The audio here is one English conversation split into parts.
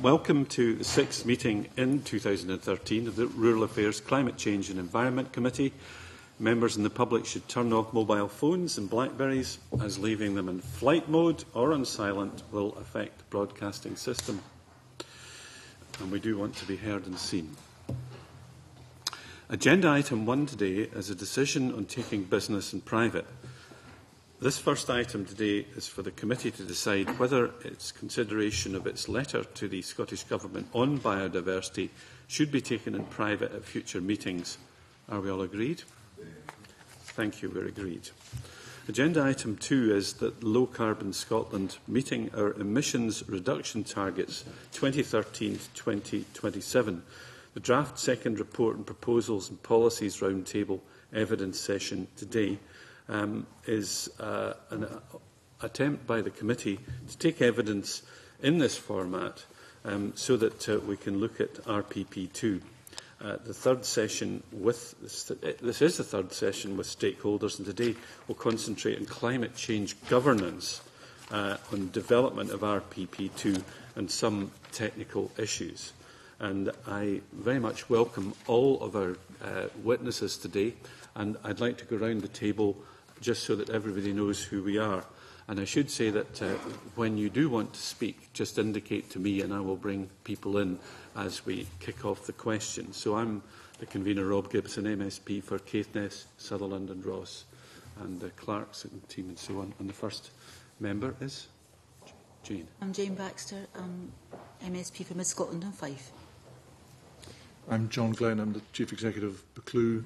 Welcome to the sixth meeting in 2013 of the Rural Affairs, Climate Change and Environment Committee. Members and the public should turn off mobile phones and Blackberries, as leaving them in flight mode or on silent will affect the broadcasting system. And we do want to be heard and seen. Agenda item 1 today is a decision on taking business in private. This first item today is for the committee to decide whether its consideration of its letter to the Scottish Government on biodiversity should be taken in private at future meetings. Are we all agreed? Thank you, we're agreed. Agenda item 2 is that Low Carbon Scotland meeting our emissions reduction targets 2013 to 2027. The draft second report and proposals and policies roundtable evidence session today is an attempt by the committee to take evidence in this format so that we can look at RPP2. The third session with this is the third session with stakeholders, and today we'll concentrate on climate change governance, on development of RPP2 and some technical issues. And I very much welcome all of our witnesses today, and I'd like to go round the table just so that everybody knows who we are. And I should say that when you do want to speak, just indicate to me and I will bring people in as we kick off the questions. So I'm the convener, Rob Gibson, MSP for Caithness, Sutherland and Ross, and Clark's and team and so on. And the first member is Jane. I'm Jane Baxter, MSP for Mid Scotland and Fife. I'm John Glenn, I'm the Chief Executive of Buccleuch.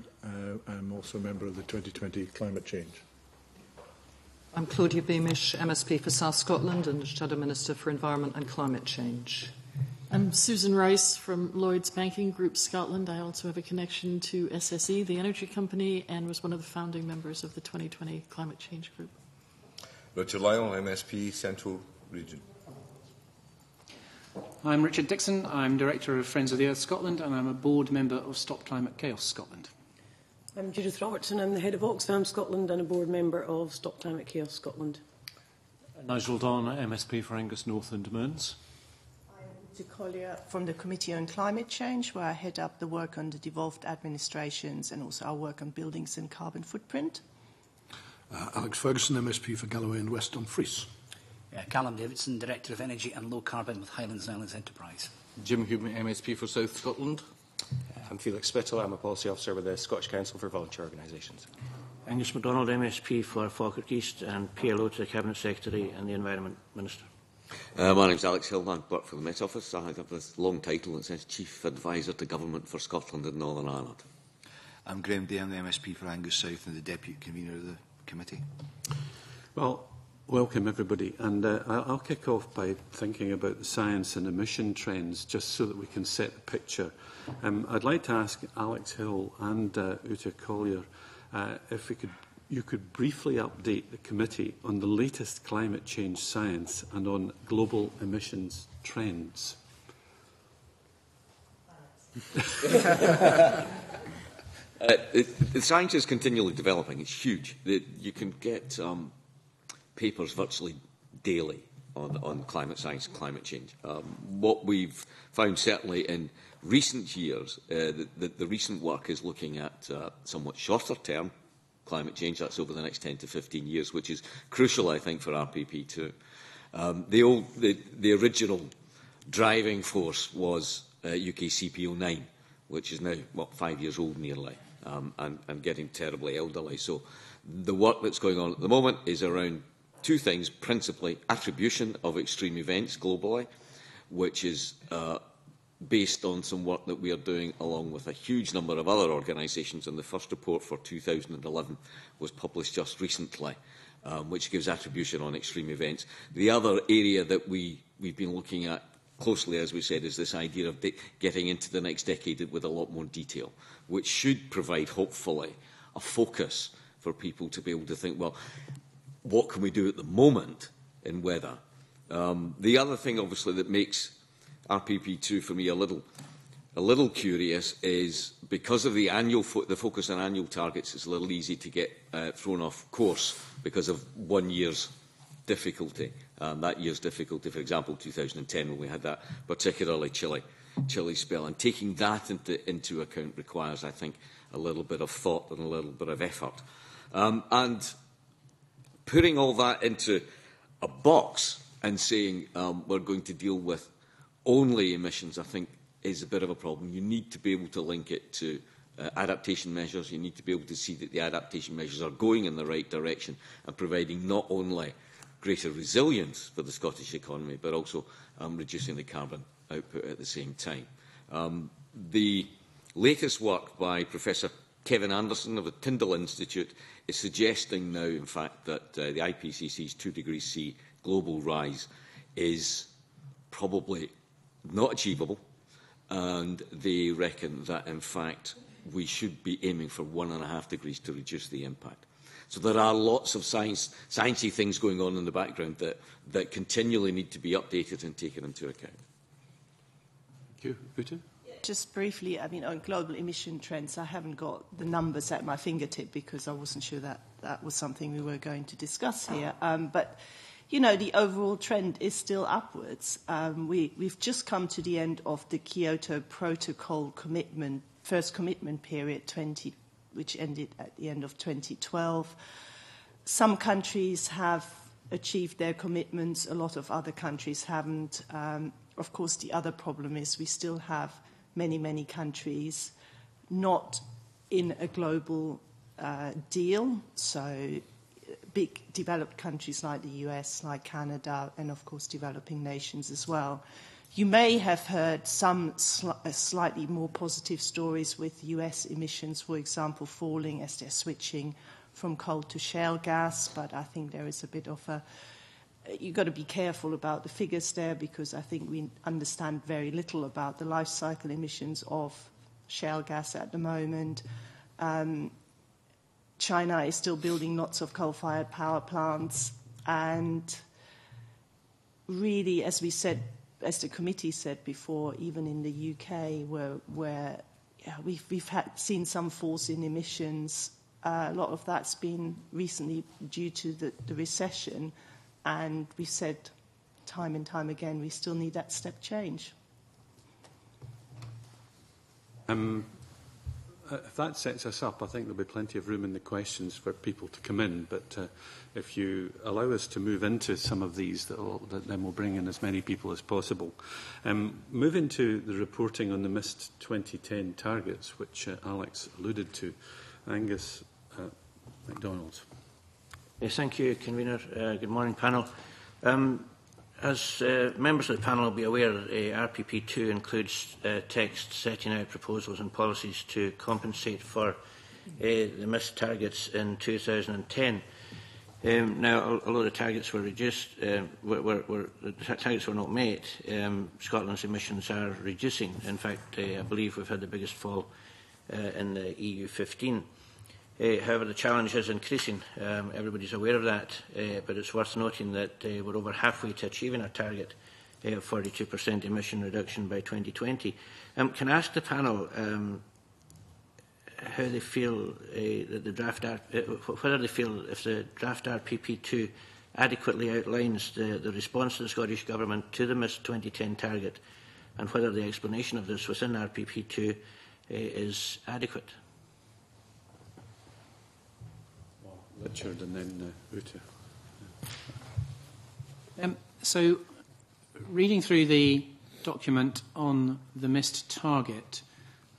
I'm also a member of the 2020 Climate Change. I'm Claudia Beamish, MSP for South Scotland and Shadow Minister for Environment and Climate Change. I'm Susan Rice from Lloyds Banking Group Scotland. I also have a connection to SSE, the energy company, and was one of the founding members of the 2020 Climate Change Group. Richard Lyle, MSP, Central Region. I'm Richard Dixon. I'm Director of Friends of the Earth Scotland, and I'm a board member of Stop Climate Chaos Scotland. I'm Judith Robertson. I'm the head of Oxfam Scotland and a board member of Stop Climate Chaos Scotland. Nigel Don, MSP for Angus North and Mearns. I'm Uta Collier from the Committee on Climate Change, where I head up the work on the devolved administrations and also our work on buildings and carbon footprint. Alex Ferguson, MSP for Galloway and West Dumfries. Callum Davidson, Director of Energy and Low Carbon with Highlands and Islands Enterprise. Jim Hume, MSP for South Scotland. I'm Felix Spittle. I'm a Policy Officer with the Scottish Council for Volunteer Organisations. Angus MacDonald, MSP for Falkirk East and PLO to the Cabinet Secretary and the Environment Minister. My name is Alex Hill. I work for the Met Office. I have this long title that says Chief Advisor to Government for Scotland and Northern Ireland. I'm Graham Day. I'm the MSP for Angus South and the Deputy Convener of the Committee. Well, welcome everybody, and I'll kick off by thinking about the science and emission trends just so that we can set the picture. I'd like to ask Alex Hill and Uta Collier if you could briefly update the committee on the latest climate change science and on global emissions trends. The science is continually developing. It's huge. You can get papers virtually daily on climate science and climate change. What we've found certainly in recent years, the recent work is looking at somewhat shorter term climate change. That's over the next 10 to 15 years, which is crucial, I think, for RPP2. The original driving force was UK CP09, which is now, 5 years old nearly, and getting terribly elderly. So the work that's going on at the moment is around two things, principally attribution of extreme events globally, which is based on some work that we are doing along with a huge number of other organisations, and the first report for 2011 was published just recently, which gives attribution on extreme events. The other area that we've been looking at closely, as we said, is this idea of getting into the next decade with a lot more detail, which should provide, hopefully, a focus for people to be able to think, well, what can we do at the moment in weather? The other thing, obviously, that makes RPP2 for me a little curious is because of the focus on annual targets, it's a little easy to get thrown off course because of 1 year's difficulty. That year's difficulty, for example, 2010, when we had that particularly chilly spell. And taking that into account requires, I think, a little bit of thought and a little bit of effort. And putting all that into a box and saying we're going to deal with only emissions, I think, is a bit of a problem. You need to be able to link it to adaptation measures. You need to be able to see that the adaptation measures are going in the right direction and providing not only greater resilience for the Scottish economy, but also reducing the carbon output at the same time. The latest work by Professor Kevin Anderson of the Tyndall Institute is suggesting now, in fact, that the IPCC's 2 degrees C global rise is probably not achievable, and they reckon that, in fact, we should be aiming for 1.5 degrees to reduce the impact. So there are lots of sciencey things going on in the background that continually need to be updated and taken into account. Thank you. Uta? Just briefly, I mean, on global emission trends, I haven't got the numbers at my fingertip because I wasn't sure that that was something we were going to discuss here. But, you know, the overall trend is still upwards. We've just come to the end of the Kyoto Protocol first commitment period, which ended at the end of 2012. Some countries have achieved their commitments. A lot of other countries haven't. Of course, the other problem is we still have many countries not in a global deal. So big developed countries like the US, like Canada, and of course developing nations as well. You may have heard some slightly more positive stories with US emissions, for example, falling as they're switching from coal to shale gas, but I think there is a bit of a... You've got to be careful about the figures there because I think we understand very little about the life cycle emissions of shale gas at the moment. China is still building lots of coal-fired power plants, and really, as we said, as the committee said before, even in the UK, where we've seen some falls in emissions, a lot of that's been recently due to the recession, and we said time and time again we still need that step change. If that sets us up, I think there'll be plenty of room in the questions for people to come in. But if you allow us to move into some of these, that then we'll bring in as many people as possible. Moving to the reporting on the missed 2010 targets, which Alex alluded to. Angus MacDonald. Yes, thank you, Convener. Good morning, panel. As members of the panel will be aware, RPP2 includes text setting out proposals and policies to compensate for the missed targets in 2010. Now, although the targets were reduced, the targets were not met, Scotland's emissions are reducing. In fact, I believe we've had the biggest fall in the EU15. However, the challenge is increasing. Everybody's aware of that, but it's worth noting that we're over halfway to achieving our target of 42% emission reduction by 2020. Can I ask the panel how they feel that the draft, whether they feel if the draft RPP2 adequately outlines the response to the Scottish Government to the missed 2010 target, and whether the explanation of this within RPP2 is adequate? Richard and then Uta. So, reading through the document on the missed target,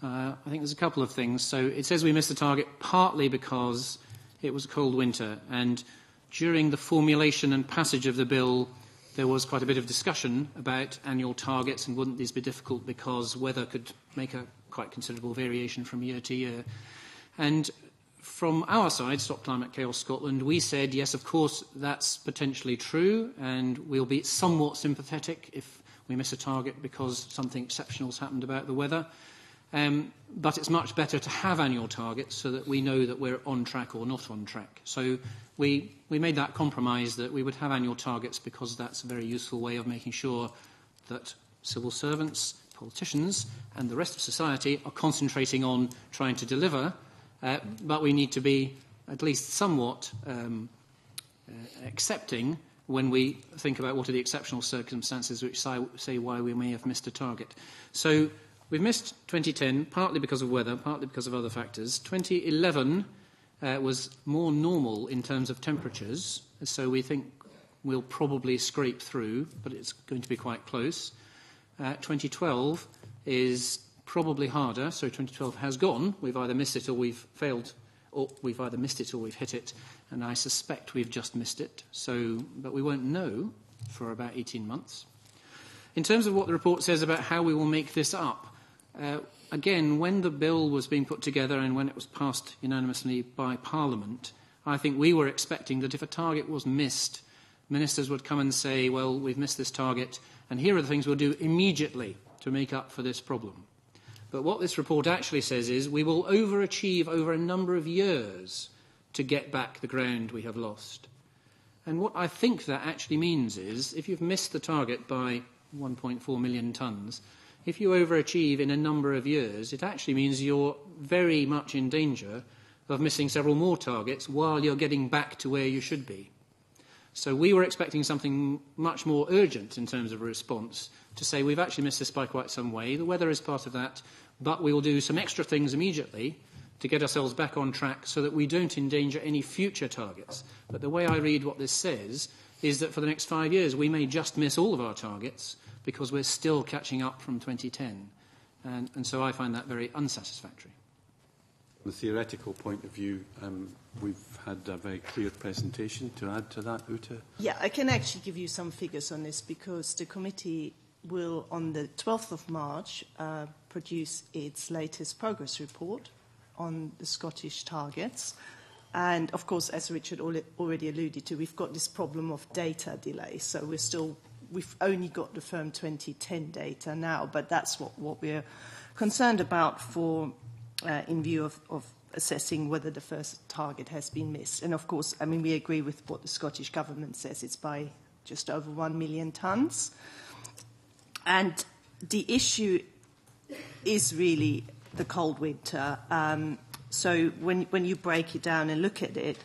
I think there's a couple of things. So it says we missed the target partly because it was a cold winter, and during the formulation and passage of the bill, there was quite a bit of discussion about annual targets and wouldn't these be difficult because weather could make a quite considerable variation from year to year. And from our side, Stop Climate Chaos Scotland, we said, yes, of course, that's potentially true, and we'll be somewhat sympathetic if we miss a target because something exceptional has happened about the weather. But it's much better to have annual targets so that we know that we're on track or not on track. So we made that compromise that we would have annual targets because that's a very useful way of making sure that civil servants, politicians, and the rest of society are concentrating on trying to deliver. But we need to be at least somewhat accepting when we think about what are the exceptional circumstances which say why we may have missed a target. So we've missed 2010, partly because of weather, partly because of other factors. 2011 was more normal in terms of temperatures, so we think we'll probably scrape through, but it's going to be quite close. 2012 is probably harder, so 2012 has gone. We've either missed it or we've failed, or we've either missed it or we've hit it, and I suspect we've just missed it. But we won't know for about 18 months. In terms of what the report says about how we will make this up, again, when the bill was being put together and when it was passed unanimously by Parliament, I think we were expecting that if a target was missed, ministers would come and say, well, we've missed this target, and here are the things we'll do immediately to make up for this problem. But what this report actually says is we will overachieve over a number of years to get back the ground we have lost. And what I think that actually means is if you've missed the target by 1.4 million tonnes, if you overachieve in a number of years, it actually means you're very much in danger of missing several more targets while you're getting back to where you should be. So we were expecting something much more urgent in terms of a response to say we've actually missed this by quite some way. The weather is part of that, but we will do some extra things immediately to get ourselves back on track so that we don't endanger any future targets. But the way I read what this says is that for the next 5 years we may just miss all of our targets because we're still catching up from 2010. And so I find that very unsatisfactory. From a theoretical point of view, we've had a very clear presentation. To add to that, Uta? Yeah, I can actually give you some figures on this because the committee will, on the 12th of March, produce its latest progress report on the Scottish targets. And, of course, as Richard already alluded to, we've got this problem of data delay. So we've only got the firm 2010 data now, but that's what we're concerned about for in view of assessing whether the first target has been missed. And, of course, I mean, we agree with what the Scottish Government says. It's by just over 1 million tonnes. And the issue is really the cold winter. So when you break it down and look at it,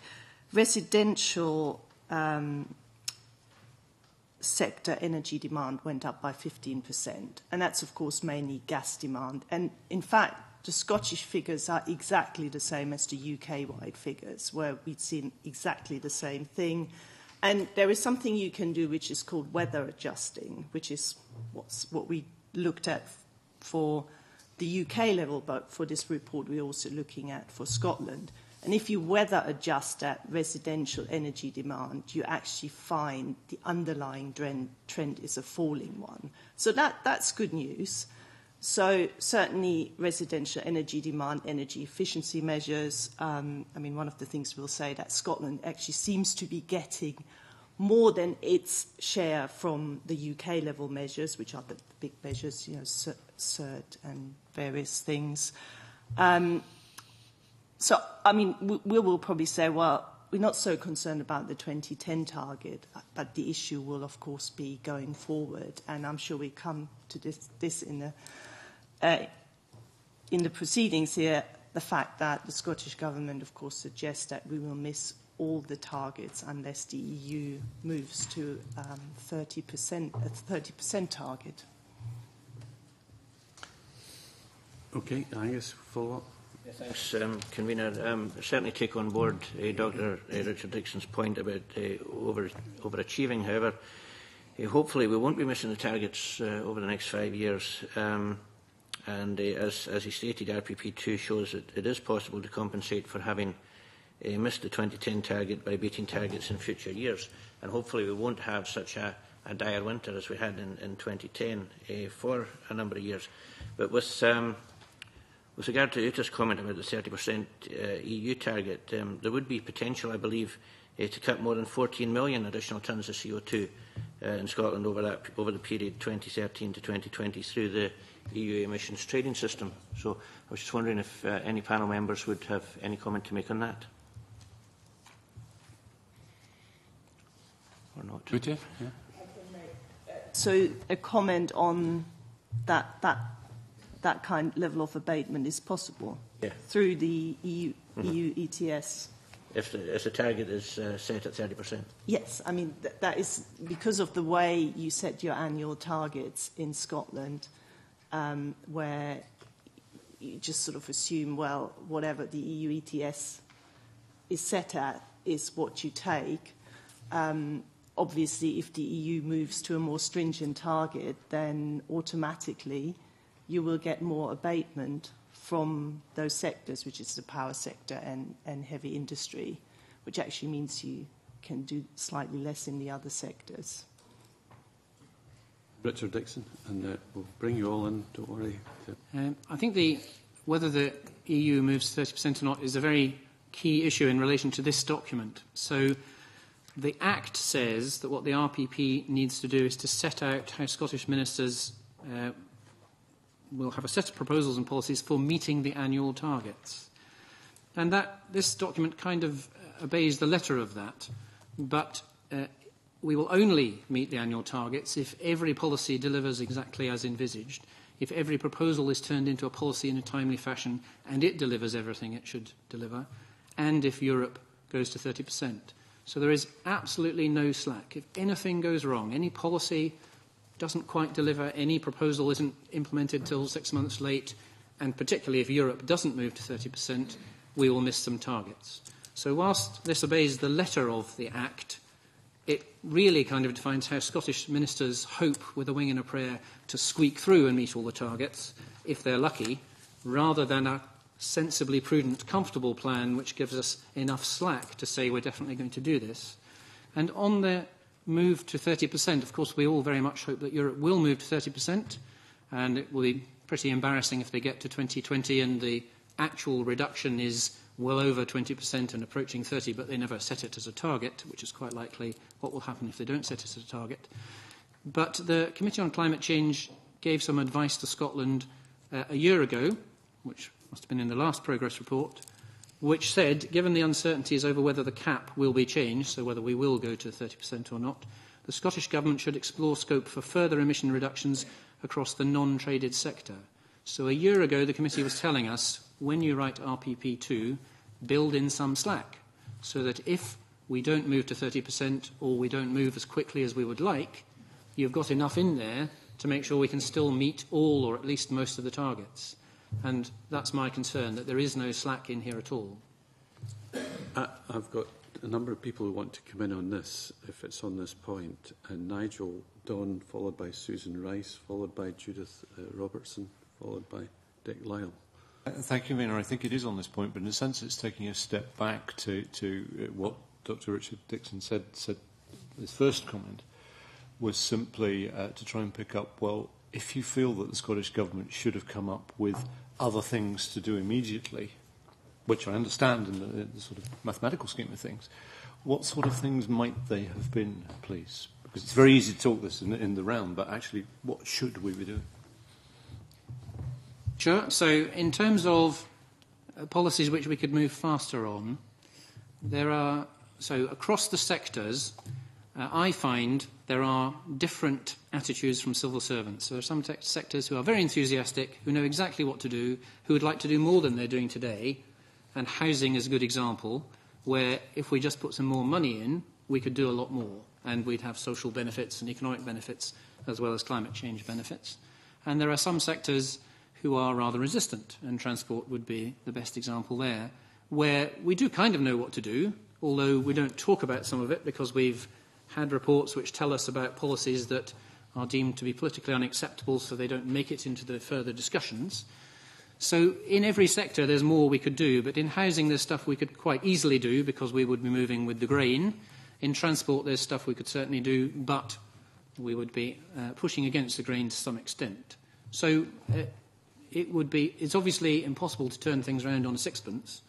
residential sector energy demand went up by 15%. And that's, of course, mainly gas demand. And, in fact, the Scottish figures are exactly the same as the UK-wide figures, where we've seen exactly the same thing. And there is something you can do which is called weather adjusting, which is what we looked at for the UK level, but for this report we're also looking at for Scotland. And if you weather adjust that residential energy demand, you actually find the underlying trend is a falling one. So that's good news. So certainly residential energy demand, energy efficiency measures. I mean, one of the things we'll say that Scotland actually seems to be getting more than its share from the UK level measures, which are the big measures, you know, CERT and various things. So, I mean, we will probably say, well, we're not so concerned about the 2010 target, but the issue will, of course, be going forward. And I'm sure we come to this in the proceedings here, the fact that the Scottish Government, of course, suggests that we will miss all the targets unless the EU moves to 30% target. Okay, Angus, follow up. Thanks, Convener. Certainly take on board Dr. Richard Dixon's point about overachieving. However, hopefully we won't be missing the targets over the next 5 years. And as he stated, RPP2 shows that it is possible to compensate for having missed the 2010 target by beating targets in future years. And hopefully we won't have such a dire winter as we had in 2010 for a number of years. But with regard to Uta's comment about the 30% EU target, there would be potential, I believe, to cut more than 14 million additional tonnes of CO2 in Scotland over the period 2013 to 2020 through the EU emissions trading system. So I was just wondering if any panel members would have any comment to make on that. Or not. Uta? Yeah. So a comment on that kind of level of abatement is possible through the EU ETS. if the target is set at 30%? Yes, I mean, that is because of the way you set your annual targets in Scotland, where you just sort of assume, well, whatever the EU ETS is set at is what you take. Obviously, if the EU moves to a more stringent target, then automatically you will get more abatement from those sectors, which is the power sector and heavy industry, which actually means you can do slightly less in the other sectors. Richard Dixon, and we'll bring you all in, don't worry. I think whether the EU moves 30% or not is a very key issue in relation to this document. So the Act says that what the RPP needs to do is to set out how Scottish ministers will have a set of proposals and policies for meeting the annual targets. And this document kind of obeys the letter of that, but we will only meet the annual targets if every policy delivers exactly as envisaged, if every proposal is turned into a policy in a timely fashion and it delivers everything it should deliver, and if Europe goes to 30%. So there is absolutely no slack. If anything goes wrong, any policy doesn't quite deliver, any proposal isn't implemented till 6 months late, and particularly if Europe doesn't move to 30%, we will miss some targets. So whilst this obeys the letter of the Act, it really kind of defines how Scottish ministers hope with a wing and a prayer to squeak through and meet all the targets, if they're lucky, rather than a sensibly prudent, comfortable plan which gives us enough slack to say we're definitely going to do this. And on the move to 30%, of course, we all very much hope that Europe will move to 30%, and it will be pretty embarrassing if they get to 2020 and the actual reduction is well over 20% and approaching 30, but they never set it as a target, which is quite likely what will happen if they don't set it as a target. But the Committee on Climate Change gave some advice to Scotland a year ago, which must have been in the last progress report, which said, given the uncertainties over whether the cap will be changed, so whether we will go to 30% or not, the Scottish Government should explore scope for further emission reductions across the non-traded sector. So a year ago, the committee was telling us, when you write RPP2, build in some slack, so that if we don't move to 30% or we don't move as quickly as we would like, you've got enough in there to make sure we can still meet all or at least most of the targets. And that's my concern, that there is no slack in here at all. I've got a number of people who want to come in on this, if it's on this point. And Nigel Don, followed by Susan Rice, followed by Judith Robertson, followed by Dick Lyle. Thank you, Convener. I think it is on this point, but in a sense it's taking a step back to what Dr. Richard Dixon said. His first comment was simply to try and pick up, well, if you feel that the Scottish Government should have come up with other things to do immediately, which I understand in the sort of mathematical scheme of things, what sort of things might they have been, please? Because it's very easy to talk this in the round, but actually, what should we be doing? Sure. So in terms of policies which we could move faster on, there are, so across the sectors, I find there are different attitudes from civil servants. So there are some sectors who are very enthusiastic, who know exactly what to do, who would like to do more than they're doing today, and housing is a good example, where if we just put some more money in, we could do a lot more, and we'd have social benefits and economic benefits as well as climate change benefits. And there are some sectors who are rather resistant, and transport would be the best example there, where we do kind of know what to do, although we don't talk about some of it because we've had reports which tell us about policies that are deemed to be politically unacceptable, so they don't make it into the further discussions. So in every sector there's more we could do, but in housing there's stuff we could quite easily do because we would be moving with the grain. In transport there's stuff we could certainly do, but we would be pushing against the grain to some extent. So it's obviously impossible to turn things around on a sixpence.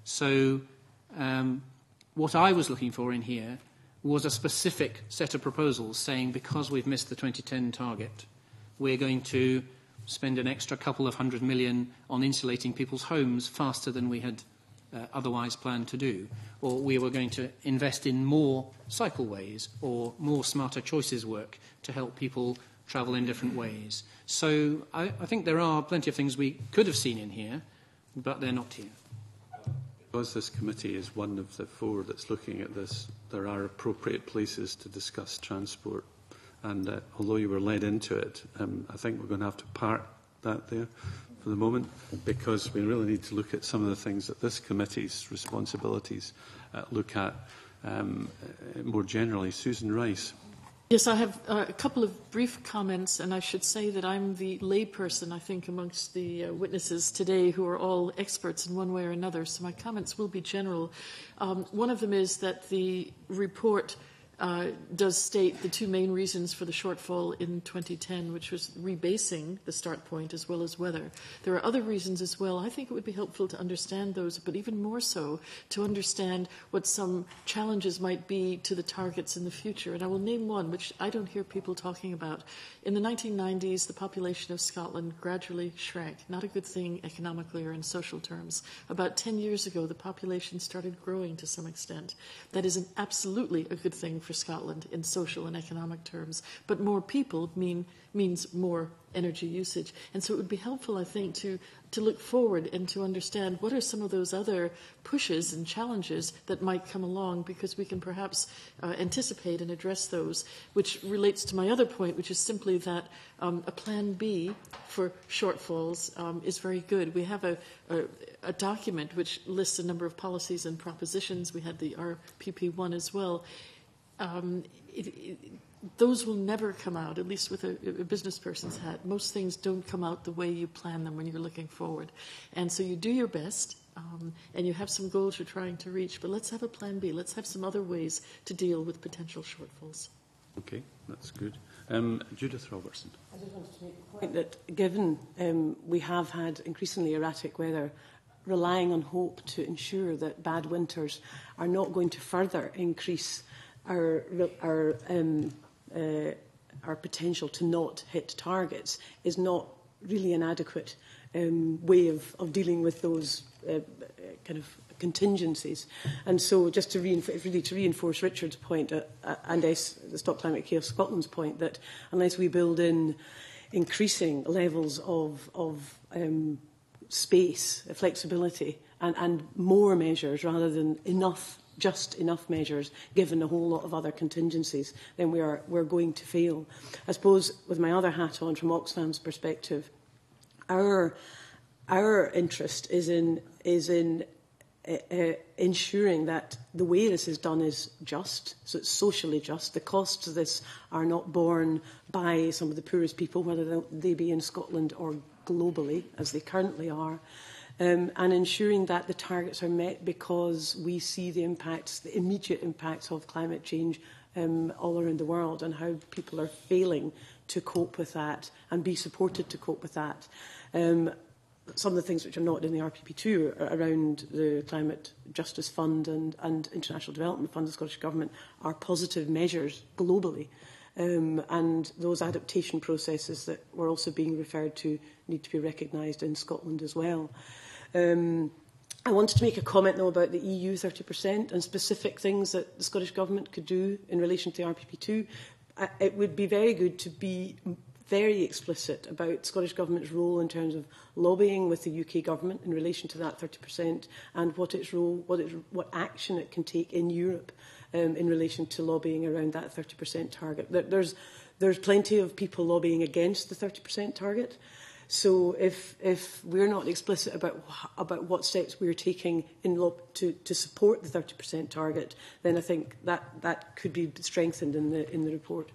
So what I was looking for in here was a specific set of proposals saying, because we've missed the 2010 target, we're going to spend an extra couple of $100 million on insulating people's homes faster than we had otherwise planned to do. Or we were going to invest in more cycleways or more smarter choices work to help people travel in different ways. So I think there are plenty of things we could have seen in here, but they're not here. Because this committee is one of the 4 that's looking at this, there are appropriate places to discuss transport. And although you were led into it, I think we're going to have to park that there for the moment, because we really need to look at some of the things that this committee's responsibilities look at more generally. Susan Rice. Yes, I have a couple of brief comments, and I should say that I'm the layperson, I think, amongst the witnesses today who are all experts in one way or another, so my comments will be general. One of them is that the report does state the 2 main reasons for the shortfall in 2010, which was rebasing the start point as well as weather. There are other reasons as well. I think it would be helpful to understand those, but even more so to understand what some challenges might be to the targets in the future. And I will name one, which I don't hear people talking about. In the 1990s, the population of Scotland gradually shrank. Not a good thing economically or in social terms. About 10 years ago, the population started growing to some extent. That is absolutely a good thing for Scotland in social and economic terms, but more people means more energy usage. And so it would be helpful, I think, to look forward and to understand what are some of those other pushes and challenges that might come along, because we can perhaps anticipate and address those, which relates to my other point, which is simply that a plan B for shortfalls is very good. We have a document which lists a number of policies and propositions. We had the RPP1 as well. Those will never come out, at least with a business person's hat. Most things don't come out the way you plan them when you're looking forward. And so you do your best, and you have some goals you're trying to reach, but let's have a plan B. Let's have some other ways to deal with potential shortfalls. Okay, that's good. Judith Robertson. I just wanted to make the point that given we have had increasingly erratic weather, relying on hope to ensure that bad winters are not going to further increase our potential to not hit targets is not really an adequate way of dealing with those kind of contingencies. And so just to reinforce Richard's point and the Stop Climate Chaos Scotland's point, that unless we build in increasing levels of space, flexibility and more measures rather than just enough measures, given a whole lot of other contingencies, then we're going to fail. I suppose, with my other hat on from Oxfam's perspective, our interest is in ensuring that the way this is done is just, so it's socially just. The costs of this are not borne by some of the poorest people, whether they be in Scotland or globally, as they currently are. And ensuring that the targets are met because we see the impacts, the immediate impacts of climate change all around the world, and how people are failing to cope with that and be supported to cope with that. Some of the things which are not in the RPP2 around the Climate Justice Fund and International Development Fund of the Scottish Government are positive measures globally. And those adaptation processes that were also being referred to need to be recognised in Scotland as well. I wanted to make a comment, though, about the EU 30% and specific things that the Scottish Government could do in relation to the RPP2. It would be very good to be very explicit about Scottish Government's role in terms of lobbying with the UK Government in relation to that 30% and what its role, what action it can take in Europe in relation to lobbying around that 30% target. There's plenty of people lobbying against the 30% target. So if we're not explicit about what steps we're taking to support the 30% target, then I think that could be strengthened in the report.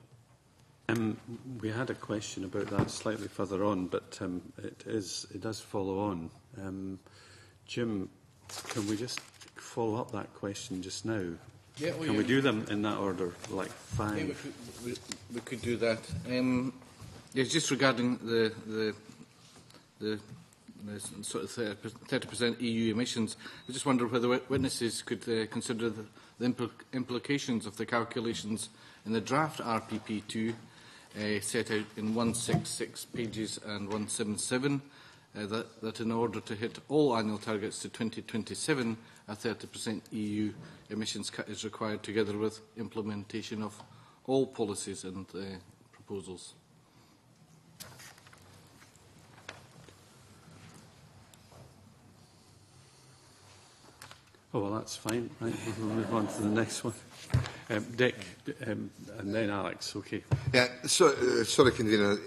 We had a question about that slightly further on, but it does follow on. Jim, can we just follow up that question just now? Yeah, Can we do them in that order, like 5? Yeah, we could do that. Yes, just regarding the sort of 30% EU emissions, I just wonder whether witnesses could consider the implications of the calculations in the draft RPP2 set out in 166 pages and 177, that in order to hit all annual targets to 2027, a 30% EU emissions cut is required, together with implementation of all policies and proposals. Oh, well, that's fine. Right, we'll move on to the next one. Dick, and then Alex. Okay. Yeah, sorry, Convener.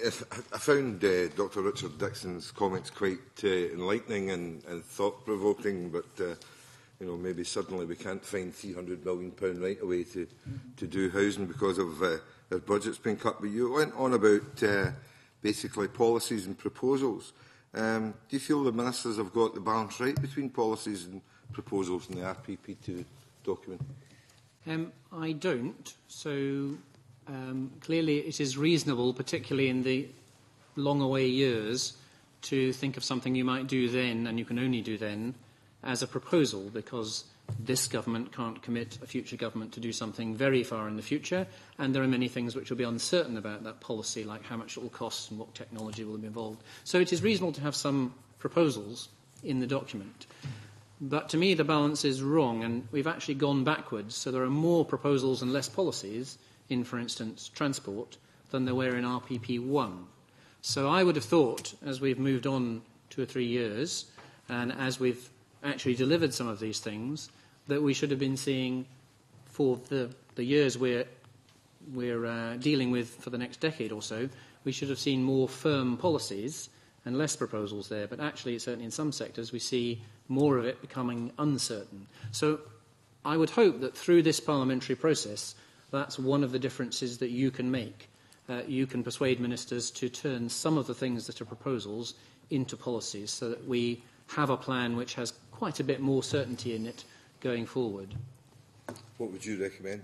I found Dr. Richard Dixon's comments quite enlightening and thought-provoking, but maybe suddenly we can't find £300 million right away to do housing because of our budget's been cut. But you went on about basically policies and proposals. Do you feel the ministers have got the balance right between policies and proposals in the RPP2 document? I don't. So clearly it is reasonable, particularly in the long-away years, to think of something you might do then, and you can only do then, as a proposal, because this government can't commit a future government to do something very far in the future, and there are many things which will be uncertain about that policy, like how much it will cost and what technology will be involved. So it is reasonable to have some proposals in the document. But to me, the balance is wrong, and we've actually gone backwards. So there are more proposals and less policies in, for instance, transport than there were in RPP1. So I would have thought, as we've moved on 2 or 3 years, and as we've actually delivered some of these things, that we should have been seeing, for the years we're dealing with for the next decade or so, we should have seen more firm policies and less proposals there. But actually, certainly in some sectors, we see more of it becoming uncertain. So I would hope that through this parliamentary process, that's one of the differences that you can make. You can persuade ministers to turn some of the things that are proposals into policies so that we have a plan which has quite a bit more certainty in it going forward. What would you recommend?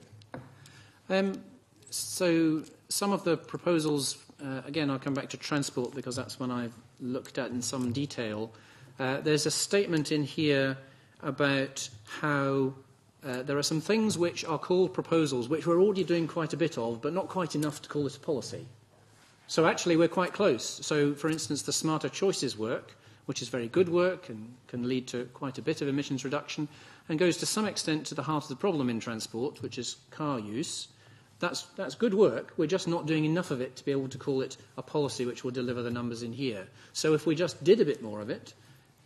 So some of the proposals, again, I'll come back to transport because that's one I've looked at in some detail. There's a statement in here about how there are some things which are called proposals, which we're already doing quite a bit of, but not quite enough to call it a policy. So actually we're quite close. So, for instance, the Smarter Choices work, which is very good work and can lead to quite a bit of emissions reduction, and goes to some extent to the heart of the problem in transport, which is car use. That's good work. We're just not doing enough of it to be able to call it a policy which will deliver the numbers in here. So if we just did a bit more of it,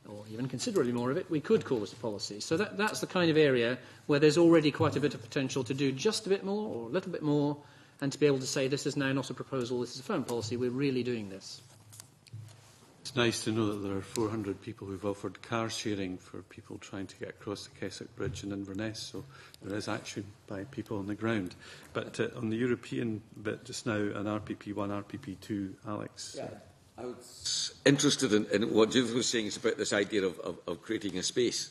or even considerably more of it, we could call it a policy. So that's the kind of area where there's already quite a bit of potential to do just a bit more or a little bit more, and to be able to say this is now not a proposal, this is a firm policy, we're really doing this. It's nice to know that there are 400 people who've offered car sharing for people trying to get across the Keswick Bridge in Inverness, so there is action by people on the ground. But on the European bit just now, an RPP1, RPP2, Alex? Yeah. I was interested in what Judith was saying is about this idea of creating a space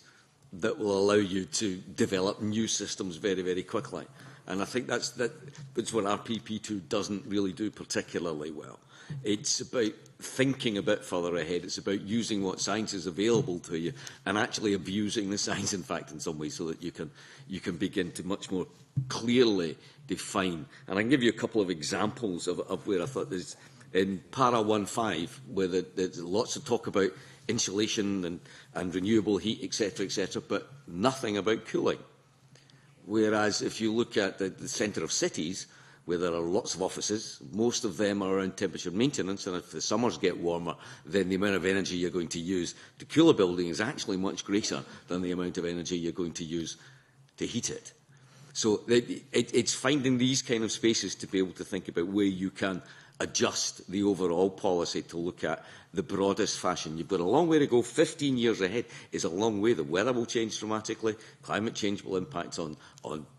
that will allow you to develop new systems very, very quickly. And I think that's what RPP2 doesn't really do particularly well. It's about thinking a bit further ahead. It's about using what science is available to you and actually abusing the science, in fact, in some ways, so that you can begin to much more clearly define. And I can give you a couple of examples of where I thought there's in Para 1.5, where there's lots of talk about insulation and renewable heat, etc., but nothing about cooling. Whereas if you look at the centre of cities, where there are lots of offices, most of them are around temperature maintenance, and if the summers get warmer, then the amount of energy you're going to use to cool a building is actually much greater than the amount of energy you're going to use to heat it. So it's finding these kind of spaces to be able to think about where you can adjust the overall policy to look at the broadest fashion. You've got a long way to go. 15 years ahead is a long way. The weather will change dramatically. Climate change will impact on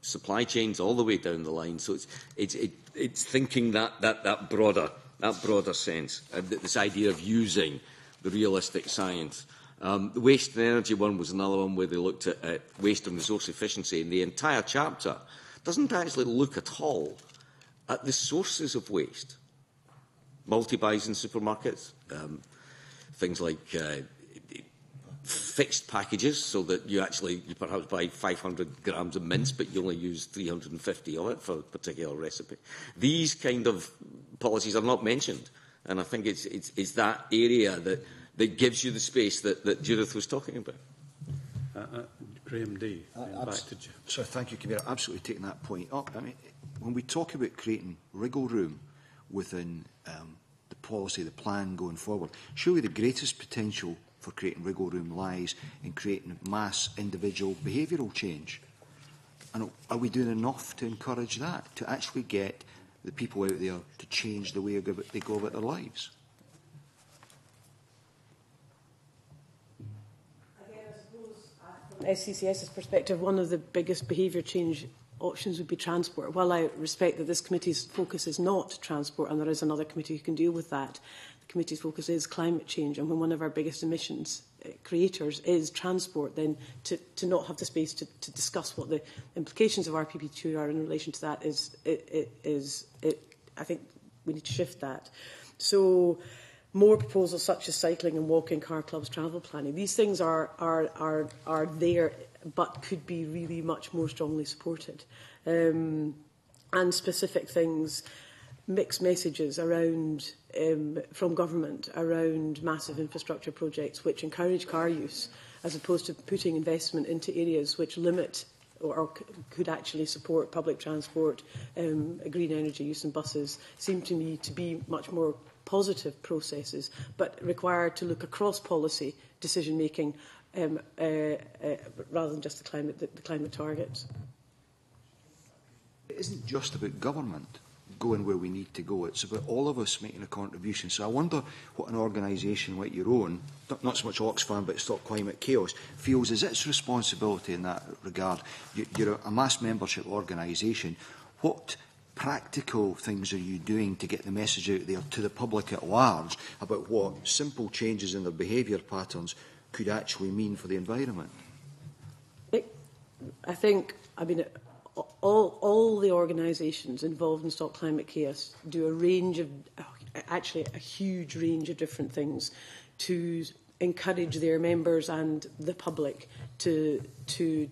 supply chains all the way down the line. So it's thinking that broader sense. This idea of using the realistic science. The waste and energy one was another one where they looked at waste and resource efficiency, and the entire chapter doesn't actually look at all at the sources of waste. Multi-buys in supermarkets, things like fixed packages, so that you perhaps buy 500 grams of mince, but you only use 350 of it for a particular recipe. These kind of policies are not mentioned, and I think it's that area that gives you the space that Judith was talking about. Graham Day, back to you. So thank you, Commissioner. Absolutely taking that point up. I mean, when we talk about creating wriggle room within the policy, the plan going forward, surely the greatest potential for creating wriggle room lies and creating mass individual behavioural change. And are we doing enough to encourage that, to actually get the people out there to change the way they go about their lives? From SCCS's perspective, one of the biggest behaviour change options would be transport. While I respect that this committee's focus is not transport, and there is another committee who can deal with that, the committee's focus is climate change. And when one of our biggest emissions creators is transport, then to not have the space to discuss what the implications of RPP2 are in relation to that I think we need to shift that. So more proposals such as cycling and walking, car clubs, travel planning. These things are there, but could be really much more strongly supported. And specific things, mixed messages around from government around massive infrastructure projects which encourage car use, as opposed to putting investment into areas which limit or could actually support public transport, green energy use and buses, seem to me to be much more positive processes, but require to look across policy decision-making rather than just the climate targets. It isn't just about government going where we need to go. It's about all of us making a contribution. So I wonder what an organisation like your own, not so much Oxfam but Stop Climate Chaos, feels is its responsibility in that regard. You're a mass membership organisation. What practical things are you doing to get the message out there to the public at large about what simple changes in their behaviour patterns could actually mean for the environment? I think, all the organisations involved in Stop Climate Chaos do a range of, actually a huge range of different things to encourage their members and the public to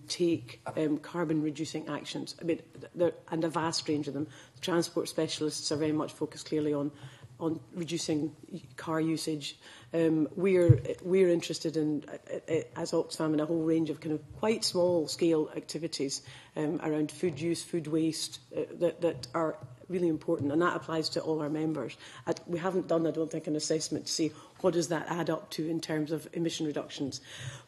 take carbon-reducing actions. And a vast range of them. The transport specialists are very much focused clearly on reducing car usage. We're interested in, as Oxfam, in a whole range of kind of quite small-scale activities around food use, food waste, that are really important, and that applies to all our members. We haven't done, I don't think, an assessment to see what does that add up to in terms of emission reductions.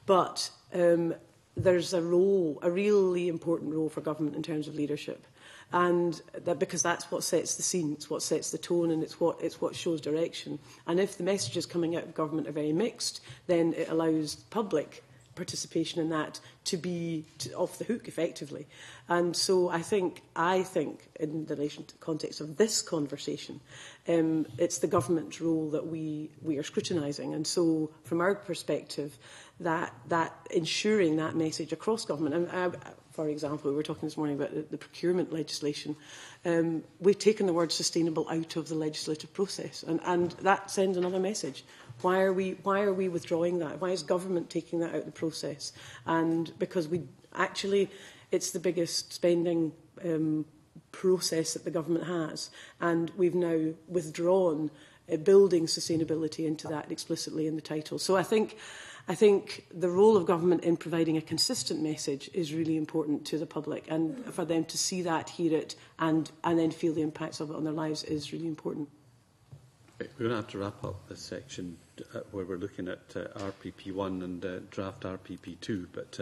But there's a really important role for government in terms of leadership. And because that's what sets the scene, it's what sets the tone, and it's what shows direction. And if the messages coming out of government are very mixed, then it allows public participation in that to be off the hook effectively. And so I think in the context of this conversation, it's the government's role that we are scrutinising. And so from our perspective, that ensuring that message across government, and for example, we were talking this morning about the procurement legislation. We've taken the word sustainable out of the legislative process, and that sends another message. Why are we withdrawing that? Why is government taking that out of the process? And because it's the biggest spending process that the government has, and we've now withdrawn building sustainability into that explicitly in the title. So I think the role of government in providing a consistent message is really important to the public, and for them to see that, hear it, and then feel the impacts of it on their lives is really important. We're going to have to wrap up this section where we're looking at RPP1 and draft RPP2, but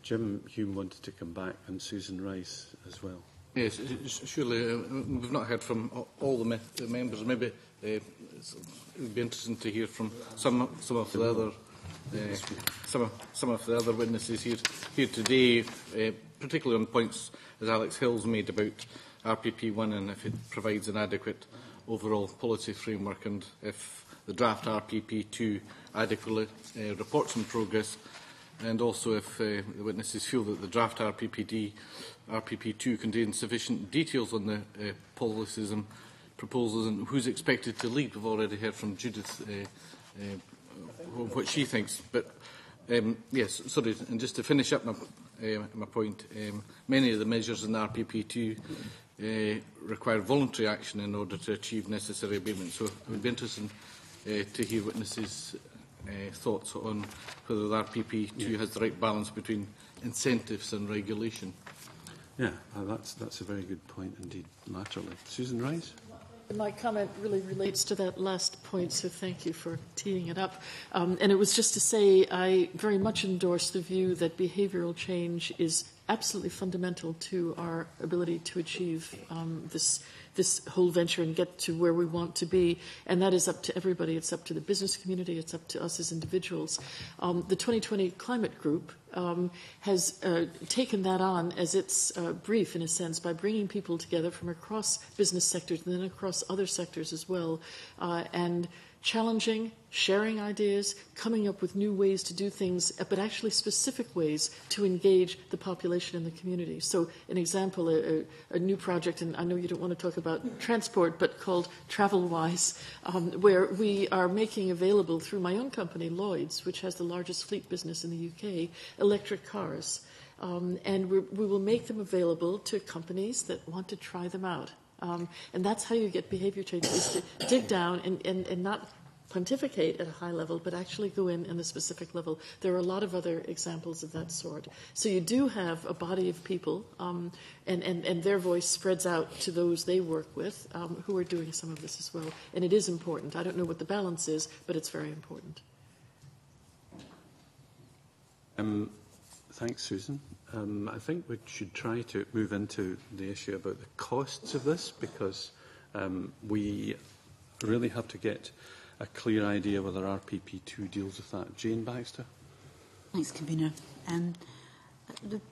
Jim Hume wanted to come back, and Susan Rice as well. Yes, surely we've not heard from all the members. Maybe it would be interesting to hear from some of the other some of the other witnesses here today, particularly on points as Alex Hill's made about RPP1 and if it provides an adequate overall policy framework, and if the draft RPP2 adequately reports on progress, and also if the witnesses feel that the draft RPP2 contains sufficient details on the policies and proposals and who's expected to lead. We've already heard from Judith what she thinks. But yes, sorry, and just to finish up my point, many of the measures in the RPP2 require voluntary action in order to achieve necessary abatement. So it would be interesting to hear witnesses' thoughts on whether the RPP2 has the right balance between incentives and regulation. Yeah, that's a very good point indeed, laterally. Susan Rice? My comment really relates to that last point, so thank you for teeing it up. And it was just to say I very much endorse the view that behavioral change is absolutely fundamental to our ability to achieve this whole venture and get to where we want to be. And that is up to everybody. It's up to the business community. It's up to us as individuals. The 2020 Climate Group has taken that on as its brief, in a sense, by bringing people together from across business sectors and then across other sectors as well, and challenging, sharing ideas, coming up with new ways to do things, but actually specific ways to engage the population and the community. So an example, a new project, and I know you don't want to talk about transport, but called TravelWise, where we are making available through my own company, Lloyd's, which has the largest fleet business in the UK, electric cars. And we will make them available to companies that want to try them out. And that's how you get behavior change, is to dig down and not pontificate at a high level, but actually go in the specific level. There are a lot of other examples of that sort. So you do have a body of people, and their voice spreads out to those they work with, who are doing some of this as well. And it is important. I don't know what the balance is, but it's very important. Thanks, Susan. I think we should try to move into the issue about the costs of this, because we really have to get a clear idea whether RPP2 deals with that. Jane Baxter. Thanks, Convener.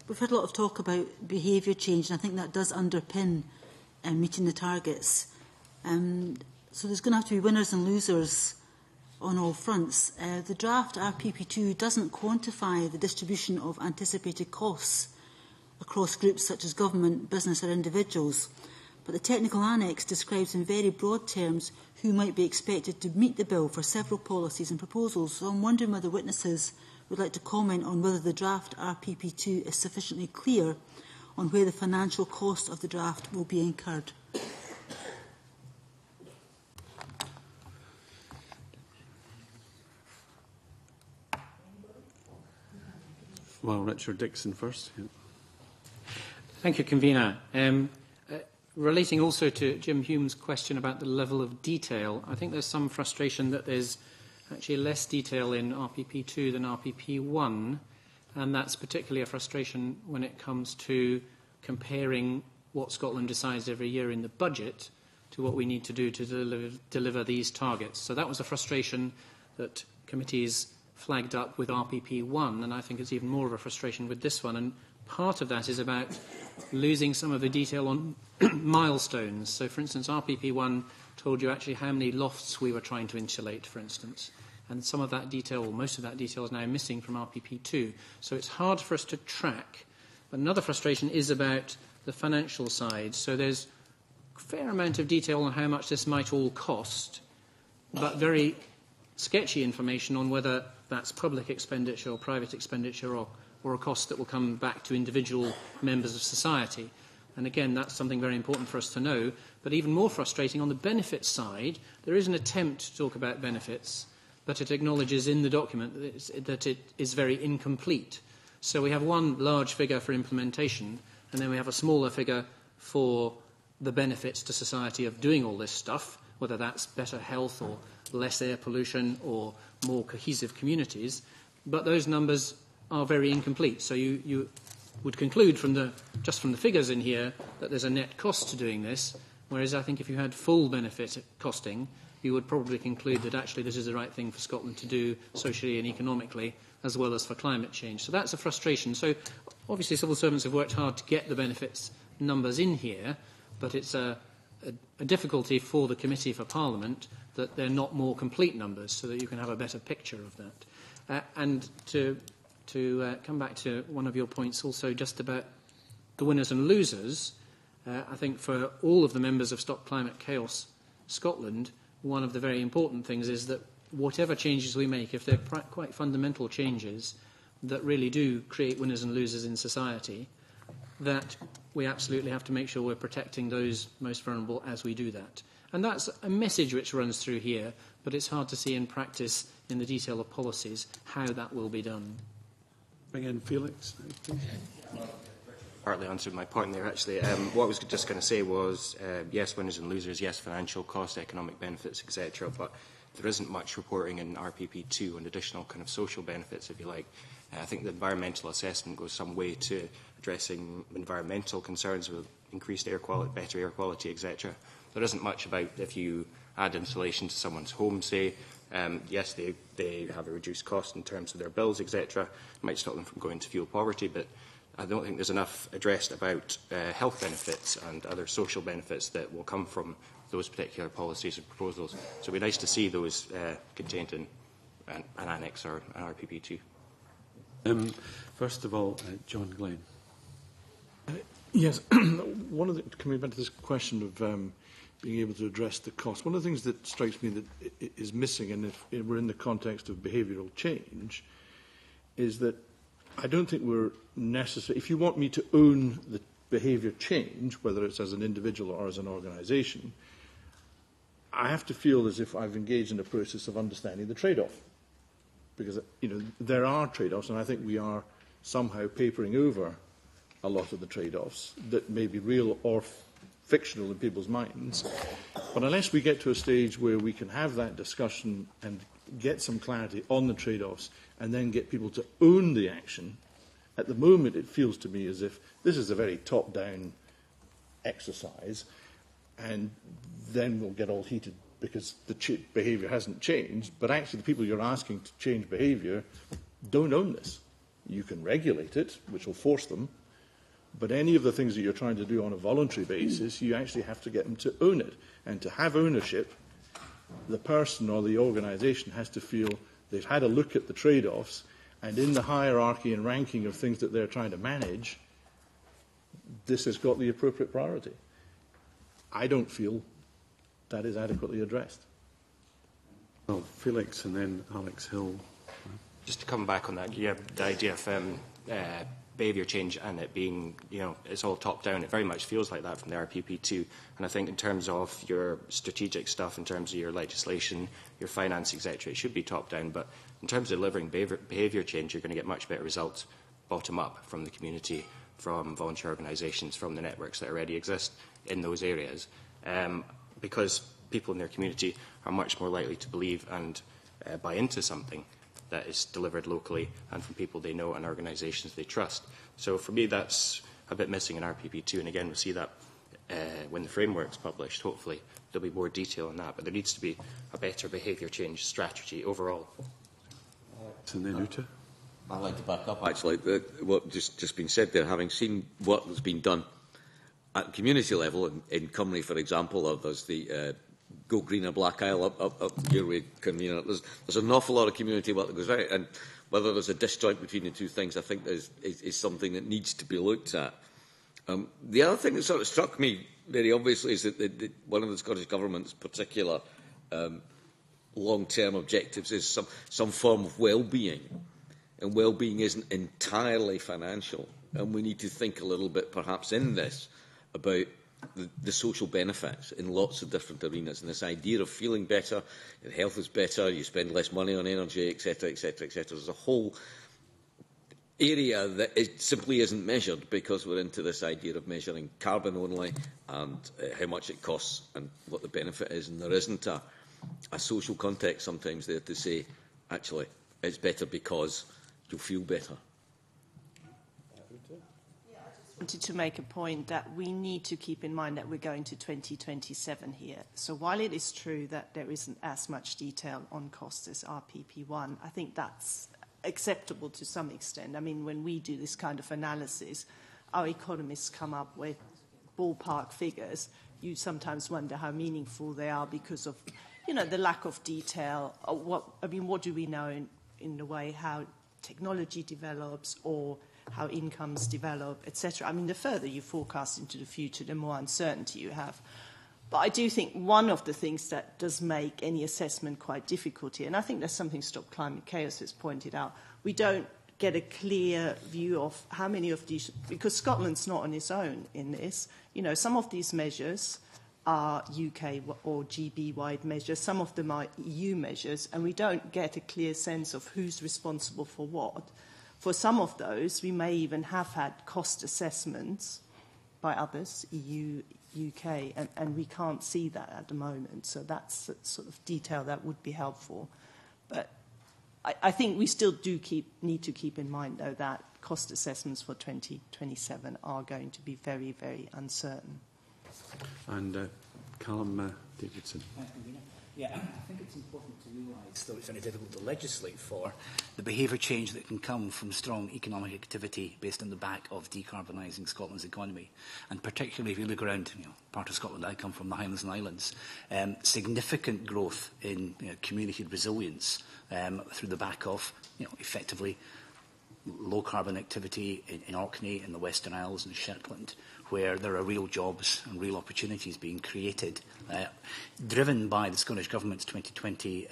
We've heard a lot of talk about behaviour change, and I think that does underpin meeting the targets. So there's going to have to be winners and losers on all fronts. The draft RPP2 doesn't quantify the distribution of anticipated costs across groups such as government, business or individuals, but the technical annex describes in very broad terms who might be expected to meet the bill for several policies and proposals. So I'm wondering whether witnesses would like to comment on whether the draft RPP2 is sufficiently clear on where the financial cost of the draft will be incurred. Well, Richard Dixon first. Yeah. Thank you, Convener. Relating also to Jim Hume's question about the level of detail, I think there's some frustration that there's actually less detail in RPP2 than RPP1, and that's particularly a frustration when it comes to comparing what Scotland decides every year in the budget to what we need to do to deliver these targets. So that was a frustration that committees flagged up with RPP1, and I think it's even more of a frustration with this one. And part of that is about losing some of the detail on milestones. So, for instance, RPP1 told you actually how many lofts we were trying to insulate, for instance. And some of that detail, or most of that detail, is now missing from RPP2. So it's hard for us to track. But another frustration is about the financial side. So there's a fair amount of detail on how much this might all cost, but very sketchy information on whether that's public expenditure or private expenditure or a cost that will come back to individual members of society. And again, that's something very important for us to know. But even more frustrating, on the benefits side, there is an attempt to talk about benefits, but it acknowledges in the document that it is very incomplete. So we have one large figure for implementation, and then we have a smaller figure for the benefits to society of doing all this stuff, whether that's better health or less air pollution or more cohesive communities. But those numbers are very incomplete. So you would conclude just from the figures in here that there's a net cost to doing this, whereas I think if you had full benefit costing, you would probably conclude that actually this is the right thing for Scotland to do socially and economically, as well as for climate change. So that's a frustration. So obviously civil servants have worked hard to get the benefits numbers in here, but it's a difficulty for the Committee for Parliament that they're not more complete numbers, so that you can have a better picture of that. And to come back to one of your points also just about the winners and losers, I think for all of the members of Stop Climate Chaos Scotland, one of the very important things is that whatever changes we make, if they're quite fundamental changes that really do create winners and losers in society, that we absolutely have to make sure we're protecting those most vulnerable as we do that. And that's a message which runs through here, but it's hard to see in practice, in the detail of policies, how that will be done. Bring in Felix. partly answered my point there, actually. What I was just going to say was, yes, winners and losers, yes, financial costs, economic benefits, etc., but there isn't much reporting in RPP2 on additional kind of social benefits, if you like. I think the environmental assessment goes some way to addressing environmental concerns with increased air quality, better air quality, etc. There isn't much about if you add insulation to someone's home, say. Yes, they have a reduced cost in terms of their bills, etc. It might stop them from going to fuel poverty, but I don't think there's enough addressed about health benefits and other social benefits that will come from those particular policies and proposals. So it would be nice to see those contained in an annex or an RPP2. First of all, John Glenn. Yes, coming back to this question of being able to address the cost, one of the things that strikes me that is missing, and if we're in the context of behavioural change, is that I don't think we're necessary. If you want me to own the behaviour change, whether it's as an individual or as an organisation, I have to feel as if I've engaged in a process of understanding the trade-off. Because, there are trade-offs, and I think we are somehow papering over a lot of the trade-offs that may be real or fictional in people's minds. But unless we get to a stage where we can have that discussion and get some clarity on the trade-offs and then get people to own the action, at the moment it feels to me as if this is a very top-down exercise, and then we'll get all heated because the behaviour hasn't changed, but actually the people you're asking to change behaviour don't own this. You can regulate it, which will force them, but any of the things that you're trying to do on a voluntary basis, you actually have to get them to own it. And to have ownership, the person or the organisation has to feel they've had a look at the trade-offs, and in the hierarchy and ranking of things that they're trying to manage, this has got the appropriate priority. I don't feel that is adequately addressed. Well, Felix and then Alex Hill. Just to come back on that, the idea of behaviour change and it being, it's all top-down, it very much feels like that from the RPP2. And I think in terms of your strategic stuff, in terms of your legislation, your finance, etc., it should be top-down. But in terms of delivering behaviour change, you're going to get much better results bottom-up from the community, from volunteer organisations, from the networks that already exist in those areas. Because people in their community are much more likely to believe and buy into something that is delivered locally and from people they know and organisations they trust. So for me, that's a bit missing in RPP2. And again, we'll see that when the framework's published. Hopefully, there'll be more detail on that. But there needs to be a better behaviour change strategy overall. And then Uta. I'd like to back up, actually, what just been said there. Having seen what has been done at community level, in Cymru, for example, there's the Go Green or Black Isle up your way, convener. There's an awful lot of community work that goes out, and whether there's a disjoint between the two things, I think is something that needs to be looked at. The other thing that sort of struck me very obviously is that one of the Scottish Government's particular long-term objectives is some form of well-being, and well-being isn't entirely financial, and we need to think a little bit, perhaps, in this about the social benefits in lots of different arenas, and this idea of feeling better, your health is better, you spend less money on energy, etc., etc., etc. There's a whole area that simply isn't measured because we're into this idea of measuring carbon only and how much it costs and what the benefit is, and there isn't a social context sometimes there to say, actually, it's better because you'll feel better. I wanted to make a point that we need to keep in mind that we're going to 2027 here. So while it is true that there isn't as much detail on costs as RPP1, I think that's acceptable to some extent. I mean, when we do this kind of analysis, our economists come up with ballpark figures. You sometimes wonder how meaningful they are because of, the lack of detail. What do we know in the way how technology develops or how incomes develop, etc. I mean, the further you forecast into the future, the more uncertainty you have. But I do think one of the things that does make any assessment quite difficult here, and I think there's something Stop Climate Chaos has pointed out, we don't get a clear view of how many of these, because Scotland's not on its own in this. Some of these measures are UK or GB-wide measures, some of them are EU measures, and we don't get a clear sense of who's responsible for what. For some of those, we may even have had cost assessments by others, EU, UK, and we can't see that at the moment. So that's the sort of detail that would be helpful. But I think we still need to keep in mind, though, that cost assessments for 2027 are going to be very, very uncertain. And Callum Davidson. Yeah, I think it's important to realise, though it's very difficult to legislate for, the behaviour change that can come from strong economic activity based on the back of decarbonising Scotland's economy. And particularly if you look around, part of Scotland I come from, the Highlands and Islands, significant growth in community resilience through the back of, effectively low carbon activity in Orkney, in the Western Isles and Shetland, where there are real jobs and real opportunities being created, driven by the Scottish Government's 2020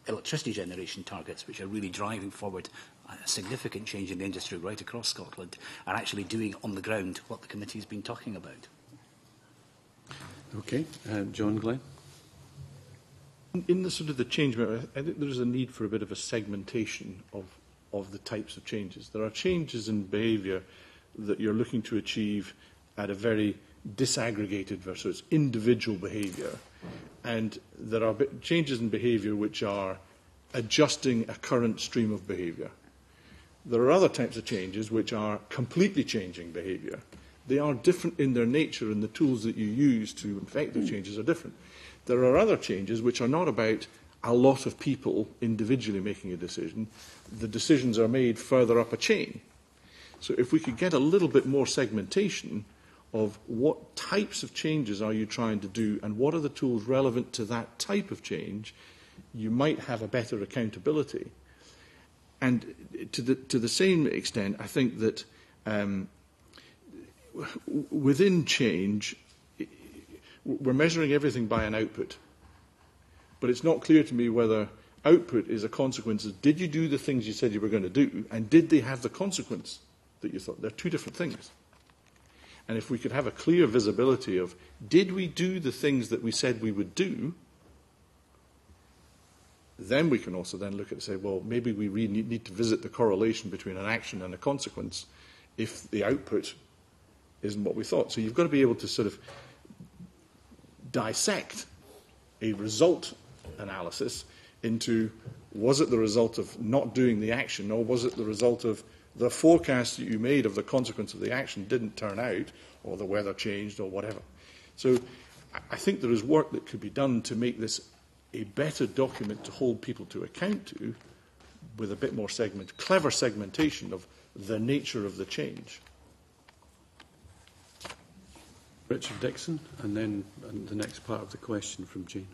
electricity generation targets, which are really driving forward a significant change in the industry right across Scotland, are actually doing on the ground what the committee has been talking about. Okay, John Glenn. In the sort of the change, I think there is a need for a bit of a segmentation of the types of changes. There are changes in behaviour that you're looking to achieve at a very disaggregated versus individual behaviour. And there are changes in behaviour which are adjusting a current stream of behaviour. There are other types of changes which are completely changing behaviour. They are different in their nature, and the tools that you use to effect those changes are different. There are other changes which are not about a lot of people individually making a decision. The decisions are made further up a chain. So if we could get a little bit more segmentation of what types of changes are you trying to do and what are the tools relevant to that type of change, you might have a better accountability. And to the same extent, I think that within change, we're measuring everything by an output. But it's not clear to me whether output is a consequence of did you do the things you said you were going to do, and did they have the consequence that you thought? They're two different things. And if we could have a clear visibility of did we do the things that we said we would do, then we can also then look at and say, well, maybe we really need to visit the correlation between an action and a consequence if the output isn't what we thought. So you've got to be able to sort of dissect a result analysis into was it the result of not doing the action, or was it the result of the forecast that you made of the consequence of the action didn't turn out, or the weather changed, or whatever. So I think there is work that could be done to make this a better document to hold people to account to, with a bit more clever segmentation of the nature of the change. Richard Dixon, and then the next part of the question from Jane.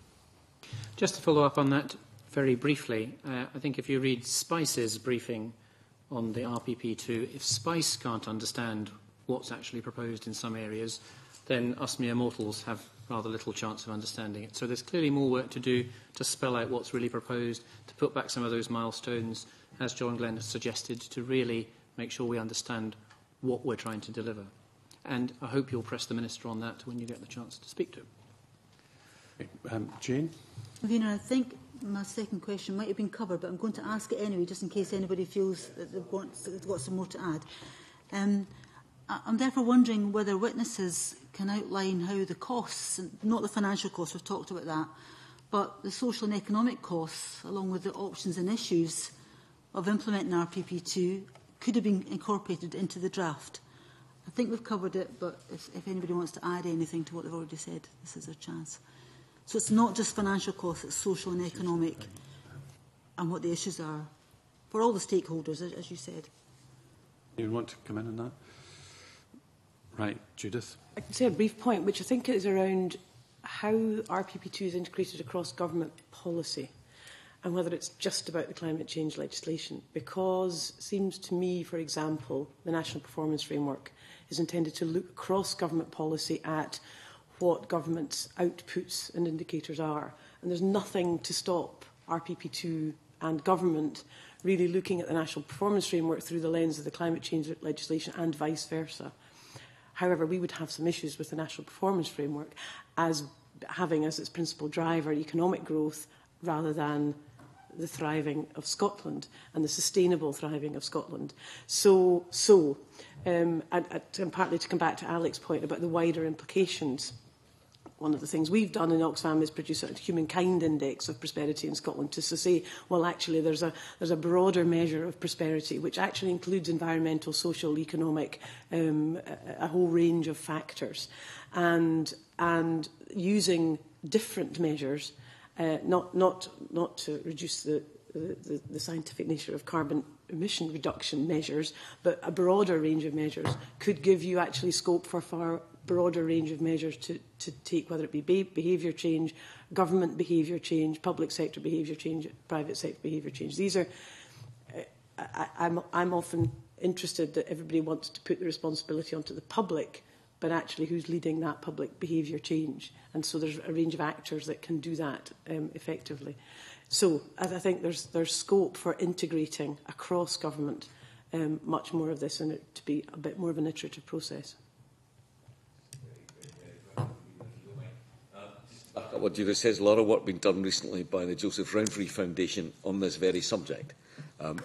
Just to follow up on that very briefly, I think if you read Spice's briefing on the RPP2, if Spice can't understand what's actually proposed in some areas, then us mere mortals have rather little chance of understanding it. So there's clearly more work to do to spell out what's really proposed, to put back some of those milestones, as John Glenn has suggested, to really make sure we understand what we're trying to deliver. And I hope you'll press the Minister on that when you get the chance to speak to him. Jane? I think my second question might have been covered, but I'm going to ask it anyway, just in case anybody feels that they've got some more to add. I'm therefore wondering whether witnesses can outline how the costs, not the financial costs, we've talked about that, but the social and economic costs, along with the options and issues of implementing RPP2, could have been incorporated into the draft. I think we've covered it, but if anybody wants to add anything to what they've already said, this is a chance. So it's not just financial costs, it's social and economic, and what the issues are for all the stakeholders, as you said. You want to come in on that? Right, Judith. I can say a brief point, which I think is around how RPP2 is integrated across government policy and whether it's just about the climate change legislation. Because it seems to me, for example, the National Performance Framework is intended to look across government policy at what government's outputs and indicators are. And there's nothing to stop RPP2 and government really looking at the National Performance Framework through the lens of the climate change legislation and vice versa. However, we would have some issues with the National Performance Framework as having as its principal driver economic growth rather than the thriving of Scotland and the sustainable thriving of Scotland. And partly to come back to Alex's point about the wider implications, one of the things we've done in Oxfam is produce a humankind index of prosperity in Scotland to say, well, actually, there's a broader measure of prosperity which actually includes environmental, social, economic, a whole range of factors, and using different measures, not to reduce the scientific nature of carbon emission reduction measures, but a broader range of measures could give you actually scope for far broader range of measures to take, whether it be behaviour change, government behaviour change, public sector behaviour change, private sector behaviour change. These are, I'm often interested that everybody wants to put the responsibility onto the public, but actually who's leading that public behaviour change? And so there's a range of actors that can do that effectively. So I think there's scope for integrating across government much more of this and it to be a bit more of an iterative process. What Judith says, a lot of work being done recently by the Joseph Rowntree Foundation on this very subject.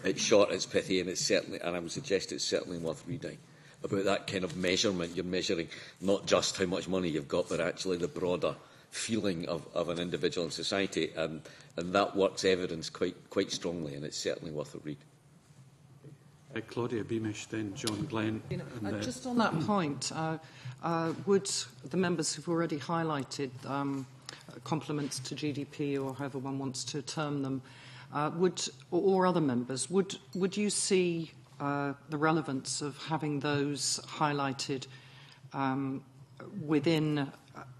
It's short, it's pithy, and it's certainly, and I would suggest it's certainly worth reading about that kind of measurement. You're measuring not just how much money you've got, but actually the broader feeling of an individual in society, and that work's evidence quite strongly, and it's certainly worth a read. Claudia Beamish, then John Glenn. Just on that point, would the members who've already highlighted compliments to GDP, or however one wants to term them, or other members, would you see the relevance of having those highlighted within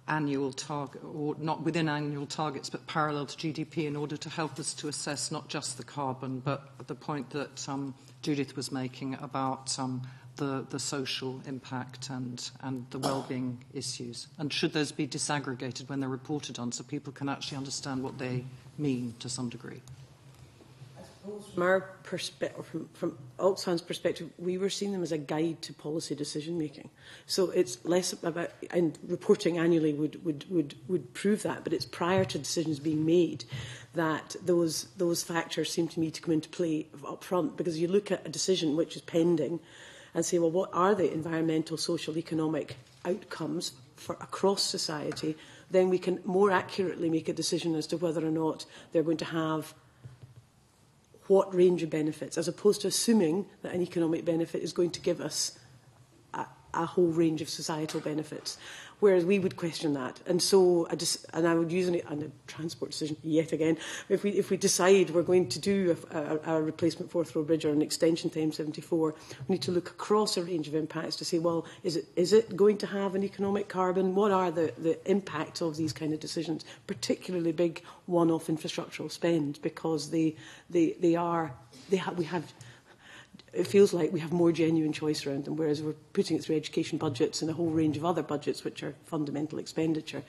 annual target, or not within annual targets, but parallel to GDP, in order to help us to assess not just the carbon, but the point that Judith was making about the social impact and the well-being issues? And should those be disaggregated when they're reported on, so people can actually understand what they mean to some degree? From our perspective, from Oxfam's perspective, we were seeing them as a guide to policy decision making. So it's less about, and reporting annually would prove that, but it's prior to decisions being made that those factors seem to me to come into play up front, because you look at a decision which is pending and say, well, what are the environmental, social, economic outcomes for across society? Then we can more accurately make a decision as to whether or not they're going to have what range of benefits, as opposed to assuming that an economic benefit is going to give us a whole range of societal benefits, whereas we would question that. And so, I would use a transport decision yet again. If we decide we're going to do a replacement Forth Row Bridge or an extension to M74, we need to look across a range of impacts to say, well, is it going to have an economic carbon? What are the impacts of these kind of decisions, particularly big one-off infrastructural spend, because we have. It feels like we have more genuine choice around them, whereas we're putting it through education budgets and a whole range of other budgets which are fundamental expenditure.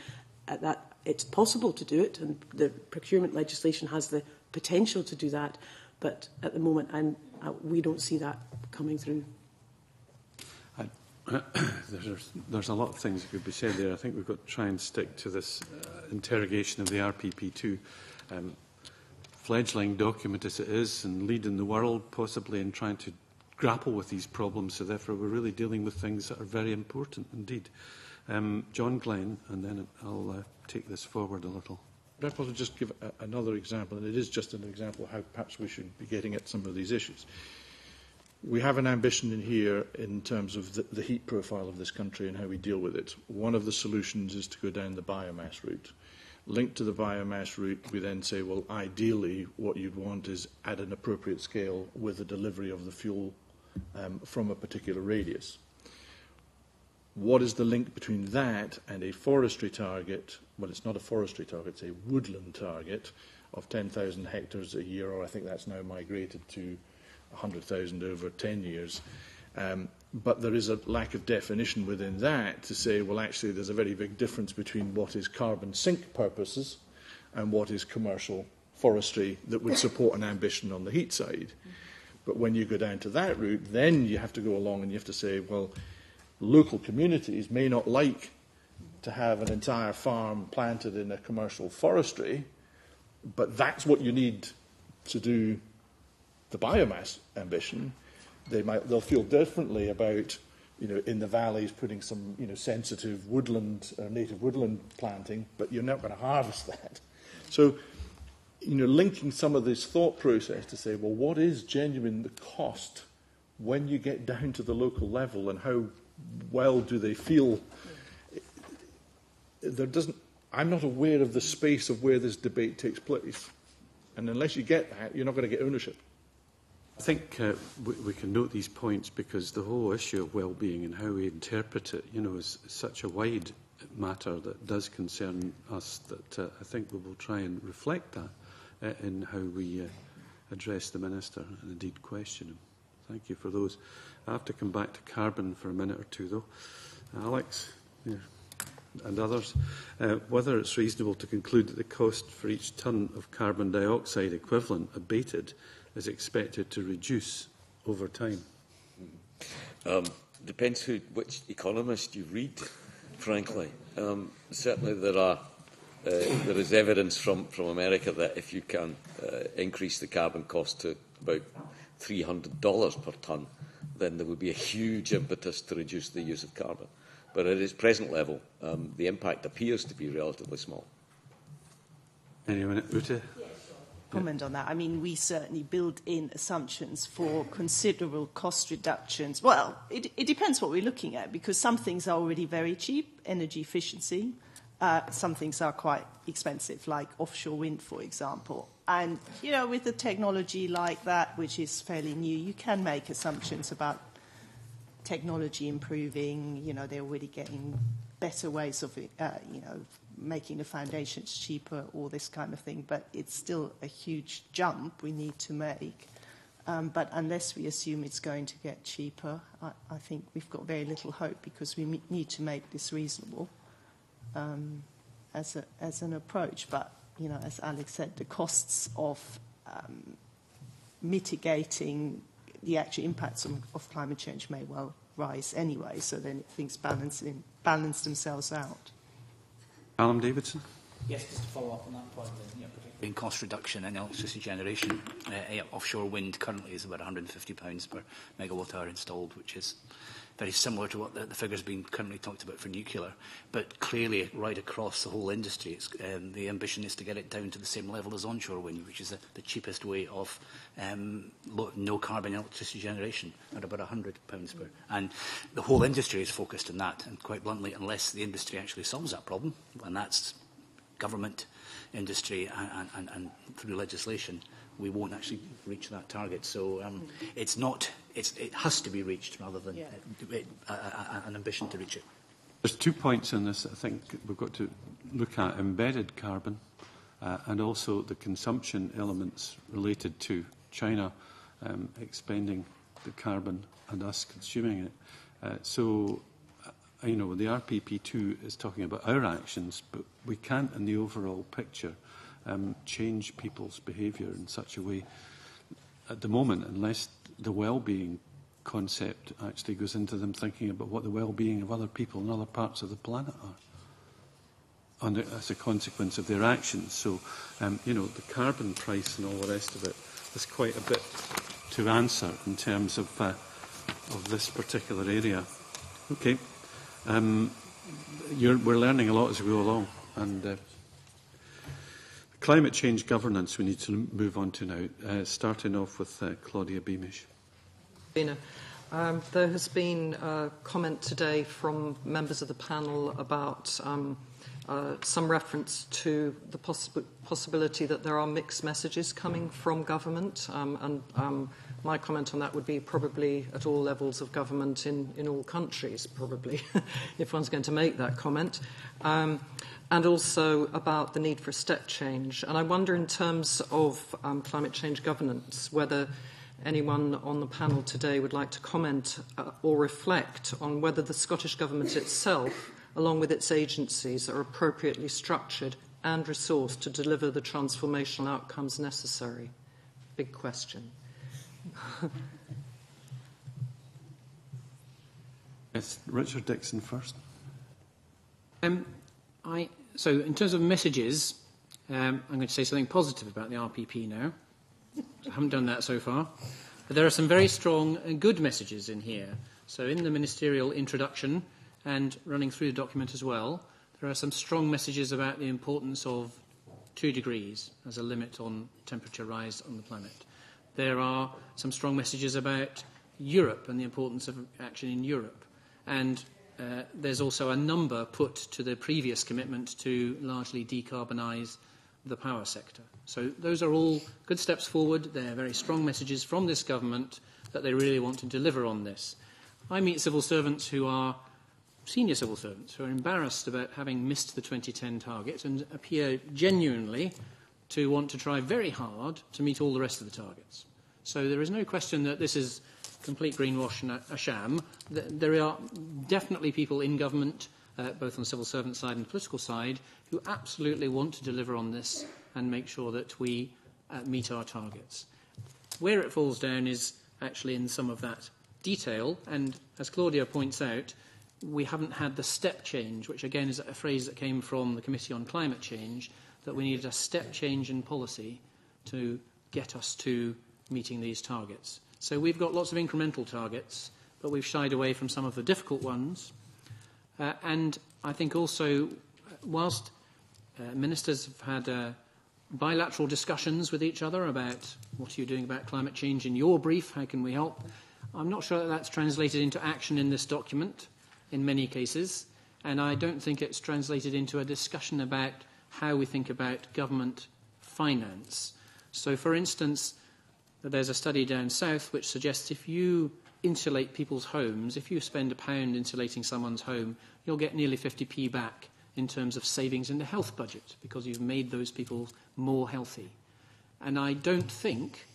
That it's possible to do it, and the procurement legislation has the potential to do that, but at the moment we don't see that coming through. There's a lot of things that could be said there. I think we've got to try and stick to this interrogation of the RPP2. Fledgling document as it is, and leading the world possibly in trying to grapple with these problems. So therefore we're really dealing with things that are very important indeed. John Glenn, and then I'll take this forward a little. I'd possibly just give another example, and it is just an example of how perhaps we should be getting at some of these issues. We have an ambition in here in terms of the heat profile of this country and how we deal with it. One of the solutions is to go down the biomass route. Linked to the biomass route, we then say, well, ideally, what you'd want is at an appropriate scale with the delivery of the fuel from a particular radius. What is the link between that and a forestry target? Well, it's not a forestry target, it's a woodland target of 10,000 hectares a year, or I think that's now migrated to 100,000 over 10 years. But there is a lack of definition within that to say, well, actually, there's a very big difference between what is carbon sink purposes and what is commercial forestry that would support an ambition on the heat side. But when you go down to that route, then you have to go along and you have to say, well, local communities may not like to have an entire farm planted in a commercial forestry, but that's what you need to do the biomass ambition, they'll feel differently about, in the valleys putting some, sensitive woodland, native woodland planting, but you're not going to harvest that. So, linking some of this thought process to say, well, what is genuine the cost when you get down to the local level, and how well do they feel? I'm not aware of the space of where this debate takes place. And unless you get that, you're not going to get ownership. I think we can note these points because the whole issue of well-being and how we interpret it, is such a wide matter that does concern us that I think we will try and reflect that in how we address the Minister and indeed question him. Thank you for those. I have to come back to carbon for a minute or two, though. Alex and others, whether it's reasonable to conclude that the cost for each tonne of carbon dioxide equivalent abated is expected to reduce over time? Depends which economist you read, frankly. Certainly there is evidence from America that if you can increase the carbon cost to about $300 per tonne, then there would be a huge impetus to reduce the use of carbon. But at its present level, the impact appears to be relatively small. Anyone, Ute? Comment on that. I mean, we certainly build in assumptions for considerable cost reductions. Well, it depends what we're looking at, because some things are already very cheap, energy efficiency. Some things are quite expensive, like offshore wind, for example. And, with a technology like that, which is fairly new, you can make assumptions about technology improving. They're already getting better ways of, making the foundations cheaper, all this kind of thing. But it's still a huge jump we need to make. But unless we assume it's going to get cheaper, I think we've got very little hope, because we need to make this reasonable as an approach. But, as Alex said, the costs of mitigating the actual impacts of climate change may well rise anyway, so then things balance themselves out. Alan Davidson? Yes, just to follow up on that point, particularly in cost reduction in electricity generation, offshore wind currently is about £150 per megawatt hour installed, which is very similar to what the figures being currently talked about for nuclear. But clearly, right across the whole industry, the ambition is to get it down to the same level as onshore wind, which is the cheapest way of no carbon electricity generation, at about £100 per. And the whole industry is focused on that. And quite bluntly, unless the industry actually solves that problem, and that's government, industry, and through legislation, we won't actually reach that target. So it has to be reached rather than an ambition to reach it. There's 2 points in this I think we've got to look at: embedded carbon and also the consumption elements related to China expending the carbon and us consuming it. So the RPP2 is talking about our actions, but we can't, in the overall picture, change people's behaviour in such a way at the moment, unless the well-being concept actually goes into them thinking about what the well-being of other people in other parts of the planet are as a consequence of their actions. So, the carbon price and all the rest of it, there's quite a bit to answer in terms of this particular area. Okay. We're learning a lot as we go along, and climate change governance we need to move on to now, starting off with Claudia Beamish. There has been a comment today from members of the panel about some reference to the possibility that there are mixed messages coming from government, and my comment on that would be probably at all levels of government in all countries, probably, if one's going to make that comment. And also about the need for a step change. And I wonder, in terms of climate change governance, whether anyone on the panel today would like to comment or reflect on whether the Scottish Government itself, along with its agencies, are appropriately structured and resourced to deliver the transformational outcomes necessary. Big question. Yes, Richard Dixon first. So in terms of messages, I'm going to say something positive about the RPP now. I haven't done that so far. But there are some very strong and good messages in here. So in the ministerial introduction and running through the document as well, there are some strong messages about the importance of 2 degrees as a limit on temperature rise on the planet. There are some strong messages about Europe and the importance of action in Europe. And there's also a number put to the previous commitment to largely decarbonise the power sector. So those are all good steps forward. They're very strong messages from this government that they really want to deliver on this. I meet civil servants who are senior civil servants who are embarrassed about having missed the 2010 target and appear genuinely to want to try very hard to meet all the rest of the targets. So there is no question that this is complete greenwash and a sham. There are definitely people in government, both on the civil servant side and the political side, who absolutely want to deliver on this and make sure that we meet our targets. Where it falls down is actually in some of that detail, and as Claudia points out, we haven't had the step change, which again is a phrase that came from the Committee on Climate Change, that we needed a step change in policy to get us to meeting these targets. So we've got lots of incremental targets, but we've shied away from some of the difficult ones. And I think also, whilst ministers have had bilateral discussions with each other about what are you doing about climate change in your brief, how can we help, I'm not sure that that's translated into action in this document in many cases, and I don't think it's translated into a discussion about how we think about government finance. So, for instance, there's a study down south which suggests if you insulate people's homes, if you spend £1 insulating someone's home, you'll get nearly 50p back in terms of savings in the health budget because you've made those people more healthy. And I don't think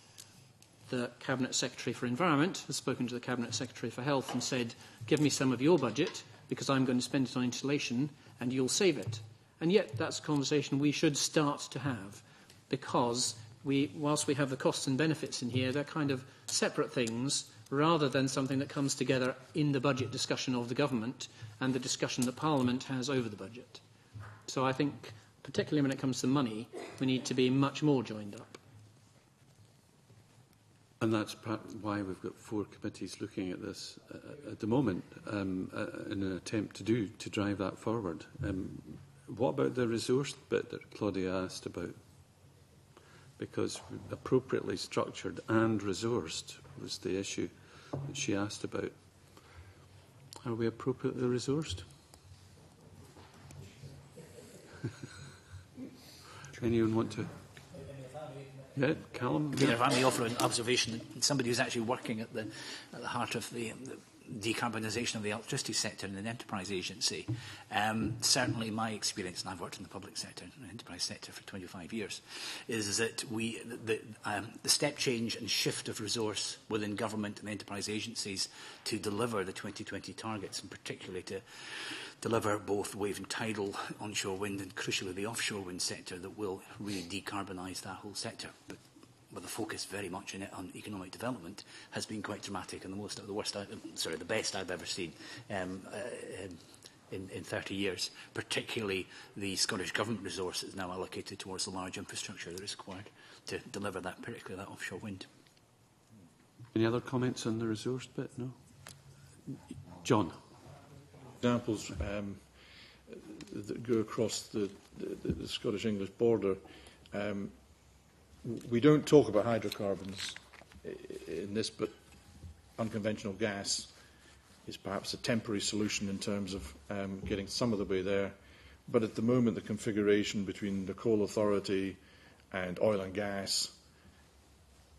the Cabinet Secretary for Environment has spoken to the Cabinet Secretary for Health and said, give me some of your budget because I'm going to spend it on insulation and you'll save it. And yet that's a conversation we should start to have because whilst we have the costs and benefits in here, they're kind of separate things rather than something that comes together in the budget discussion of the government and the discussion that Parliament has over the budget. So I think, particularly when it comes to money, we need to be much more joined up. And that's why we've got 4 committees looking at this at the moment in an attempt to drive that forward. What about the resource bit that Claudia asked about? Because appropriately structured and resourced was the issue that she asked about. Are we appropriately resourced? Anyone want to? Yeah, Callum? If I may offer an observation, somebody who's actually working at the heart of the decarbonisation of the electricity sector in an enterprise agency. Certainly my experience, and I've worked in the public sector, in the enterprise sector for 25 years, is that the step change and shift of resource within government and enterprise agencies to deliver the 2020 targets, and particularly to deliver both wave and tidal onshore wind and crucially the offshore wind sector that will really decarbonise that whole sector. But with a focus very much in it on economic development, has been quite dramatic and the best I've ever seen in 30 years. Particularly the Scottish Government resource is now allocated towards the large infrastructure that is required to deliver that, particularly that offshore wind. Any other comments on the resource bit? No? John? Examples that go across the Scottish-English border. We don't talk about hydrocarbons in this, but unconventional gas is perhaps a temporary solution in terms of getting some of the way there. But at the moment, the configuration between the Coal Authority and oil and gas,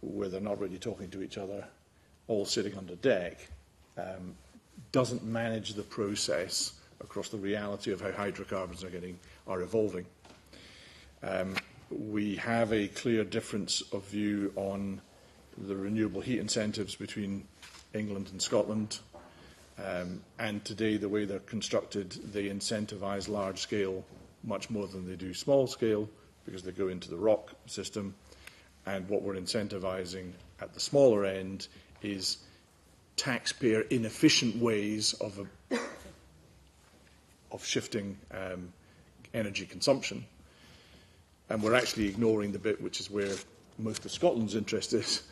where they're not really talking to each other, all sitting under deck, doesn't manage the process across the reality of how hydrocarbons are evolving. We have a clear difference of view on the renewable heat incentives between England and Scotland. And today, the way they're constructed, they incentivise large scale much more than they do small scale because they go into the ROC system. And what we're incentivising at the smaller end is taxpayer inefficient ways of shifting energy consumption. And we're actually ignoring the bit which is where most of Scotland's interest is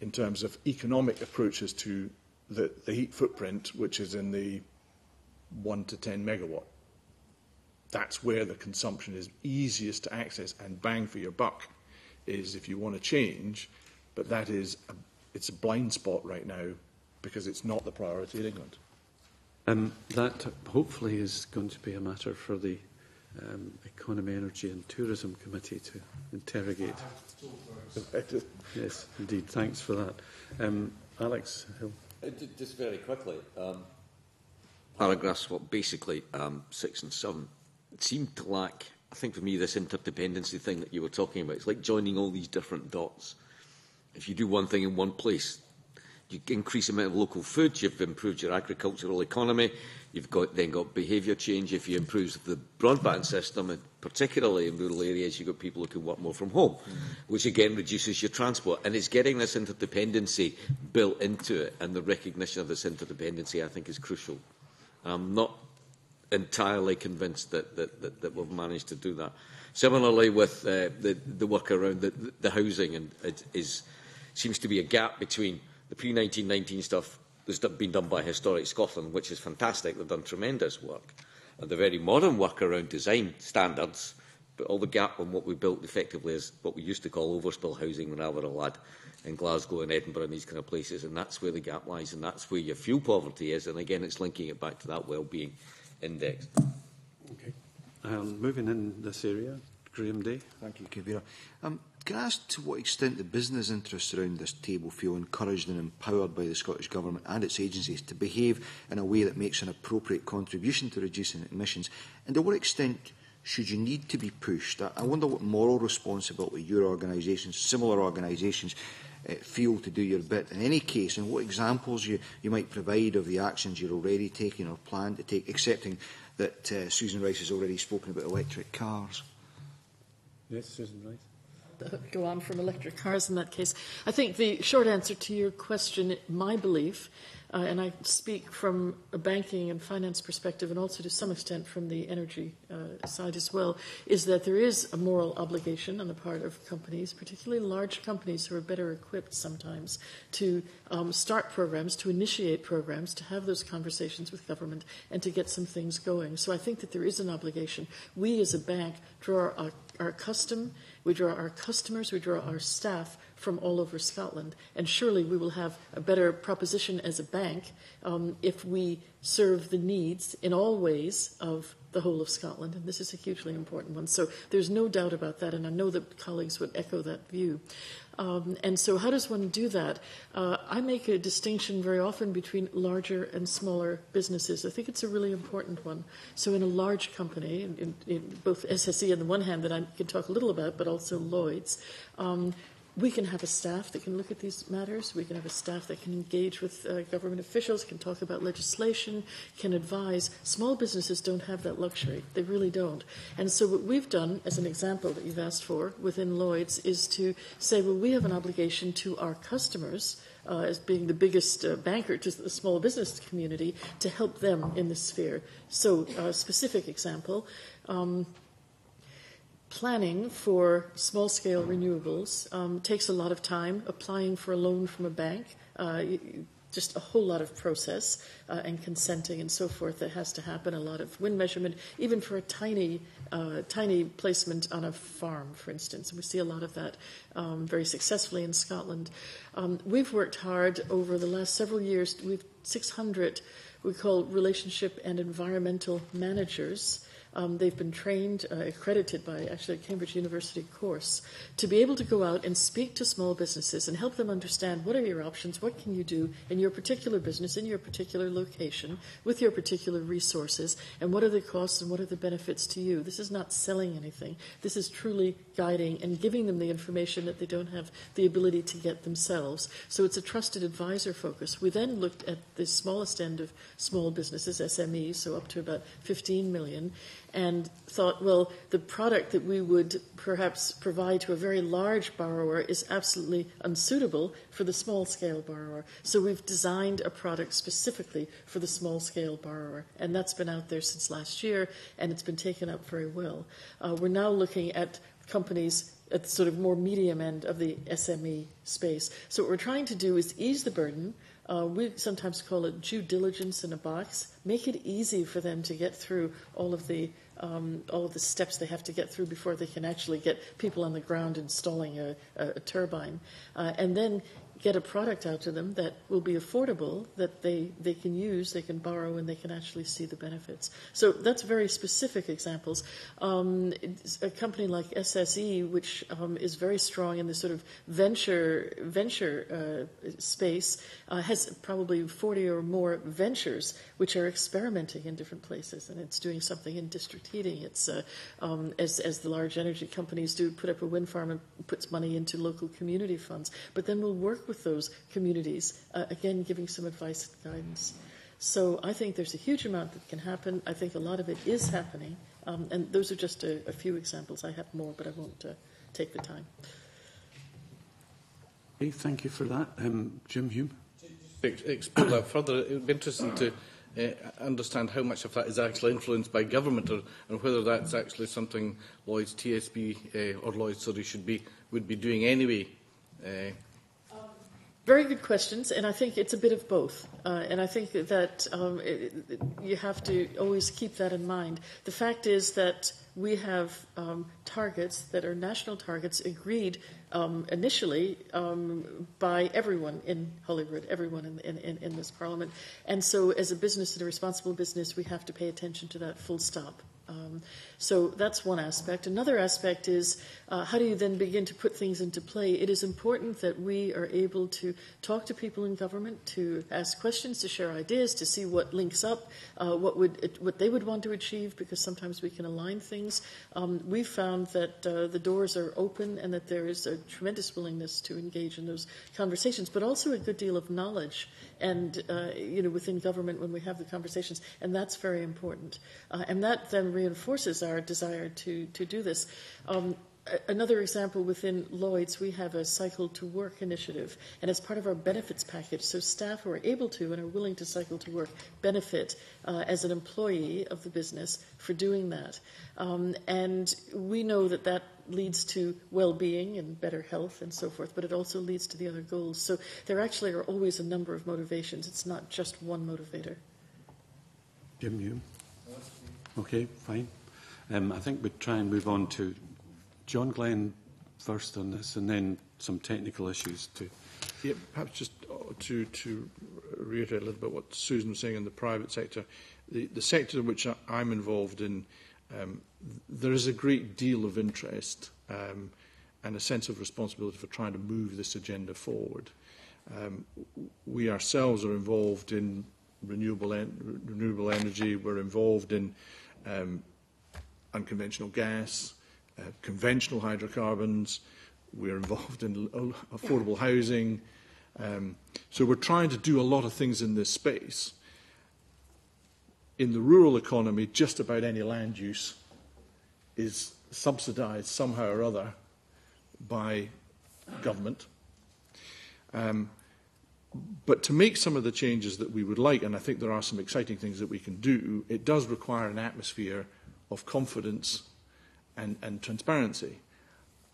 in terms of economic approaches to the heat footprint, which is in the 1 to 10 megawatt. That's where the consumption is easiest to access and bang for your buck, is if you want to change, but it's a blind spot right now because it's not the priority in England. That hopefully is going to be a matter for the Economy, Energy and Tourism Committee to interrogate. Yes, indeed. Thanks for that. Alex Hill. Just very quickly, paragraphs, basically 6 and 7, it seemed to lack, I think for me, this interdependency thing that you were talking about. It's like joining all these different dots. If you do one thing in one place, you increase the amount of local food, you've improved your agricultural economy, you've then got behaviour change. If you improve the broadband system, and particularly in rural areas, you've got people who can work more from home, which again reduces your transport. And it's getting this interdependency built into it, and the recognition of this interdependency, I think, is crucial. I'm not entirely convinced that we've managed to do that. Similarly, with the work around the housing, and it seems to be a gap between the pre-1919 stuff that's been done by Historic Scotland, which is fantastic. They've done tremendous work. And the very modern work around design standards, but all the gap on what we built effectively is what we used to call overspill housing when I was a lad in Glasgow and Edinburgh and these kind of places. And that's where the gap lies, and that's where your fuel poverty is. And again, it's linking it back to that well-being index. Okay. Moving in this area, Graham Day. Thank you, Kavira. Can I ask to what extent the business interests around this table feel encouraged and empowered by the Scottish Government and its agencies to behave in a way that makes an appropriate contribution to reducing emissions? And to what extent should you need to be pushed? I wonder what moral responsibility your organisations, similar organisations, feel to do your bit in any case, and what examples you might provide of the actions you're already taking or plan to take, accepting that Susan Rice has already spoken about electric cars. Yes, Susan Rice. Go on from electric cars in that case. I think the short answer to your question, my belief, and I speak from a banking and finance perspective and also to some extent from the energy side as well, is that there is a moral obligation on the part of companies, particularly large companies who are better equipped sometimes to start programs, to initiate programs, to have those conversations with government and to get some things going. So I think that there is an obligation. We as a bank draw our custom, we draw our customers, we draw our staff from all over Scotland. And surely we will have a better proposition as a bank if we serve the needs in all ways of the whole of Scotland. And this is a hugely important one. So there's no doubt about that, and I know that colleagues would echo that view. And so how does one do that? I make a distinction very often between larger and smaller businesses. I think it's a really important one. So in a large company, in both SSE on the one hand that I can talk a little about, but also Lloyd's, we can have a staff that can look at these matters. We can have a staff that can engage with government officials, can talk about legislation, can advise. Small businesses don't have that luxury. They really don't. And so what we've done, as an example that you've asked for within Lloyd's, is to say, well, we have an obligation to our customers, as being the biggest banker to the small business community, to help them in this sphere. So a specific example, planning for small-scale renewables takes a lot of time. Applying for a loan from a bank, just a whole lot of process and consenting and so forth that has to happen, a lot of wind measurement, even for a tiny placement on a farm, for instance. And we see a lot of that very successfully in Scotland. We've worked hard over the last several years. We've 600, we call relationship and environmental managers. They've been trained, accredited by actually a Cambridge University course, to be able to go out and speak to small businesses and help them understand what are your options, what can you do in your particular business, in your particular location, with your particular resources, and what are the costs and what are the benefits to you. This is not selling anything. This is truly guiding and giving them the information that they don't have the ability to get themselves. So it's a trusted advisor focus. We then looked at the smallest end of small businesses, SMEs, so up to about 15 million, and thought, well, the product that we would perhaps provide to a very large borrower is absolutely unsuitable for the small-scale borrower. So we've designed a product specifically for the small-scale borrower, and that's been out there since last year, and it's been taken up very well. We're now looking at companies at the sort of more medium end of the SME space. So what we're trying to do is ease the burden. We sometimes call it due diligence in a box. Make it easy for them to get through all of the steps they have to get through before they can actually get people on the ground installing a turbine, and then get a product out to them that will be affordable, that they can use, they can borrow, and they can actually see the benefits. So that's very specific examples. A company like SSE, which is very strong in the sort of venture space, has probably 40 or more ventures which are experimenting in different places, and it's doing something in district heating. It's as the large energy companies do, put up a wind farm and puts money into local community funds, but then we'll work with those communities, again, giving some advice and guidance. So I think there's a huge amount that can happen. I think a lot of it is happening, and those are just a few examples. I have more, but I won't take the time. Okay, thank you for that. Jim Hume. Explore that further. It would be interesting to understand how much of that is actually influenced by government, and whether that's actually something Lloyd's TSB or Lloyd's would be doing anyway. Very good questions, and I think it's a bit of both. And I think that you have to always keep that in mind. The fact is that we have targets that are national targets agreed initially by everyone in Holyrood, everyone in this Parliament. And so as a business and a responsible business, we have to pay attention to that full stop. So that's one aspect. Another aspect is how do you then begin to put things into play? It is important that we are able to talk to people in government, to ask questions, to share ideas, to see what links up, what they would want to achieve, because sometimes we can align things. We've found that the doors are open and that there is a tremendous willingness to engage in those conversations, but also a good deal of knowledge and within government when we have the conversations, and that's very important. And that then reinforces our desire to do this. Another example, within Lloyd's, we have a Cycle to Work initiative, and as part of our benefits package, so staff who are able to and are willing to cycle to work benefit as an employee of the business for doing that. And we know that that leads to well-being and better health and so forth, but it also leads to the other goals. So there actually are always a number of motivations. It's not just one motivator. Jim, you? Okay, fine. I think we'd try and move on to John Glenn first on this, and then some technical issues too. Yeah, perhaps just to reiterate a little bit what Susan was saying in the private sector. The sector in which I'm involved in, there is a great deal of interest and a sense of responsibility for trying to move this agenda forward. We ourselves are involved in renewable energy. We're involved in unconventional gas, conventional hydrocarbons. We're involved in affordable housing. So we're trying to do a lot of things in this space. In the rural economy, just about any land use is subsidised somehow or other by government. But to make some of the changes that we would like, and I think there are some exciting things that we can do, it does require an atmosphere of confidence and transparency.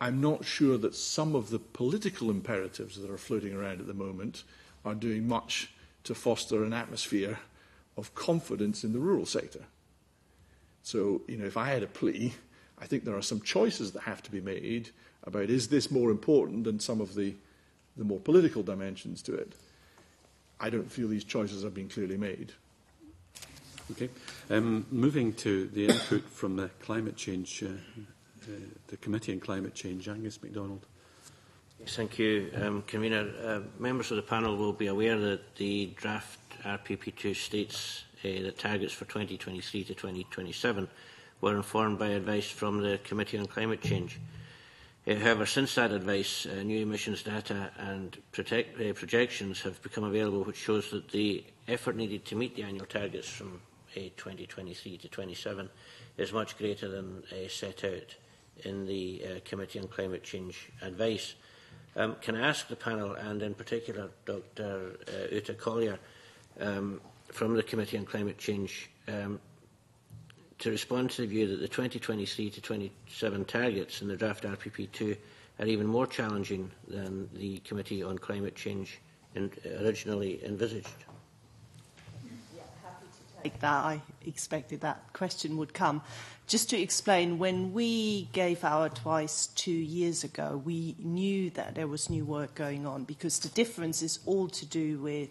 I'm not sure that some of the political imperatives that are floating around at the moment are doing much to foster an atmosphere of confidence in the rural sector. So, if I had a plea, I think there are some choices that have to be made about, is this more important than some of the more political dimensions to it? I don't feel these choices have been clearly made. Okay. Moving to the input from the climate change, the Committee on Climate Change, Angus MacDonald. Yes, thank you, Convener. Members of the panel will be aware that the draft RPP2 states that targets for 2023 to 2027 were informed by advice from the Committee on Climate Change. However, since that advice, new emissions data and projections have become available, which shows that the effort needed to meet the annual targets from 2023 to 27 is much greater than set out in the Committee on Climate Change advice. Can I ask the panel, and in particular Dr. Uta Collier from the Committee on Climate Change, to respond to the view that the 2023 to 27 targets in the draft RPP2 are even more challenging than the Committee on Climate Change originally envisaged? Like that, I expected that question would come. Just to explain, when we gave our advice 2 years ago, we knew that there was new work going on because the difference is all to do with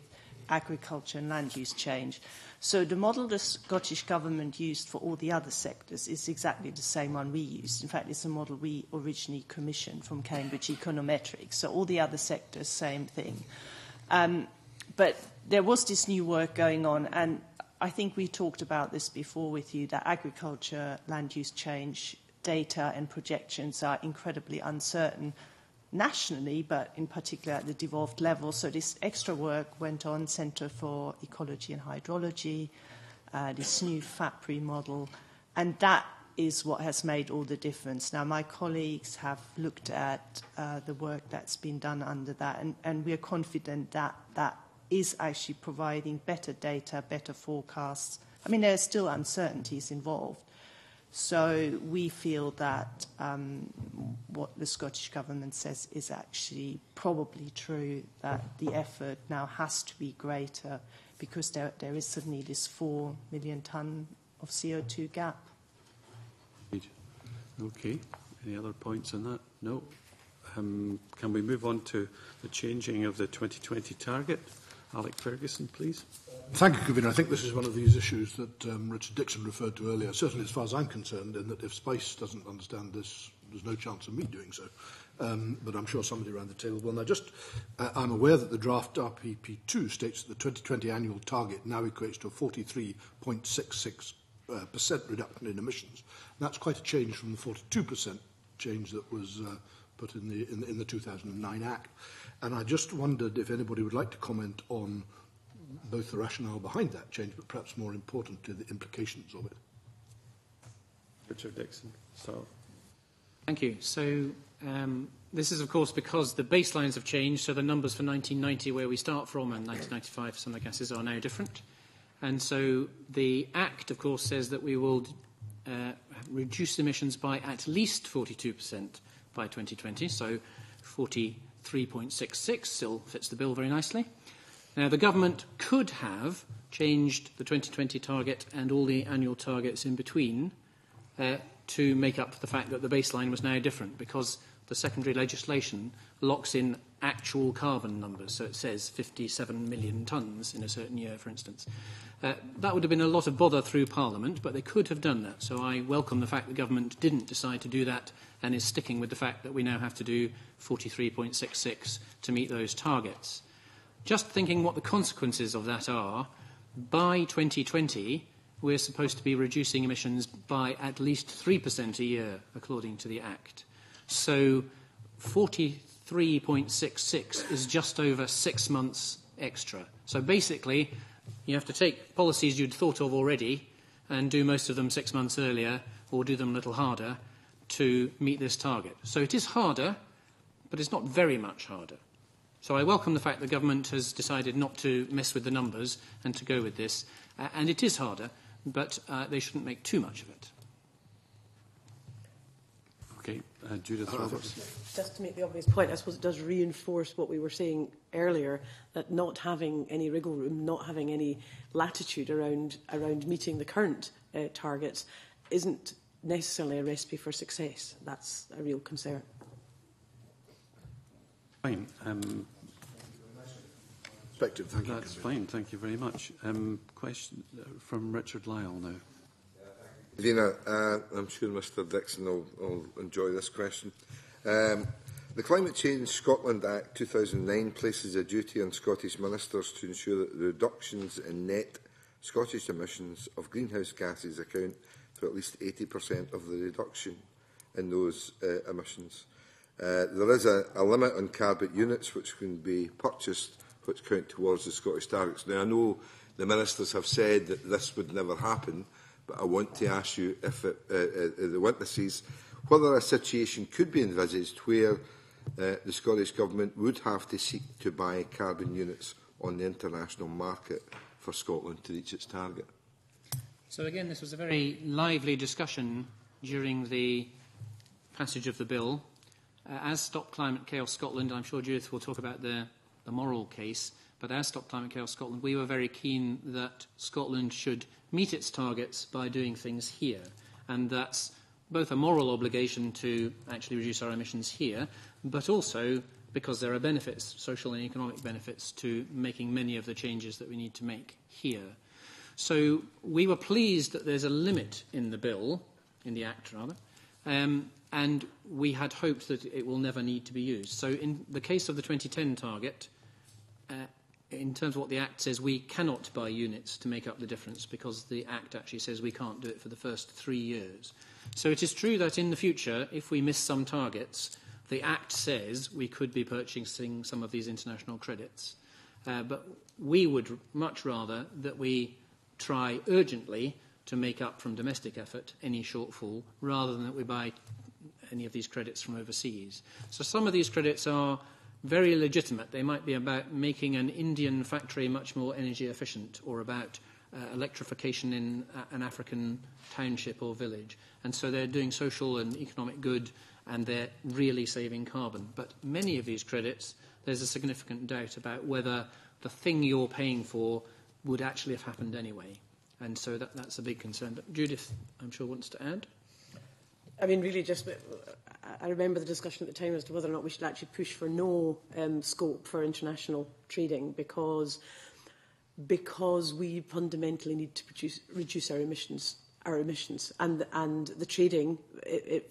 agriculture and land use change. So the model the Scottish Government used for all the other sectors is exactly the same one we used. In fact, it's a model we originally commissioned from Cambridge Econometrics. So all the other sectors, same thing. But there was this new work going on, and I think we talked about this before with you, that agriculture, land use change, data and projections are incredibly uncertain nationally, but in particular at the devolved level. So this extra work went on, Centre for Ecology and Hydrology, this new FAPRI model, and that is what has made all the difference. Now, my colleagues have looked at the work that's been done under that, and we are confident that that is actually providing better data, better forecasts. I mean, there are still uncertainties involved. So we feel that what the Scottish Government says is actually probably true, that the effort now has to be greater because there is suddenly this 4 million tonne of CO2 gap. Okay. Any other points on that? No. Can we move on to the changing of the 2020 target? Alec Ferguson, please. Thank you, Convener. I think this is one of these issues that Richard Dixon referred to earlier, certainly as far as I'm concerned, in that if Spice doesn't understand this, there's no chance of me doing so. But I'm sure somebody around the table will. Now, I'm aware that the draft RPP2 states that the 2020 annual target now equates to a 43.66% reduction in emissions. And that's quite a change from the 42% change that was put in the 2009 Act. And I just wondered if anybody would like to comment on both the rationale behind that change, but perhaps more importantly, the implications of it. Richard Dixon. So, thank you. So this is, of course, because the baselines have changed, so the numbers for 1990, where we start from, and 1995 for some of the gases, are now different. And so the Act, of course, says that we will reduce emissions by at least 42% by 2020, so 43.66 still fits the bill very nicely. Now, the government could have changed the 2020 target and all the annual targets in between to make up for the fact that the baseline was now different, because the secondary legislation locks in actual carbon numbers. So it says 57 million tonnes in a certain year, for instance. That would have been a lot of bother through Parliament, but they could have done that. So I welcome the fact the government didn't decide to do that and is sticking with the fact that we now have to do 43.66 to meet those targets. Just thinking what the consequences of that are, by 2020, we're supposed to be reducing emissions by at least 3% a year, according to the Act. So 43.66 is just over 6 months extra. So basically, you have to take policies you'd thought of already and do most of them 6 months earlier, or do them a little harder, to meet this target. So it is harder, but it's not very much harder. So I welcome the fact the government has decided not to mess with the numbers and to go with this. And it is harder, but they shouldn't make too much of it. Okay, Judith Roberts. Just to make the obvious point, I suppose it does reinforce what we were saying earlier, that not having any wriggle room, not having any latitude around meeting the current targets isn't necessarily a recipe for success. That's a real concern. Fine. Perspective, thank you. That's fine, thank you very much. Question from Richard Lyle now. Dina, I'm sure Mr Dixon will enjoy this question. The Climate Change Scotland Act 2009 places a duty on Scottish ministers to ensure that the reductions in net Scottish emissions of greenhouse gases account for at least 80% of the reduction in those emissions. There is a limit on carbon units which can be purchased which count towards the Scottish targets. Now, I know the ministers have said that this would never happen, but I want to ask you, if the witnesses, whether a situation could be envisaged where the Scottish Government would have to seek to buy carbon units on the international market for Scotland to reach its target. So again, this was a very lively discussion during the passage of the bill. As Stop Climate Chaos Scotland, I'm sure Judith will talk about the moral case, but as Stop Climate Chaos Scotland, we were very keen that Scotland should meet its targets by doing things here. And that's both a moral obligation to actually reduce our emissions here, but also because there are benefits, social and economic benefits, to making many of the changes that we need to make here. So we were pleased that there's a limit in the bill, in the Act rather, and we had hoped that it will never need to be used. So in the case of the 2010 target, in terms of what the Act says, we cannot buy units to make up the difference because the Act actually says we can't do it for the first 3 years. So it is true that in the future, if we miss some targets, the Act says we could be purchasing some of these international credits. But we would much rather that we try urgently to make up from domestic effort any shortfall rather than that we buy any of these credits from overseas. So some of these credits are very legitimate. They might be about making an Indian factory much more energy efficient or about electrification in an African township or village. And so they're doing social and economic good and they're really saving carbon. But many of these credits, there's a significant doubt about whether the thing you're paying for would actually have happened anyway. And so that's a big concern. But Judith, I'm sure, wants to add. I mean, really, I remember the discussion at the time as to whether or not we should actually push for no scope for international trading because we fundamentally need to reduce our emissions. And the trading,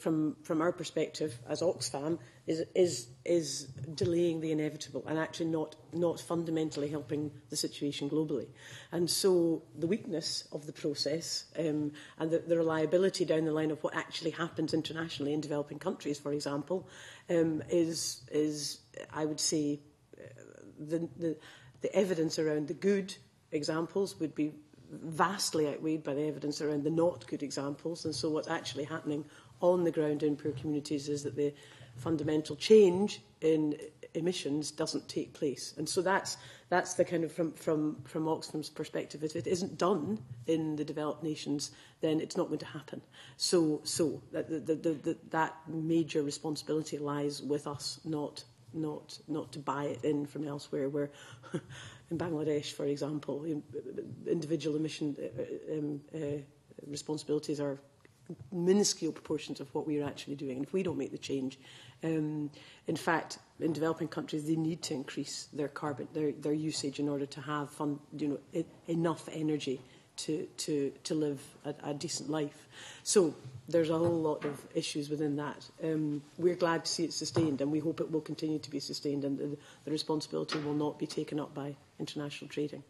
from our perspective as Oxfam, is delaying the inevitable and actually not fundamentally helping the situation globally. And so the weakness of the process and the reliability down the line of what actually happens internationally in developing countries, for example, is I would say the evidence around the good examples would be vastly outweighed by the evidence around the not good examples. And so what's actually happening on the ground in poor communities is that the fundamental change in emissions doesn't take place. And so that's the kind of, from Oxfam's perspective, if it isn't done in the developed nations, then it's not going to happen. So that major responsibility lies with us, not to buy it in from elsewhere, where in Bangladesh, for example, individual emission responsibilities are minuscule proportions of what we're actually doing. And if we don't make the change, in fact, in developing countries, they need to increase their carbon, their usage in order to have enough energy to live a decent life. So there's a whole lot of issues within that. We're glad to see it sustained, and we hope it will continue to be sustained, and the responsibility will not be taken up by international trading.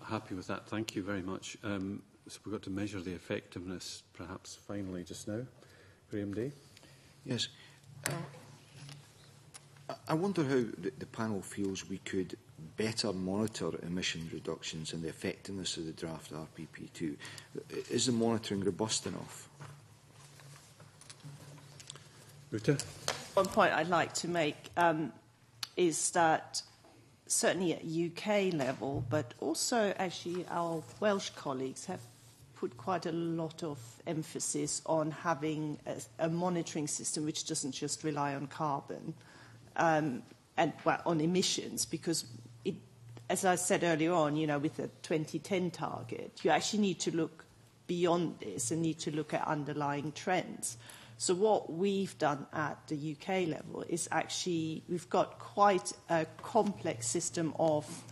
Happy with that. Thank you very much. So we've got to measure the effectiveness, perhaps, finally, just now. Graham Day? Yes. I wonder how the panel feels we could better monitor emission reductions and the effectiveness of the draft RPP2. Is the monitoring robust enough? Ruta? One point I'd like to make is that certainly at UK level, but also actually our Welsh colleagues have put quite a lot of emphasis on having a monitoring system which doesn't just rely on carbon and on emissions, because as I said earlier on, with the 2010 target, you actually need to look beyond this and need to look at underlying trends. So what we've done at the UK level is actually we've got quite a complex system of,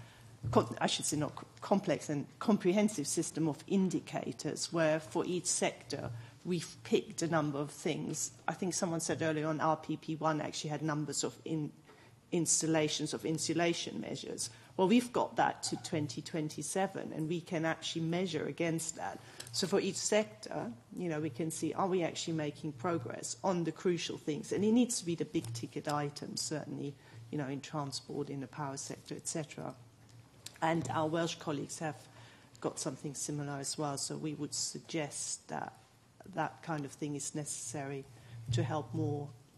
I should say not complex, and comprehensive system of indicators where for each sector we've picked a number of things. I think someone said earlier on RPP1 actually had numbers of installations of insulation measures. Well, we've got that to 2027, and we can actually measure against that. So for each sector, we can see, are we actually making progress on the crucial things? And it needs to be the big-ticket items, certainly, in transport, in the power sector, etc. And our Welsh colleagues have got something similar as well, so we would suggest that that kind of thing is necessary to help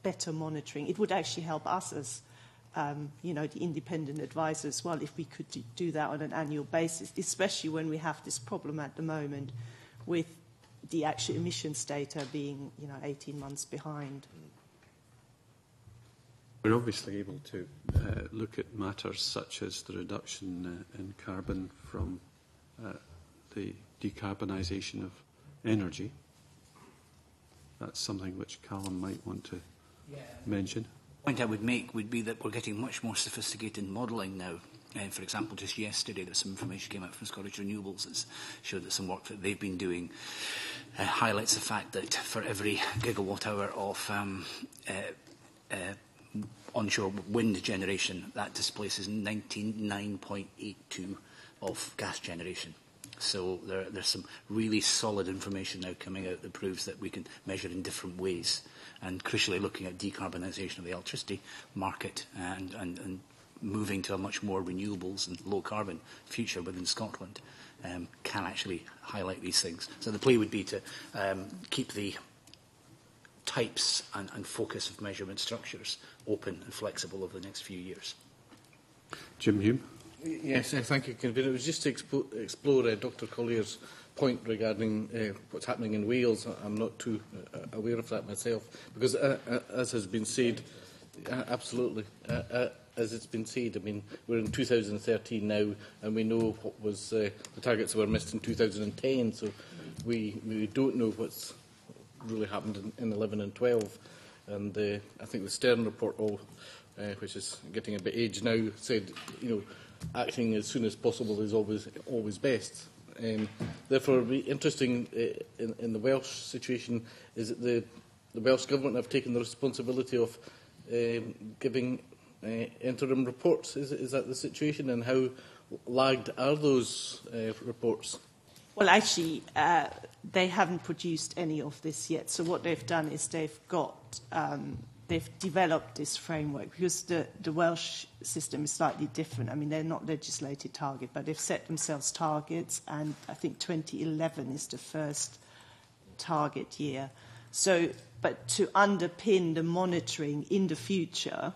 better monitoring. It would actually help us as the independent advisor as well, if we could do that on an annual basis, especially when we have this problem at the moment with the actual emissions data being, 18 months behind. We're obviously able to look at matters such as the reduction in carbon from the decarbonisation of energy. That's something which Callum might want to mention. The point I would make would be that we're getting much more sophisticated modelling now. For example, just yesterday there was some information came out from Scottish Renewables that showed that some work that they've been doing highlights the fact that for every gigawatt hour of onshore wind generation, that displaces 99.82 of gas generation. So there's some really solid information now coming out that proves that we can measure in different ways, and crucially looking at decarbonisation of the electricity market and moving to a much more renewables and low carbon future within Scotland can actually highlight these things. So the plea would be to keep the types and focus of measurement structures open and flexible over the next few years. Jim Hume. Yes, thank you, Convener. It was just to explore Dr. Collier's point regarding what's happening in Wales. I'm not too aware of that myself, because as has been said, absolutely, as it's been said, I mean, we're in 2013 now, and we know what was the targets that were missed in 2010, so we don't know what's really happened in 11 and 12. And I think the Stern report, which is getting a bit aged now, said, acting as soon as possible is always best. Therefore, it would be interesting in the Welsh situation is that the Welsh Government have taken the responsibility of giving interim reports. Is that the situation, and how lagged are those reports? Well, actually, they haven't produced any of this yet. So what they've done is they've developed this framework, because the Welsh system is slightly different. I mean, they're not legislated target, but they've set themselves targets, and I think 2011 is the first target year. So, but to underpin the monitoring in the future,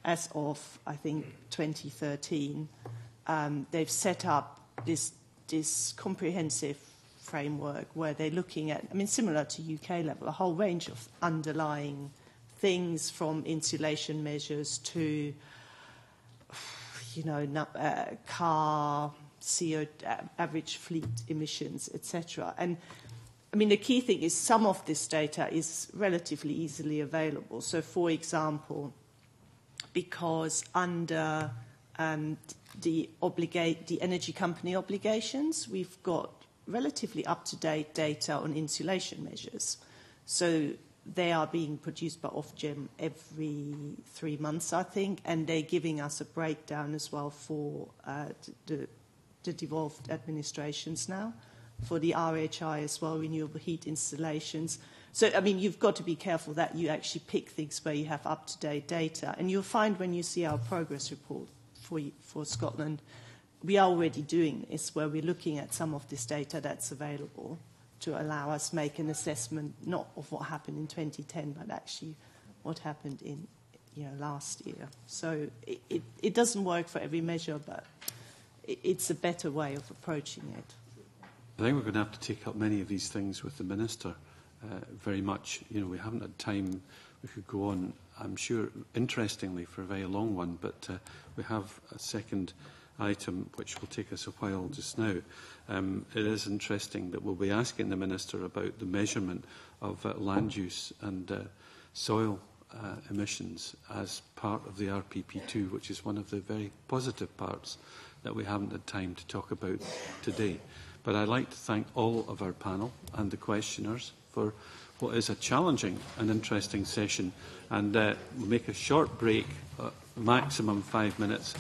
as of, I think, 2013, they've set up this comprehensive framework where they're looking at, I mean, similar to UK level, a whole range of underlying things, from insulation measures to, car, CO, average fleet emissions, etc. And I mean, the key thing is some of this data is relatively easily available. So, for example, because under the energy company obligations, we've got relatively up-to-date data on insulation measures. So they are being produced by Ofgem every 3 months, I think, and they're giving us a breakdown as well for the devolved administrations now, for the RHI as well, renewable heat installations. So, I mean, you've got to be careful that you actually pick things where you have up-to-date data. And you'll find when you see our progress report for Scotland, we are already doing this, where we're looking at some of this data that's available to allow us make an assessment, not of what happened in 2010, but actually what happened in last year. So it doesn't work for every measure, but it's a better way of approaching it. I think we're going to have to take up many of these things with the Minister very much. We haven't had time. We could go on, I'm sure, interestingly, for a very long one, but we have a second item which will take us a while just now. It is interesting that we'll be asking the Minister about the measurement of land use and soil emissions as part of the RPP2, which is one of the very positive parts that we haven't had time to talk about today. But I'd like to thank all of our panel and the questioners for what is a challenging and interesting session. And we'll make a short break, maximum 5 minutes,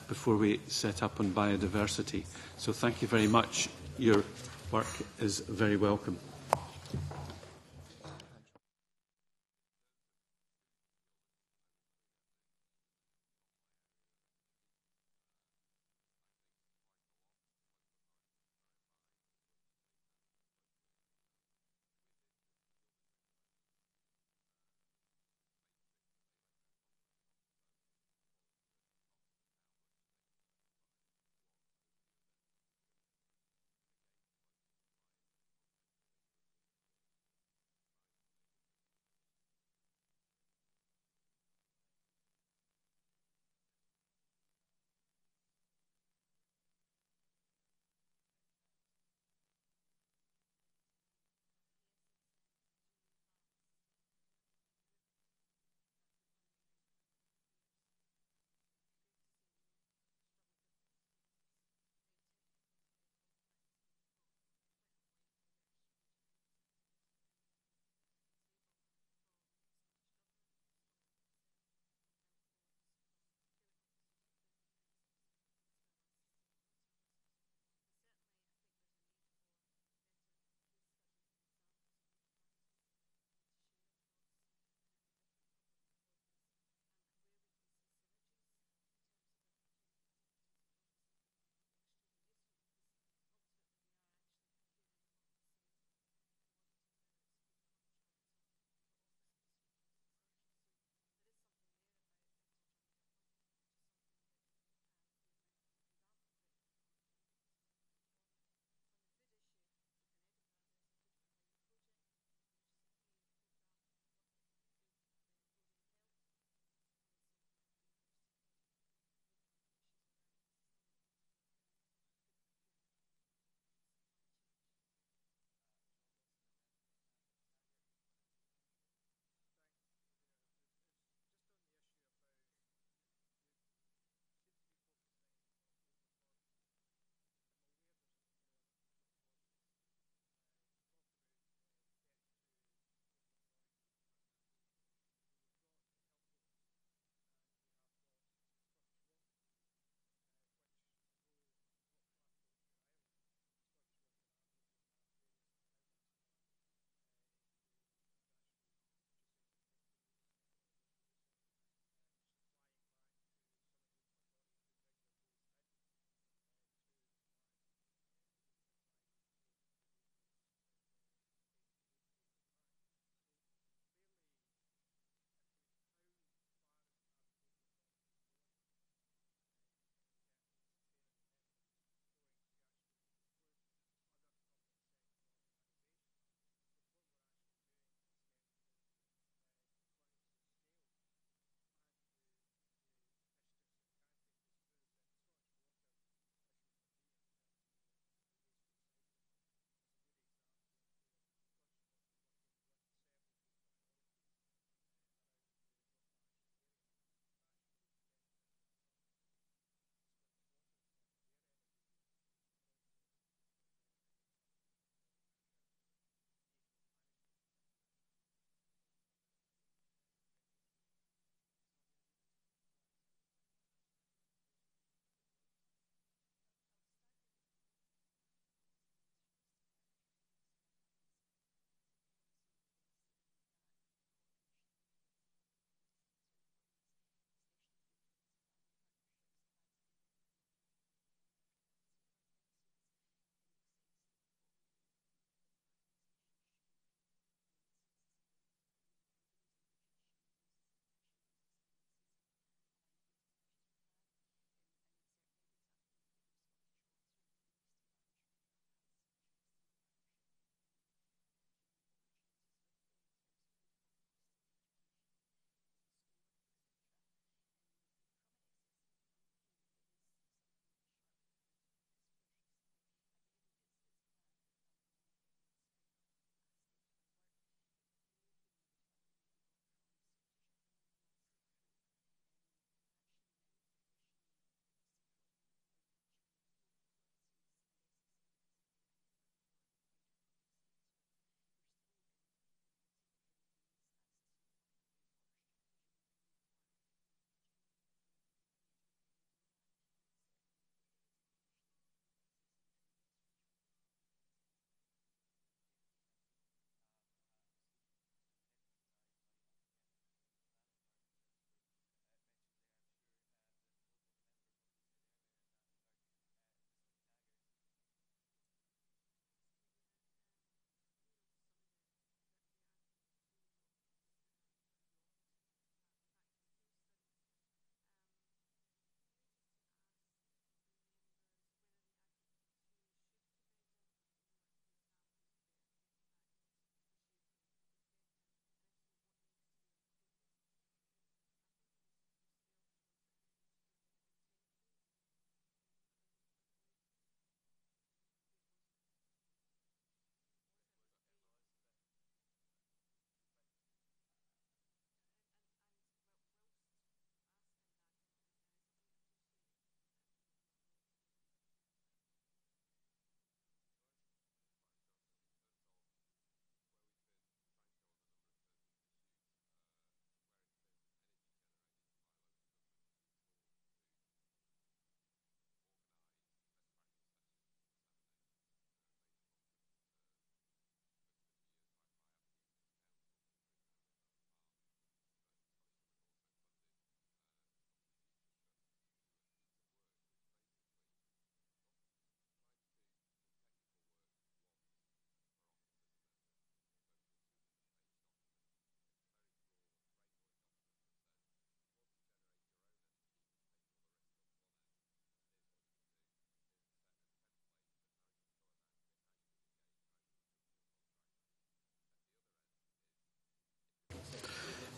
before we set up on biodiversity. So thank you very much. Your work is very welcome.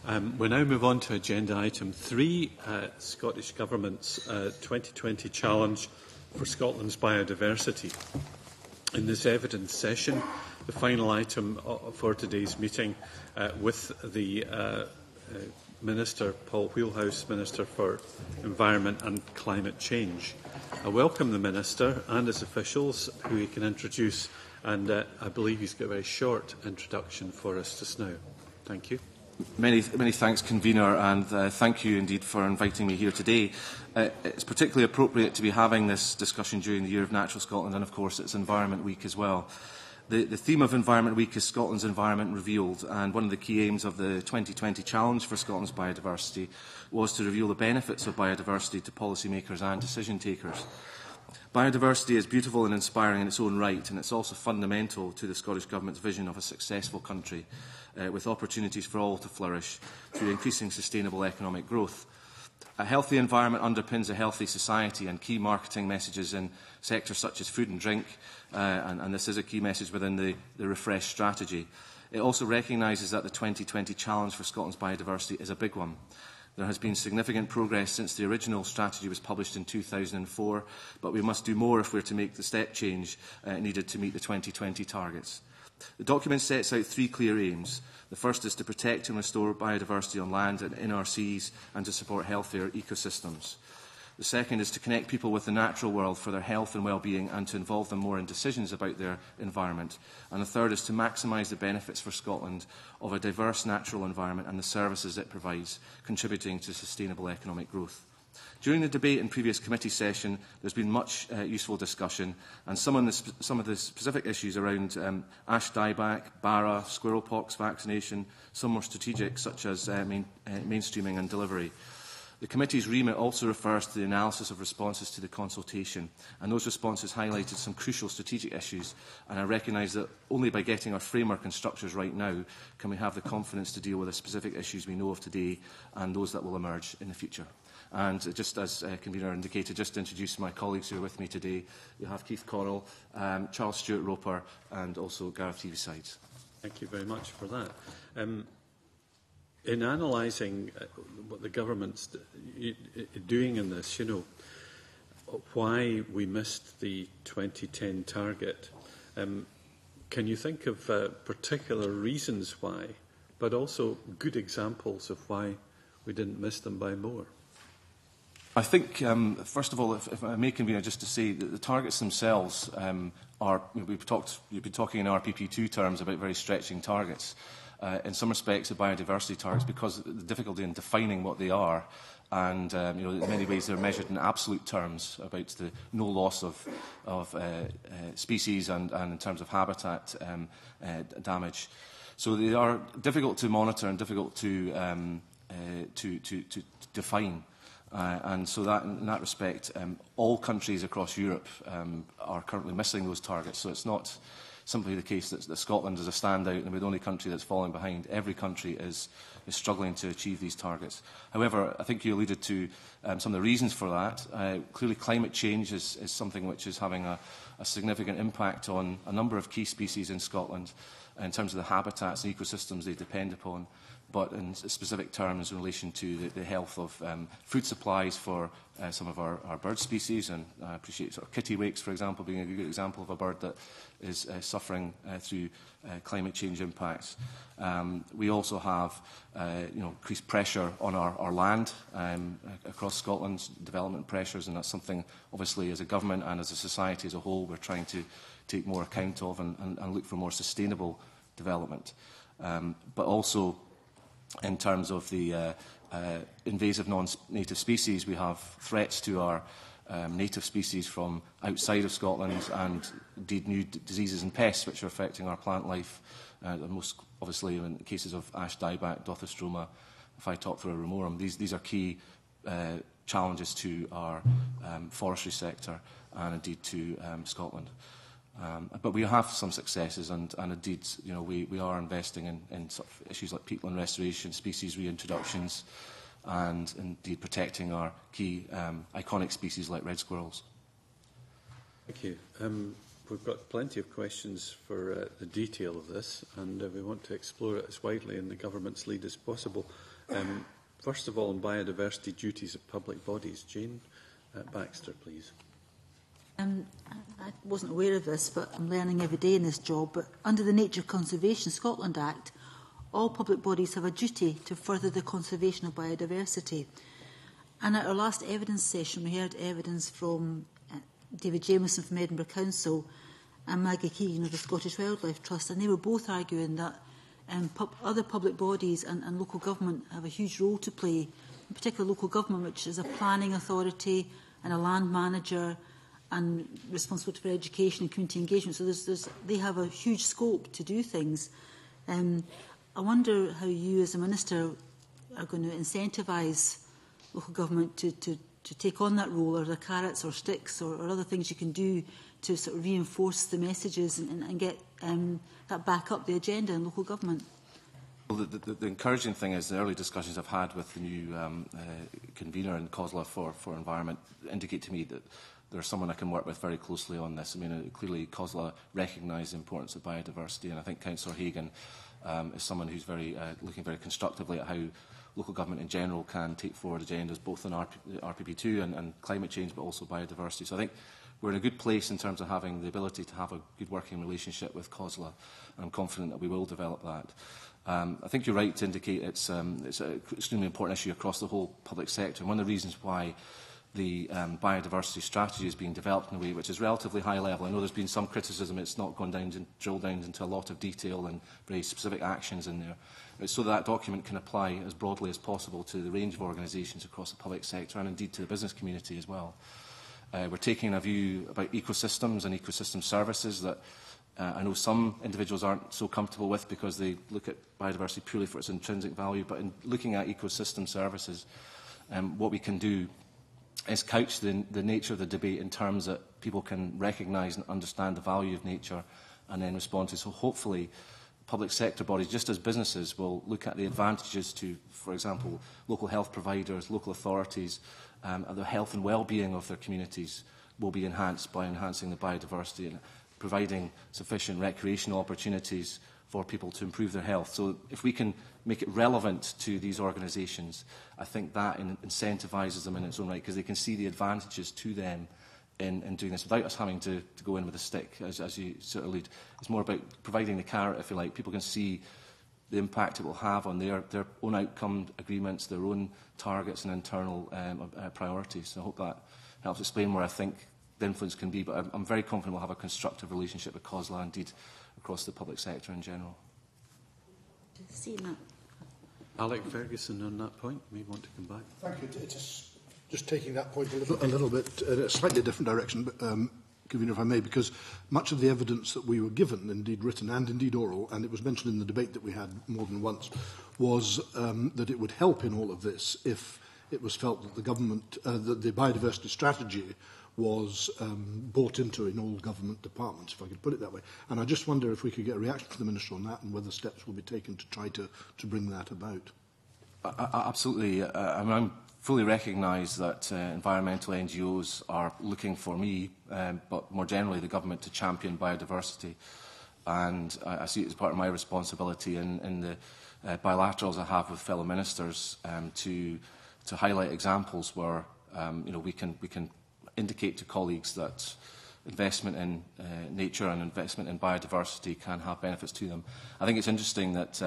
We now move on to agenda item 3, Scottish Government's 2020 challenge for Scotland's biodiversity. In this evidence session, the final item for today's meeting with the Minister, Paul Wheelhouse, Minister for Environment and Climate Change. I welcome the Minister and his officials, who he can introduce, and I believe he's got a very short introduction for us just now. Thank you. Many thanks, Convener, and thank you indeed for inviting me here today. It's particularly appropriate to be having this discussion during the Year of Natural Scotland, and of course it's Environment Week as well. The theme of Environment Week is Scotland's Environment Revealed, and one of the key aims of the 2020 Challenge for Scotland's biodiversity was to reveal the benefits of biodiversity to policymakers and decision takers. Biodiversity is beautiful and inspiring in its own right, and it's also fundamental to the Scottish Government's vision of a successful country, with opportunities for all to flourish through increasing sustainable economic growth. A healthy environment underpins a healthy society, and key marketing messages in sectors such as food and drink, and this is a key message within the Refresh strategy. It also recognises that the 2020 challenge for Scotland's biodiversity is a big one. There has been significant progress since the original strategy was published in 2004, but we must do more if we are to make the step change needed to meet the 2020 targets. The document sets out 3 clear aims. The first is to protect and restore biodiversity on land and in our seas, and to support healthier ecosystems. The second is to connect people with the natural world for their health and well-being, and to involve them more in decisions about their environment. And the third is to maximise the benefits for Scotland of a diverse natural environment and the services it provides, contributing to sustainable economic growth. During the debate in previous committee session, there's been much useful discussion, and some of the specific issues around ash dieback, BARA, squirrel pox vaccination, some more strategic, such as mainstreaming and delivery. The committee's remit also refers to the analysis of responses to the consultation, and those responses highlighted some crucial strategic issues, and I recognise that only by getting our framework and structures right now can we have the confidence to deal with the specific issues we know of today and those that will emerge in the future. And just as Convener indicated, just to introduce my colleagues who are with me today, you have Keith Connell, Charles Stewart Roper, and also Gareth Teavisides. Thank you very much for that. In analysing what the government's doing in this, why we missed the 2010 target, can you think of particular reasons why, but also good examples of why we didn't miss them by more? I think, first of all, if I may, Convener, just to say that the targets themselves are, you've been talking in RPP2 terms about very stretching targets. In some respects, the biodiversity targets, because of the difficulty in defining what they are, and in many ways they're measured in absolute terms about the no loss of species and in terms of habitat damage. So they are difficult to monitor and difficult to define. And so that, in that respect, all countries across Europe are currently missing those targets. So it's not simply the case that Scotland is a standout and we're the only country that's falling behind. Every country is struggling to achieve these targets. However, I think you alluded to some of the reasons for that. Clearly, climate change is something which is having a significant impact on a number of key species in Scotland in terms of the habitats and ecosystems they depend upon, but in specific terms in relation to the health of food supplies for some of our bird species. And I appreciate sort of kittiwakes, for example, being a good example of a bird that is suffering through climate change impacts. We also have increased pressure on our land across Scotland, development pressures, and that's something, obviously, as a government and as a society as a whole, we're trying to take more account of and look for more sustainable development. But also, in terms of the invasive non-native species, we have threats to our native species from outside of Scotland, and indeed new diseases and pests which are affecting our plant life, most obviously in cases of ash dieback, Dothostroma, Phytophthora rumorum. These are key challenges to our forestry sector and indeed to Scotland. But we have some successes, and indeed, we are investing in sort of issues like peatland restoration, species reintroductions, and indeed protecting our key iconic species like red squirrels. Thank you. We've got plenty of questions for the detail of this, and we want to explore it as widely in the government's lead as possible. First of all, on biodiversity duties of public bodies. Jane Baxter, please. I wasn't aware of this, but I'm learning every day in this job. But under the Nature Conservation Scotland Act, all public bodies have a duty to further the conservation of biodiversity. And at our last evidence session, we heard evidence from David Jameson from Edinburgh Council and Maggie Keegan of the Scottish Wildlife Trust, and they were both arguing that other public bodies and local government have a huge role to play, in particular local government, which is a planning authority and a land manager and responsibility for education and community engagement. So they have a huge scope to do things. I wonder how you as a minister are going to incentivise local government to take on that role. Are there carrots or sticks or other things you can do to sort of reinforce the messages and get that back up the agenda in local government? Well, the encouraging thing is the early discussions I've had with the new convener in COSLA for environment indicate to me that there's someone I can work with very closely on this. I mean, clearly COSLA recognise the importance of biodiversity, and I think Councillor Hagan is someone who's looking very constructively at how local government in general can take forward agendas both on RPP2 and climate change, but also biodiversity. So I think we're in a good place in terms of having the ability to have a good working relationship with COSLA, and I'm confident that we will develop that. I think you're right to indicate it's an extremely important issue across the whole public sector. And one of the reasons why the biodiversity strategy is being developed in a way which is relatively high level. I know there's been some criticism, it's not gone down and drilled down into a lot of detail and very specific actions in there. It's so that document can apply as broadly as possible to the range of organisations across the public sector and indeed to the business community as well. We're taking a view about ecosystems and ecosystem services that I know some individuals aren't so comfortable with because they look at biodiversity purely for its intrinsic value, but in looking at ecosystem services, what we can do is couch the nature of the debate in terms that people can recognise and understand the value of nature and then respond to. So hopefully public sector bodies, just as businesses, will look at the advantages to, for example, local health providers, local authorities, and the health and well-being of their communities will be enhanced by enhancing the biodiversity and providing sufficient recreational opportunities for people to improve their health. So if we can make it relevant to these organisations, I think that incentivises them in its own right, because they can see the advantages to them in doing this without us having to go in with a stick, as you sort of allude. It's more about providing the carrot, if you like. People can see the impact it will have on their own outcome agreements, their own targets and internal priorities. So I hope that helps explain where I think the influence can be, but I'm very confident we'll have a constructive relationship with COSLA, indeed across the public sector in general. Alec Ferguson on that point may want to come back. Thank you. Just taking that point a little bit in a slightly different direction, but Convener, if I may, because much of the evidence that we were given, indeed written and indeed oral, and it was mentioned in the debate that we had more than once, was that it would help in all of this if it was felt that the government, that the biodiversity strategy was bought into in all government departments, if I could put it that way. And I just wonder if we could get a reaction from the Minister on that and whether steps will be taken to try to bring that about. Absolutely. I fully recognise that environmental NGOs are looking for me, but more generally the government, to champion biodiversity. And I see it as part of my responsibility in the bilaterals I have with fellow ministers to highlight examples where we can indicate to colleagues that investment in nature and investment in biodiversity can have benefits to them. I think it's interesting that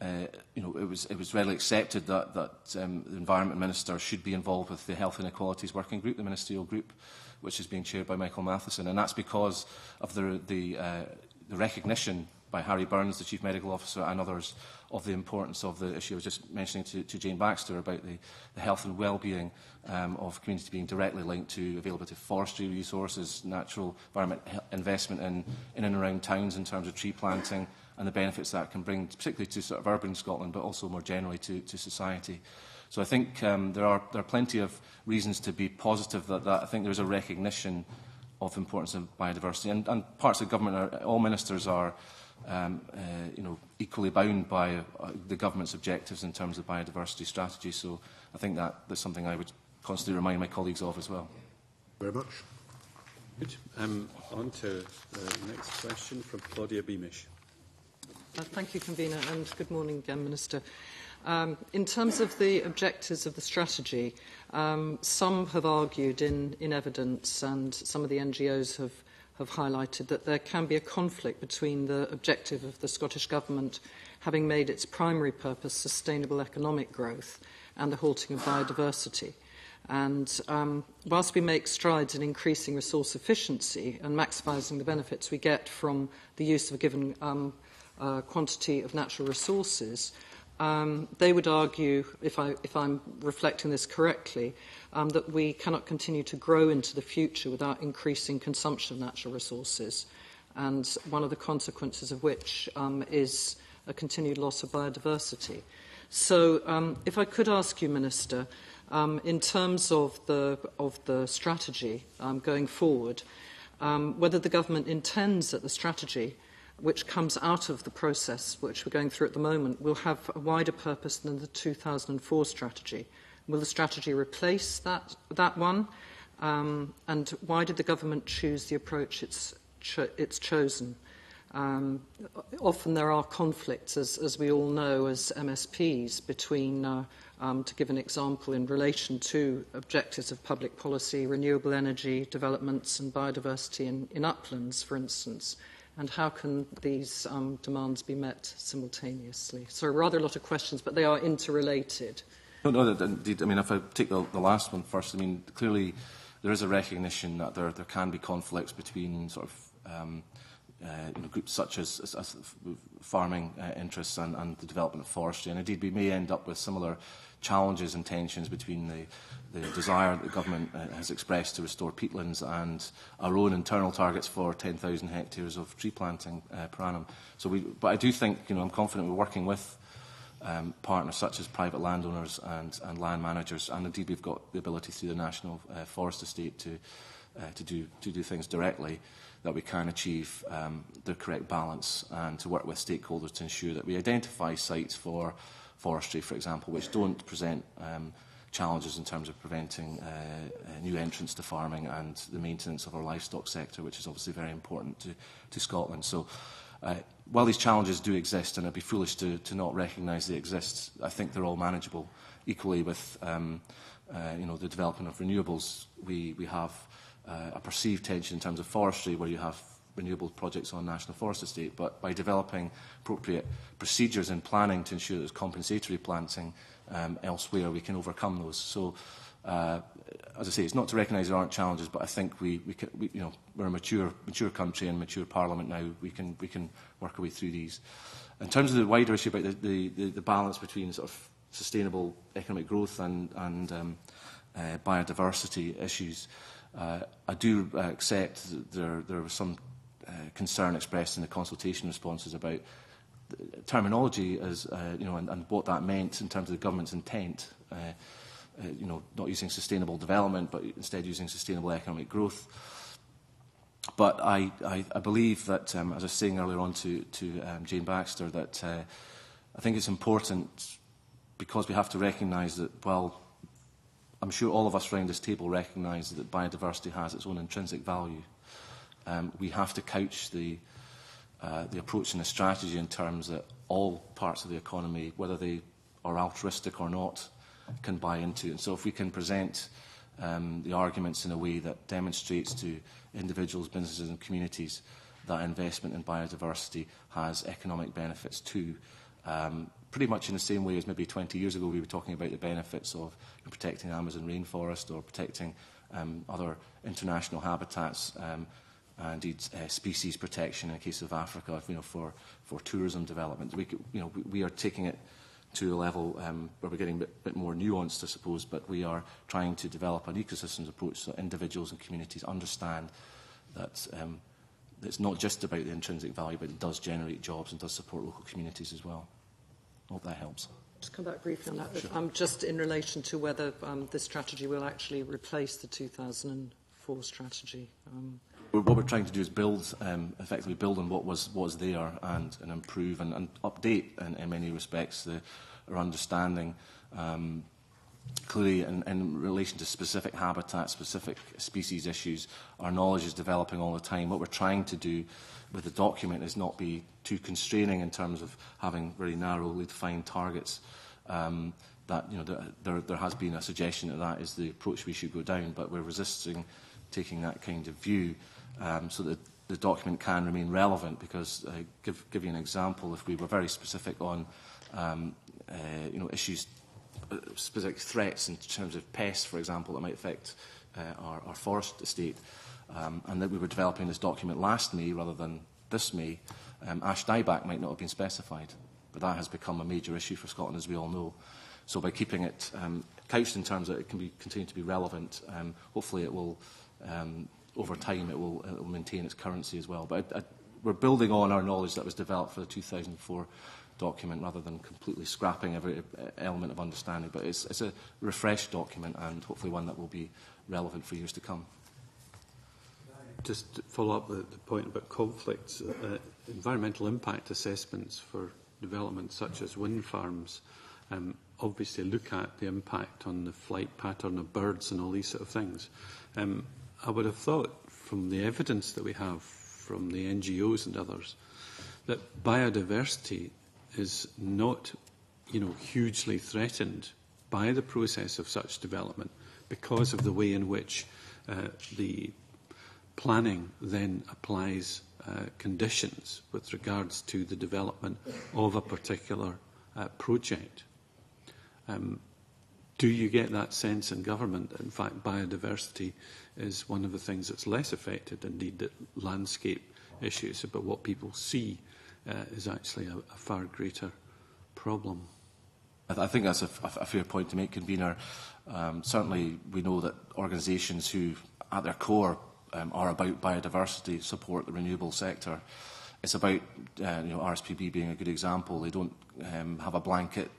it was readily accepted that the Environment Minister should be involved with the Health Inequalities Working Group, the ministerial group, which is being chaired by Michael Matheson, and that's because of the recognition by Harry Burns, the Chief Medical Officer, and others of the importance of the issue. I was just mentioning to Jane Baxter about the health and well-being of community being directly linked to availability of forestry resources, natural environment investment in and around towns in terms of tree planting, and the benefits that can bring, particularly to sort of urban Scotland, but also more generally to society. So I think there are plenty of reasons to be positive that I think there is a recognition of the importance of biodiversity, and parts of government, all ministers are equally bound by the government's objectives in terms of biodiversity strategy. So I think that's something I would constantly remind my colleagues of as well. Very much. Good. On to the next question from Claudia Beamish. Thank you, Convener, and good morning, Minister. In terms of the objectives of the strategy, some have argued in evidence, and some of the NGOs have highlighted that there can be a conflict between the objective of the Scottish Government having made its primary purpose sustainable economic growth and the halting of biodiversity. And whilst we make strides in increasing resource efficiency and maximising the benefits we get from the use of a given quantity of natural resources, they would argue, if I'm reflecting this correctly, that we cannot continue to grow into the future without increasing consumption of natural resources, and one of the consequences of which is a continued loss of biodiversity. So if I could ask you, Minister, in terms of the strategy going forward, whether the government intends that the strategy which comes out of the process which we're going through at the moment will have a wider purpose than the 2004 strategy. Will the strategy replace that one? And why did the government choose the approach it's chosen? Often there are conflicts, as we all know, as MSPs, between, to give an example, in relation to objectives of public policy, renewable energy developments and biodiversity in uplands, for instance. And how can these demands be met simultaneously? So rather a lot of questions, but they are interrelated. No, indeed. I mean, if I take the last one first, I mean, clearly there is a recognition that there can be conflicts between sort of groups such as farming interests and the development of forestry. And indeed, we may end up with similar challenges and tensions between the desire that the government has expressed to restore peatlands and our own internal targets for 10,000 hectares of tree planting per annum. But I do think, I'm confident we're working with partners such as private landowners and land managers, and indeed we've got the ability through the National Forest Estate to do things directly, that we can achieve the correct balance and to work with stakeholders to ensure that we identify sites for forestry, for example, which don't present challenges in terms of preventing new entrants to farming and the maintenance of our livestock sector, which is obviously very important to Scotland. So while these challenges do exist, and it would be foolish to not recognise they exist, I think they're all manageable. Equally with the development of renewables, we have a perceived tension in terms of forestry where you have renewable projects on National Forest Estate, but by developing appropriate procedures and planning to ensure there's compensatory planting elsewhere, we can overcome those. So, as I say, it's not to recognise there aren't challenges, but I think we're a mature country and mature Parliament now. We can work our way through these. In terms of the wider issue about the balance between sort of sustainable economic growth and biodiversity issues, I do accept that there was some concern expressed in the consultation responses about terminology and what that meant in terms of the government's intent. Not using sustainable development, but instead using sustainable economic growth. But I believe that, as I was saying earlier on to Jane Baxter, that I think it's important because we have to recognise that, well, I'm sure all of us around this table recognise that biodiversity has its own intrinsic value. We have to couch the approach and the strategy in terms that all parts of the economy, whether they are altruistic or not, can buy into. And so if we can present the arguments in a way that demonstrates to individuals, businesses and communities that investment in biodiversity has economic benefits too, pretty much in the same way as maybe 20 years ago we were talking about the benefits of protecting the Amazon rainforest or protecting other international habitats, indeed species protection in the case of Africa, for tourism development. We are taking it to a level where we're getting a bit more nuanced, I suppose, but we are trying to develop an ecosystems approach so that individuals and communities understand that it's not just about the intrinsic value, but it does generate jobs and does support local communities as well. I hope that helps. Just come back briefly on that. Just in relation to whether this strategy will actually replace the 2004 strategy. What we're trying to do is effectively build on what was there and improve and update in many respects our understanding. Clearly, in relation to specific habitats, specific species issues, our knowledge is developing all the time. What we're trying to do with the document is not be too constraining in terms of having very narrowly defined targets that there has been a suggestion that that is the approach we should go down, but we're resisting taking that kind of view so that the document can remain relevant. Because, give you an example, if we were very specific on issues, specific threats in terms of pests, for example, that might affect our forest estate, and that we were developing this document last May rather than this May, ash dieback might not have been specified. But that has become a major issue for Scotland, as we all know. So by keeping it couched in terms that it can continue to be relevant, hopefully it will, over time, it will maintain its currency as well. But we're building on our knowledge that was developed for the 2004 document rather than completely scrapping every element of understanding. But it's a refreshed document and hopefully one that will be relevant for years to come. Just to follow up the point about conflicts, environmental impact assessments for developments such as wind farms obviously look at the impact on the flight pattern of birds and all these sort of things. I would have thought from the evidence that we have from the NGOs and others that biodiversity is not, hugely threatened by the process of such development because of the way in which the planning then applies conditions with regards to the development of a particular project. Do you get that sense in government that, in fact, biodiversity is one of the things that's less affected, indeed, that landscape issues, but what people see is actually a far greater problem? I think that's a fair point to make, Convener. Certainly, we know that organisations who, at their core, are about biodiversity, support the renewable sector. It's about RSPB being a good example. They don't have a blanket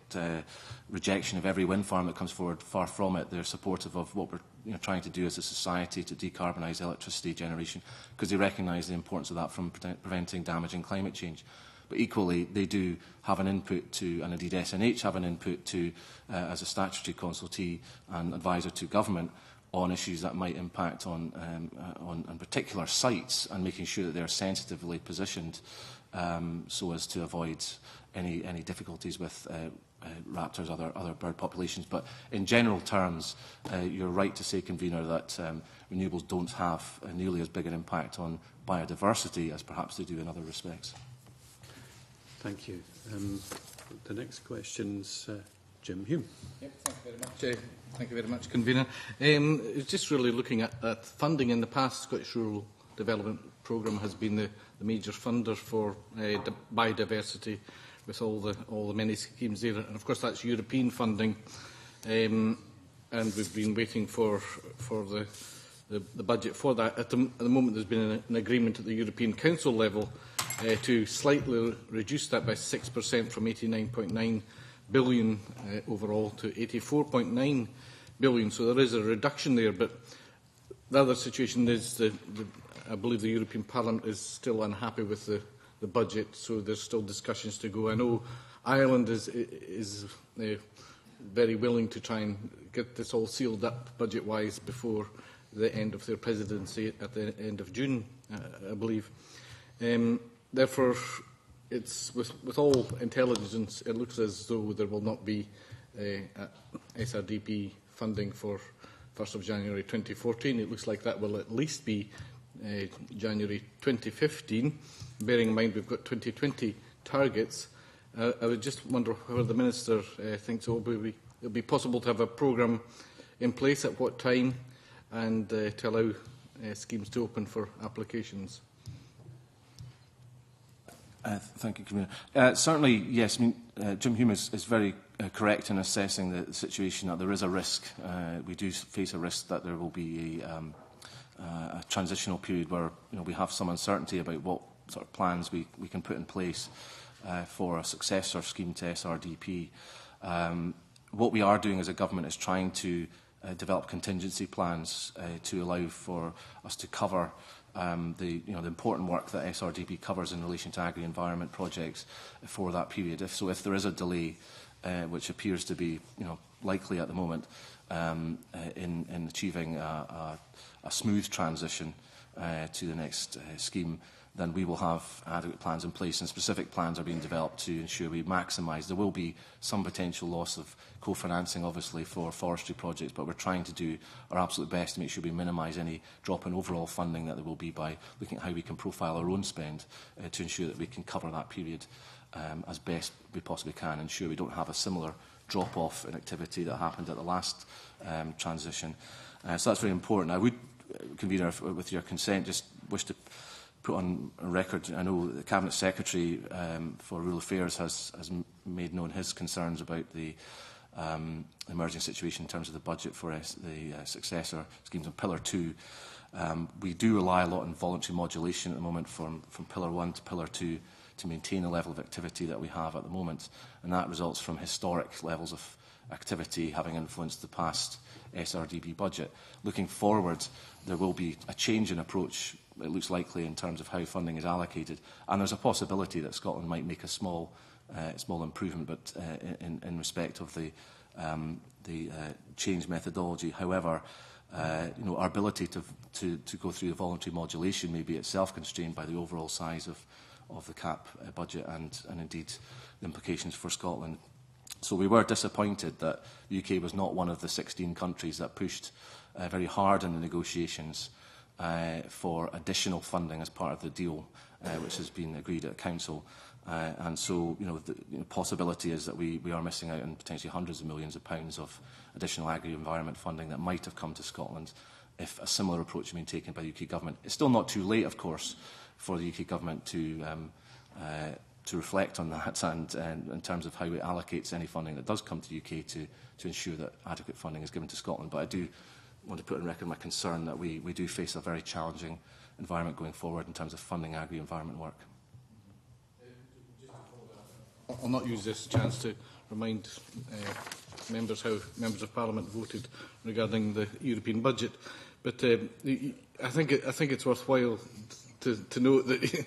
rejection of every wind farm that comes forward. Far from it. They're supportive of what we're trying to do as a society to decarbonise electricity generation, because they recognise the importance of that from preventing damaging climate change. But equally, they do have an input to, and indeed SNH have an input to, as a statutory consultee and advisor to government, on issues that might impact on particular sites, and making sure that they are sensitively positioned so as to avoid any difficulties with raptors, other bird populations. But in general terms, you're right to say, Convener, that renewables don't have nearly as big an impact on biodiversity as perhaps they do in other respects. Thank you. The next question's Jim Hume. Yep, thank you very much. Thank you very much, Convener. It's just really looking at funding. In the past, Scottish Rural Development Programme has been the major funder for biodiversity, with all the many schemes there. And of course, that's European funding, and we've been waiting for the budget for that. At the moment, there's been an agreement at the European Council level to slightly reduce that by 6% from 89.9 billion overall to 84.9 billion. So there is a reduction there. But the other situation is I believe the European Parliament is still unhappy with the budget, so there's still discussions to go. I know Ireland is very willing to try and get this all sealed up budget-wise before the end of their presidency at the end of June, I believe. Therefore, it's with all intelligence, it looks as though there will not be SRDP funding for 1st of January 2014. It looks like that will at least be January 2015, bearing in mind we've got 2020 targets. I would just wonder whether the Minister thinks it will be possible to have a programme in place at what time, and to allow schemes to open for applications. Thank you, Convener. Certainly, yes. I mean, Jim Hume is very correct in assessing the situation that there is a risk. We do face a risk that there will be a transitional period where we have some uncertainty about what sort of plans we can put in place for a successor scheme to SRDP. What we are doing as a government is trying to develop contingency plans to allow for us to cover the important work that SRDP covers in relation to agri-environment projects for that period. If there is a delay, which appears to be likely at the moment, in achieving a smooth transition to the next scheme, then we will have adequate plans in place, and specific plans are being developed to ensure we maximise. There will be some potential loss of co-financing, obviously, for forestry projects, but we're trying to do our absolute best to make sure we minimise any drop in overall funding that there will be by looking at how we can profile our own spend to ensure that we can cover that period as best we possibly can, ensure we don't have a similar drop-off in activity that happened at the last transition. So that's very important. I would, Convener, with your consent, just wish to put on record, I know the Cabinet Secretary for Rural Affairs has made known his concerns about the emerging situation in terms of the budget for the successor schemes on Pillar 2. We do rely a lot on voluntary modulation at the moment from Pillar 1 to Pillar 2 to maintain the level of activity that we have at the moment, and that results from historic levels of activity having influenced the past SRDB budget. Looking forward, there will be a change in approach, it looks likely, in terms of how funding is allocated, and there's a possibility that Scotland might make a small improvement, but in respect of the change methodology. However, our ability to go through the voluntary modulation may be itself constrained by the overall size of the CAP budget and indeed the implications for Scotland. So we were disappointed that the UK was not one of the 16 countries that pushed very hard in the negotiations for additional funding as part of the deal, which has been agreed at Council. And so, the possibility is that we are missing out on potentially hundreds of millions of pounds of additional agri-environment funding that might have come to Scotland if a similar approach had been taken by the UK Government. It's still not too late, of course, for the UK Government to reflect on that and in terms of how it allocates any funding that does come to the UK to ensure that adequate funding is given to Scotland. But I do want to put on record my concern that we do face a very challenging environment going forward in terms of funding agri-environment work. I'll not use this chance to remind members how members of Parliament voted regarding the European budget, but I think it's worthwhile to note that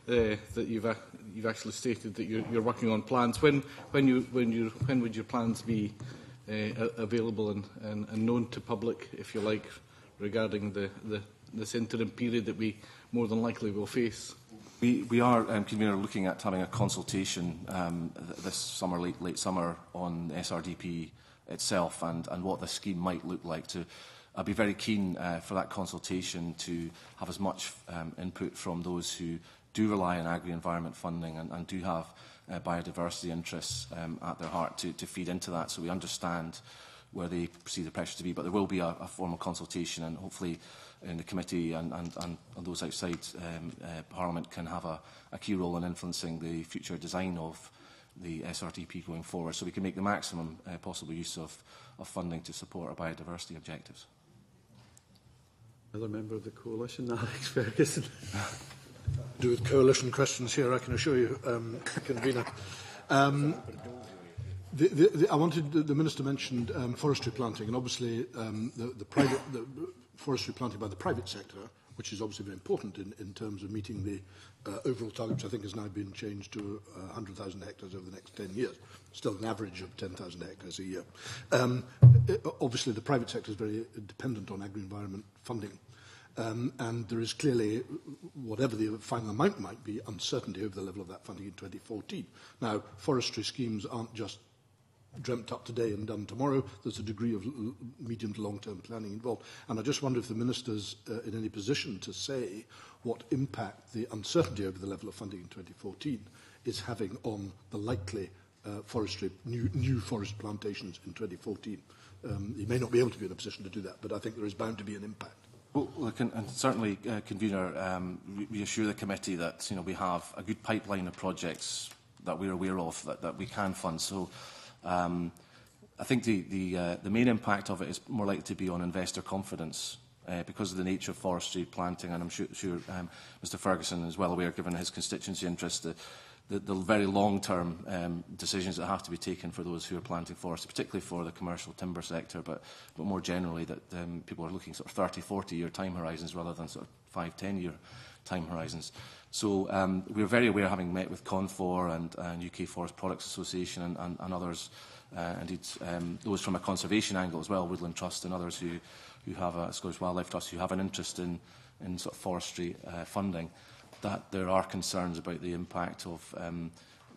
that you've actually stated that you're working on plans. When would your plans be available and known to public, if you like, regarding this interim period that we more than likely will face? We are, Convener, looking at having a consultation this summer, late summer, on the SRDP itself and what the scheme might look like. I'd be very keen for that consultation to have as much input from those who do rely on agri-environment funding and do have biodiversity interests at their heart to feed into that, so we understand where they perceive the pressure to be. But there will be a formal consultation, and hopefully in the committee and those outside Parliament can have a key role in influencing the future design of the SRDP going forward, so we can make the maximum possible use of funding to support our biodiversity objectives. Another member of the Coalition, Alex Ferguson. Do with coalition questions here, I can assure you, Convener. I wanted the Minister mentioned forestry planting, and obviously the forestry planting by the private sector, which is obviously very important in terms of meeting the overall target, which I think has now been changed to 100,000 hectares over the next 10 years. Still an average of 10,000 hectares a year. Obviously, the private sector is very dependent on agri-environment funding. And there is clearly, whatever the final amount might be, uncertainty over the level of that funding in 2014. Now, forestry schemes aren't just dreamt up today and done tomorrow. There's a degree of medium to long-term planning involved. And I just wonder if the Minister's in any position to say what impact the uncertainty over the level of funding in 2014 is having on the likely new forest plantations in 2014. He may not be able to be in a position to do that, but I think there is bound to be an impact. Well, look, and certainly, Convener, reassure the committee that we have a good pipeline of projects that we're aware of that we can fund. So I think the main impact of it is more likely to be on investor confidence because of the nature of forestry planting, and I'm sure Mr Ferguson is well aware, given his constituency interest, the very long-term decisions that have to be taken for those who are planting forests, particularly for the commercial timber sector, but more generally that people are looking sort of 30, 40-year time horizons rather than sort of 5-10-year time horizons. So we're very aware, having met with CONFOR and UK Forest Products Association and others, indeed those from a conservation angle as well, Woodland Trust and others who have a Scottish Wildlife Trust who have an interest in sort of forestry funding. that there are concerns about the impact of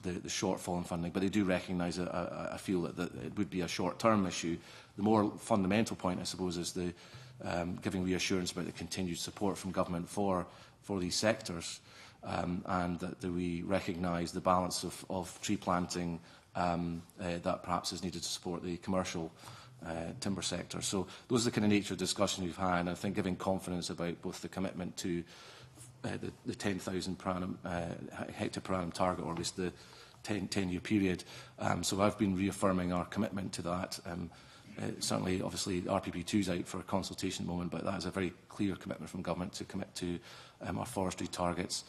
the shortfall in funding, but they do recognise, I feel, that it would be a short-term issue. The more fundamental point, I suppose, is the giving reassurance about the continued support from government for these sectors, and that we recognise the balance of tree planting that perhaps is needed to support the commercial timber sector. So those are the kind of nature of discussion we've had, and I think giving confidence about both the commitment to the 10,000 hectare per annum target, or at least the 10-year period. So I've been reaffirming our commitment to that. Certainly, obviously, RPP2 is out for a consultation at the moment, but that is a very clear commitment from government to commit to our forestry targets.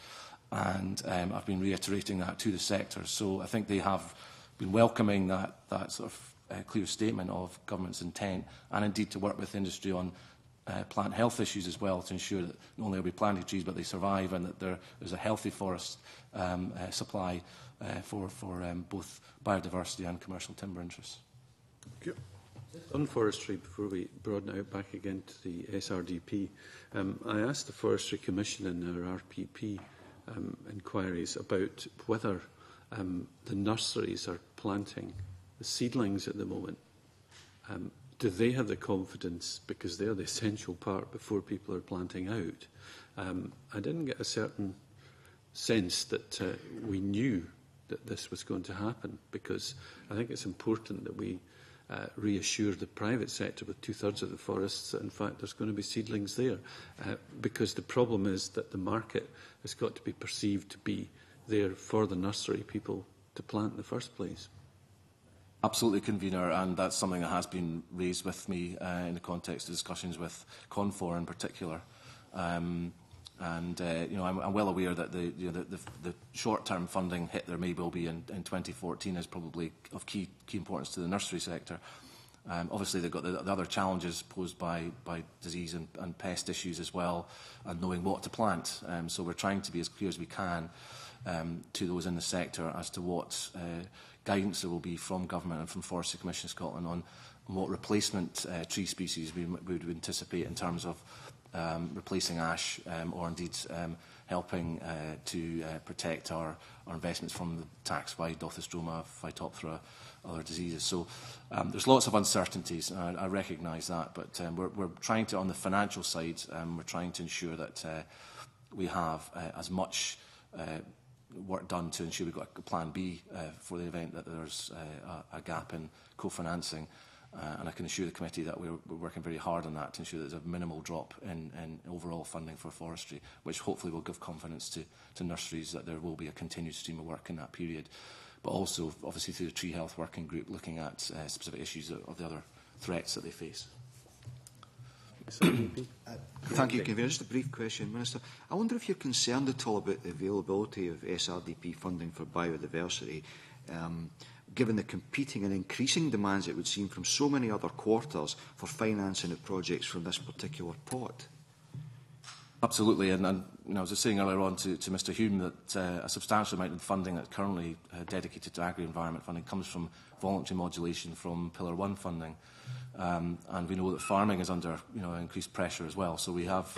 And I've been reiterating that to the sector. So I think they have been welcoming that sort of clear statement of government's intent, and indeed to work with industry on plant health issues as well, to ensure that not only are we planting trees but they survive, and that there's a healthy forest supply for both biodiversity and commercial timber interests. Thank you. On forestry, before we broaden out back again to the SRDP, I asked the Forestry Commission in our RPP inquiries about whether the nurseries are planting the seedlings at the moment. Do they have the confidence, because they're the essential part before people are planting out? I didn't get a certain sense that we knew that this was going to happen, because I think it's important that we reassure the private sector with 2/3 of the forests that in fact there's going to be seedlings there, because the problem is that the market has got to be perceived to be there for the nursery people to plant in the first place. Absolutely, Convener, and that's something that has been raised with me in the context of discussions with CONFOR in particular. I'm well aware that the short-term funding hit there may well be in 2014 is probably of key importance to the nursery sector. Obviously, they've got the other challenges posed by disease and pest issues as well, and knowing what to plant. So we're trying to be as clear as we can to those in the sector as to what guidance there will be from government and from Forestry Commission Scotland on what replacement tree species we would anticipate in terms of replacing ash, or indeed helping to protect our investments from the tax-wide Dothostroma, Phytophthora, other diseases. So there's lots of uncertainties, and I recognise that, but we're trying to, on the financial side, we're trying to ensure that we have as much work done to ensure we've got a plan B for the event that there's a gap in co-financing. And I can assure the committee that we're working very hard on that to ensure there's a minimal drop in overall funding for forestry, which hopefully will give confidence to nurseries that there will be a continued stream of work in that period. But also, obviously, through the Tree Health Working Group, looking at specific issues of the other threats that they face. Thank you, Convener. Just a brief question, Minister. I wonder if you're concerned at all about the availability of SRDP funding for biodiversity, given the competing and increasing demands, it would seem, from so many other quarters for financing of projects from this particular pot. Absolutely, and I was just saying earlier on to Mr Hume that a substantial amount of funding that's currently dedicated to agri-environment funding comes from voluntary modulation from Pillar 1 funding, and we know that farming is under increased pressure as well. So we have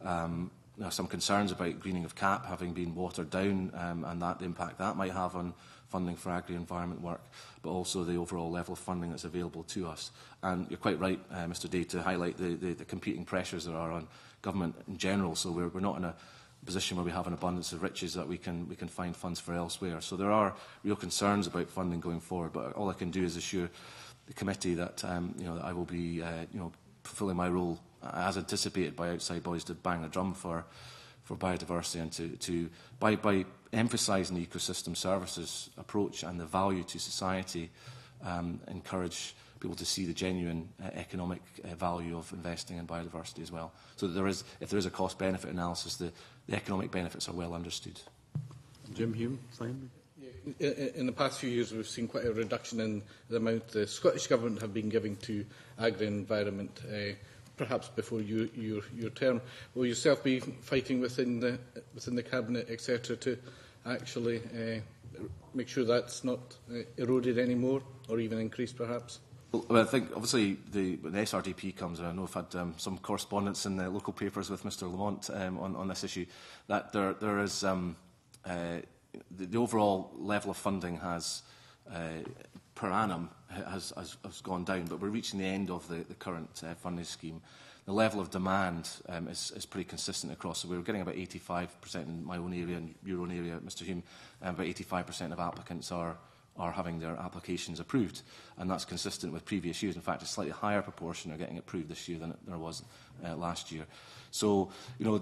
some concerns about greening of CAP having been watered down, and the impact that might have on funding for agri-environment work, but also the overall level of funding that's available to us. And you're quite right, Mr Day, to highlight the competing pressures there are on government in general. So we're not in a position where we have an abundance of riches that we can find funds for elsewhere. So there are real concerns about funding going forward, but all I can do is assure the committee that that I will be fulfilling my role as anticipated by Outside Bodies to bang the drum for biodiversity, and by emphasising the ecosystem services approach and the value to society, encourage people to see the genuine economic value of investing in biodiversity as well. So that if there is a cost-benefit analysis, the economic benefits are well understood. Jim Hume, finally. In the past few years, we've seen quite a reduction in the amount the Scottish Government have been giving to agri-environment, perhaps before your term. Will yourself be fighting within the Cabinet, etc., to actually make sure that's not eroded anymore, or even increased, perhaps? Well, I think obviously when the SRDP comes, and I know I've had some correspondence in the local papers with Mr Lamont on this issue, that there is the overall level of funding has per annum has gone down, but we're reaching the end of the current funding scheme. The level of demand is pretty consistent across. So we're getting about 85% in my own area and your own area, Mr Hume, about 85% of applicants are having their applications approved, and that's consistent with previous years. In fact, a slightly higher proportion are getting approved this year than there was last year. So, you know,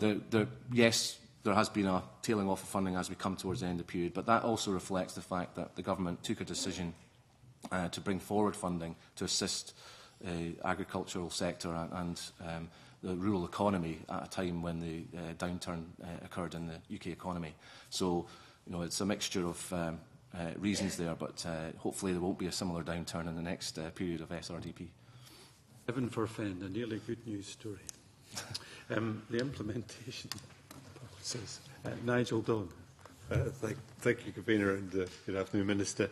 yes, there has been a tailing off of funding as we come towards the end of the period, but that also reflects the fact that the government took a decision to bring forward funding to assist the agricultural sector and the rural economy at a time when the downturn occurred in the UK economy. So, you know, it's a mixture of reasons there, but hopefully there won't be a similar downturn in the next period of SRDP. Heaven forfend, a nearly good news story. The implementation policies. Nigel Dawn. Thank you, Convener, and good afternoon, Minister.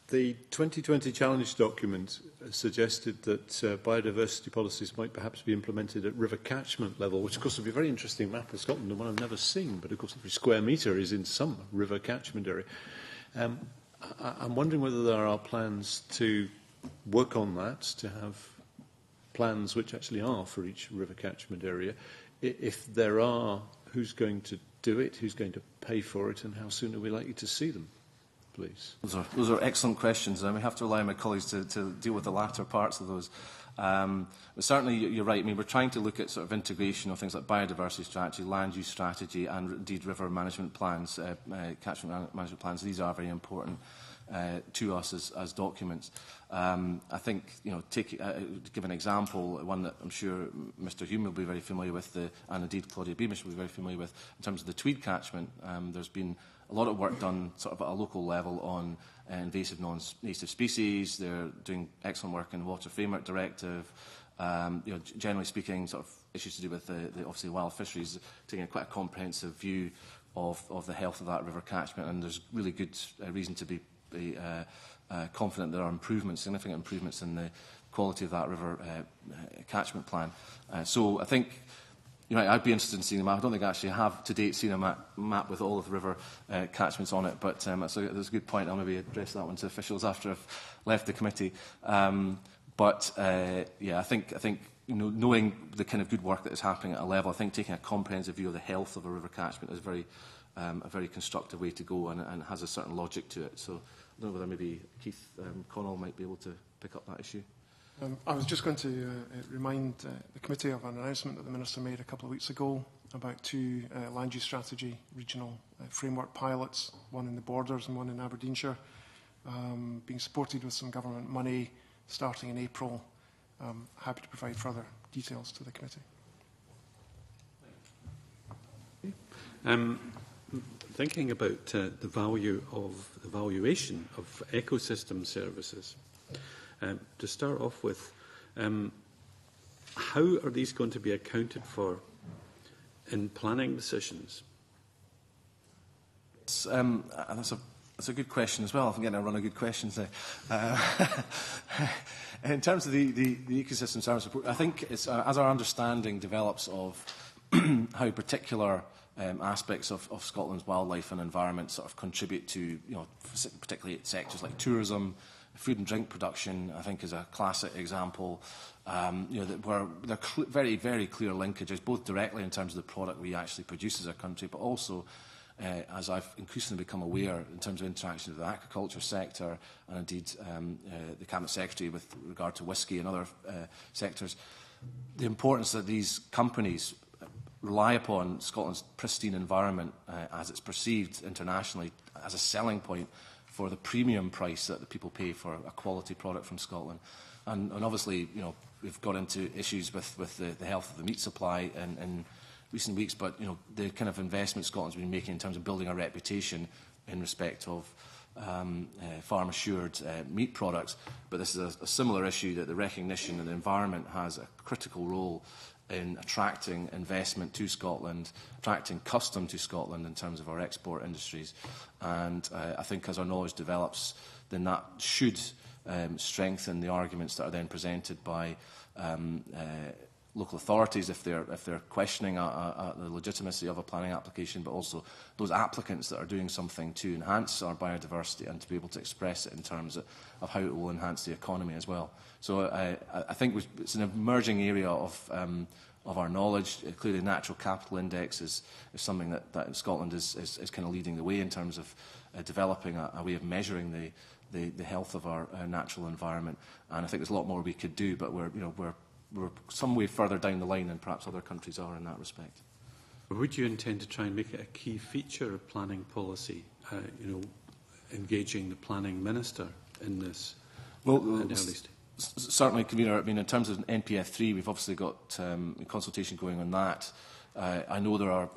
The 2020 challenge document suggested that biodiversity policies might perhaps be implemented at river catchment level, which of course would be a very interesting map of Scotland, and one I've never seen, but of course every square metre is in some river catchment area. I'm wondering whether there are plans to work on that, to have plans which actually are for each river catchment area. If there are, who's going to do it, who's going to pay for it, and how soon are we likely to see them? Please. Those are excellent questions, and we have to rely on my colleagues to deal with the latter parts of those. But certainly, you're right. I mean, we're trying to look at sort of integration of things like biodiversity strategy, land use strategy, and indeed river management plans, catchment management plans. These are very important to us as documents. I think, you know, to give an example, one that I'm sure Mr Hume will be very familiar with, and indeed Claudia Beamish will be very familiar with, in terms of the Tweed catchment. There's been a lot of work done sort of at a local level on invasive non-native species. They're doing excellent work in the Water Framework Directive. You know, generally speaking, sort of issues to do with obviously wild fisheries, taking quite a comprehensive view of the health of that river catchment, and there's really good reason to be confident there are improvements, significant improvements in the quality of that river catchment plan. So I think, you know, I'd be interested in seeing a map. I don't think I actually have to date seen a map with all of the river catchments on it, but that's a good point. I'll maybe address that one to officials after I've left the committee. Yeah, I think you know, knowing the kind of good work that is happening at a level, I think taking a comprehensive view of the health of a river catchment is a very constructive way to go, and has a certain logic to it. So I don't know whether maybe Keith Connell might be able to pick up that issue. I was just going to remind the committee of an announcement that the Minister made a couple of weeks ago about two land use strategy regional framework pilots, one in the Borders and one in Aberdeenshire, being supported with some government money starting in April. Happy to provide further details to the committee. Thinking about the value of the valuation of ecosystem services, to start off with, how are these going to be accounted for in planning decisions? That's a good question as well. I'm getting a run of good questions there. In terms of the ecosystem service report, I think it's, as our understanding develops of how particular aspects of Scotland's wildlife and environment sort of contribute to, you know, particularly sectors like tourism, food and drink production, I think is a classic example. You know, where there are very, very clear linkages, both directly in terms of the product we actually produce as a country, but also, as I've increasingly become aware, in terms of interaction with the agriculture sector and indeed the Cabinet Secretary with regard to whisky and other sectors, the importance that these companies rely upon Scotland's pristine environment as it's perceived internationally as a selling point for the premium price that the people pay for a quality product from Scotland. And obviously, you know, we've got into issues with the health of the meat supply in recent weeks, but, you know, the kind of investment Scotland's been making in terms of building a reputation in respect of farm-assured meat products. But this is a similar issue, that the recognition that the environment has a critical role in attracting investment to Scotland, attracting custom to Scotland in terms of our export industries. And I think as our knowledge develops, then that should strengthen the arguments that are then presented by local authorities if they're questioning the legitimacy of a planning application, but also those applicants that are doing something to enhance our biodiversity and to be able to express it in terms of how it will enhance the economy as well. So I think it's an emerging area of our knowledge. Clearly, the Natural Capital Index is something that Scotland is kind of leading the way in terms of developing a way of measuring the health of our natural environment. And I think there's a lot more we could do, but we're some way further down the line than perhaps other countries are in that respect. Would you intend to try and make it a key feature of planning policy, engaging the planning minister in this at the early stage? Certainly, Convener. I mean, in terms of NPF3, we've obviously got consultation going on that. I know there are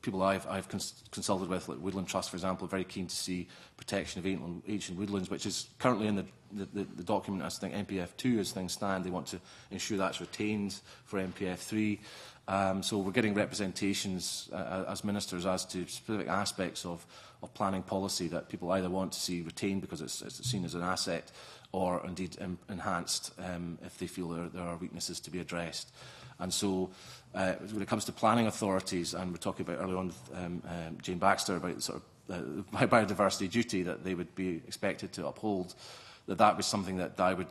people I've consulted with, like Woodland Trust, for example, very keen to see protection of ancient woodlands, which is currently in the document as NPF2 as things stand. They want to ensure that's retained for NPF3. So we're getting representations as ministers as to specific aspects of planning policy that people either want to see retained because it's seen as an asset, or indeed enhanced if they feel there are weaknesses to be addressed. And so when it comes to planning authorities, and we're talking about earlier on with Jane Baxter about sort of biodiversity duty that they would be expected to uphold, that was something that I would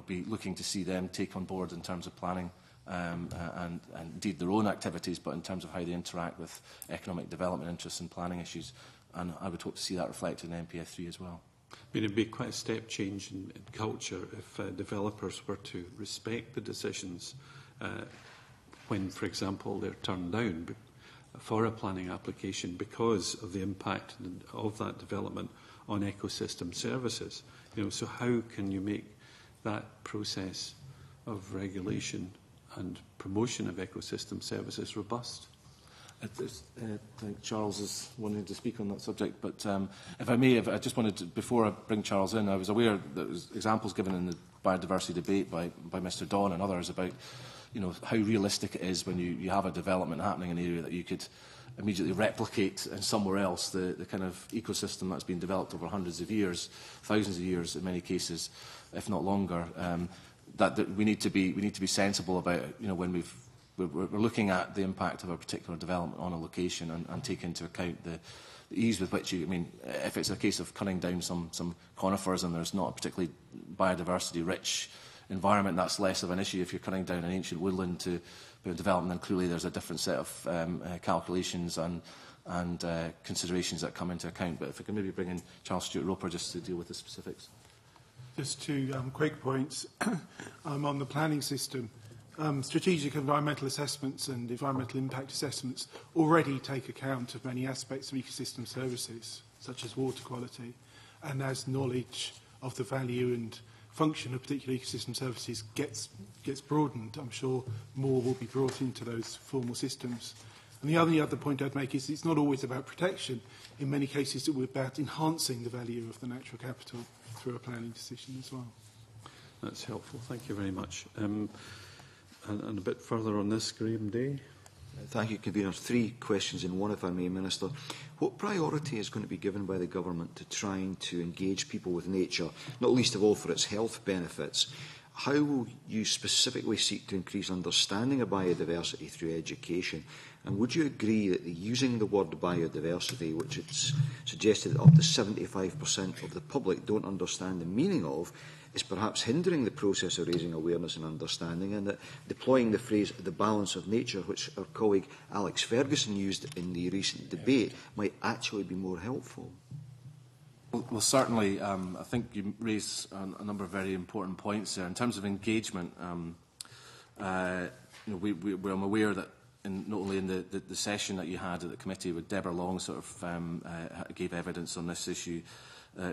be looking to see them take on board in terms of planning and indeed their own activities, but in terms of how they interact with economic development interests and planning issues. And I would hope to see that reflected in NPF3 as well. I mean, it would be quite a step change in culture if developers were to respect the decisions when, for example, they're turned down for a planning application because of the impact of that development on ecosystem services. So how can you make that process of regulation and promotion of ecosystem services robust? I think Charles is wanting to speak on that subject, but if I may, I just wanted to, before I bring Charles in, I was aware that there was examples given in the biodiversity debate by Mr Don and others about how realistic it is when you have a development happening in an area that you could immediately replicate in somewhere else the kind of ecosystem that's been developed over hundreds of years, thousands of years in many cases, if not longer. That we need to be sensible about when we're looking at the impact of a particular development on a location and take into account the ease with which if it's a case of cutting down some conifers and there's not a particularly biodiversity rich environment, that's less of an issue. If you're cutting down an ancient woodland to development, then clearly there's a different set of calculations and considerations that come into account. But if I can maybe bring in Charles Stewart Roper just to deal with the specifics. Just two quick points on the planning system. Strategic environmental assessments and environmental impact assessments already take account of many aspects of ecosystem services, such as water quality, and as knowledge of the value and function of particular ecosystem services gets broadened, I'm sure more will be brought into those formal systems. And the other point I'd make is it's not always about protection. In many cases, it will be about enhancing the value of the natural capital through a planning decision as well. That's helpful. Thank you very much. And a bit further on this, Graham Day. Thank you, Convener. 3 questions in one, if I may, Minister. What priority is going to be given by the Government to trying to engage people with nature, not least of all for its health benefits? How will you specifically seek to increase understanding of biodiversity through education? And would you agree that using the word biodiversity, which it's suggested that up to 75% of the public don't understand the meaning of, is perhaps hindering the process of raising awareness and understanding, and that deploying the phrase the balance of nature, which our colleague Alex Ferguson used in the recent debate, might actually be more helpful? Well, certainly, I think you raised a number of very important points there. In terms of engagement, I'm aware that not only in the session that you had at the committee with Deborah Long sort of gave evidence on this issue,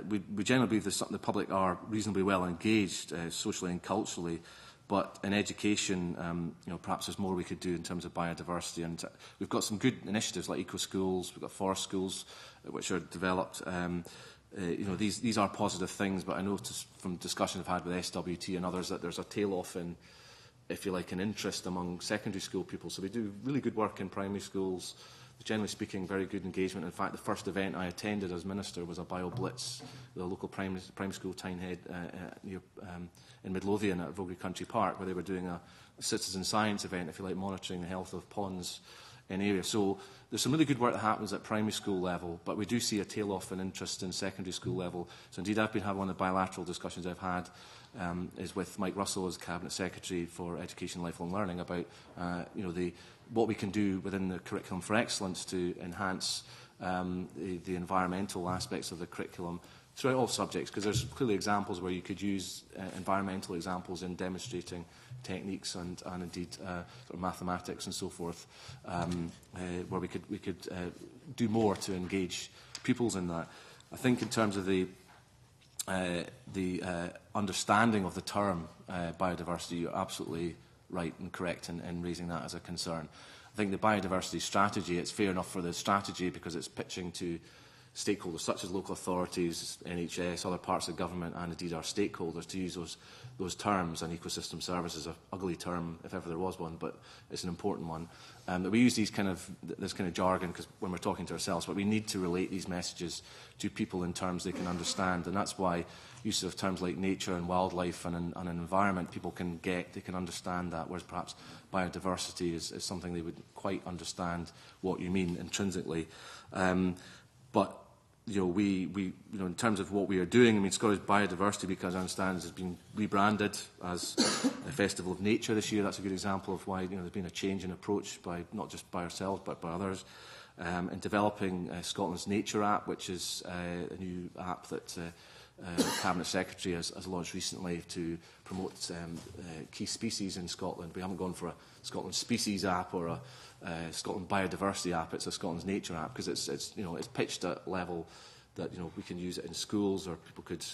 we generally believe the public are reasonably well engaged socially and culturally, but in education, perhaps there's more we could do in terms of biodiversity. And we've got some good initiatives like eco schools, we've got forest schools which are developed. These are positive things, but I noticed from discussions I've had with SWT and others that there's a tail-off in, if you like, an interest among secondary school pupils. So we do really good work in primary schools. generally speaking, very good engagement. In fact, the first event I attended as Minister was a BioBlitz, the local primary school Tynehead in Midlothian at Vogrie Country Park, where they were doing a citizen science event, if you like, monitoring the health of ponds in area. So there's some really good work that happens at primary school level, but we do see a tail-off in interest in secondary school level. So indeed, I've been having one of the bilateral discussions I've had is with Mike Russell as Cabinet Secretary for Education and Lifelong Learning about what we can do within the Curriculum for Excellence to enhance the environmental aspects of the curriculum throughout all subjects, because there's clearly examples where you could use environmental examples in demonstrating techniques and indeed sort of mathematics and so forth, where we could do more to engage pupils in that. I think in terms of the understanding of the term biodiversity, you're absolutely right and correct in raising that as a concern. I think the biodiversity strategy, it's fair enough for the strategy because it's pitching to stakeholders such as local authorities, NHS, other parts of government and indeed our stakeholders to use those terms. And ecosystem service is an ugly term if ever there was one, but it's an important one. That we use this kind of jargon because when we're talking to ourselves, but we need to relate these messages to people in terms they can understand, and that's why use of terms like nature and wildlife and an environment people can get, they can understand that, whereas perhaps biodiversity is something they would quite understand what you mean intrinsically. But we in terms of what we are doing, I mean, Scottish Biodiversity, because I understand, has been rebranded as a Festival of Nature this year. That's a good example of why there's been a change in approach by not just by ourselves but by others. In developing Scotland's Nature app, which is a new app that the Cabinet Secretary has launched recently to promote key species in Scotland. We haven't gone for a Scotland Species app or a Scotland Biodiversity app. It's a Scotland's Nature app because it's pitched at a level that we can use it in schools, or people could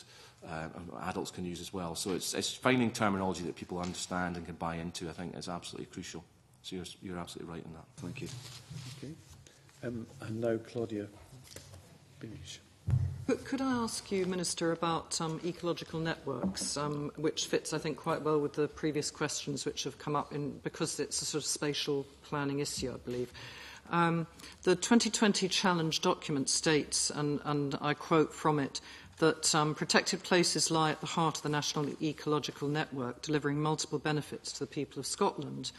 adults can use as well. So it's finding terminology that people understand and can buy into. I think is absolutely crucial. So you're absolutely right in that. Thank you. Okay. And now Claudia Beamish. Could I ask you, Minister, about ecological networks, which fits, I think, quite well with the previous questions which have come up because it's a sort of spatial planning issue, I believe. The 2020 Challenge document states, and I quote from it, that protected places lie at the heart of the National Ecological Network, delivering multiple benefits to the people of Scotland.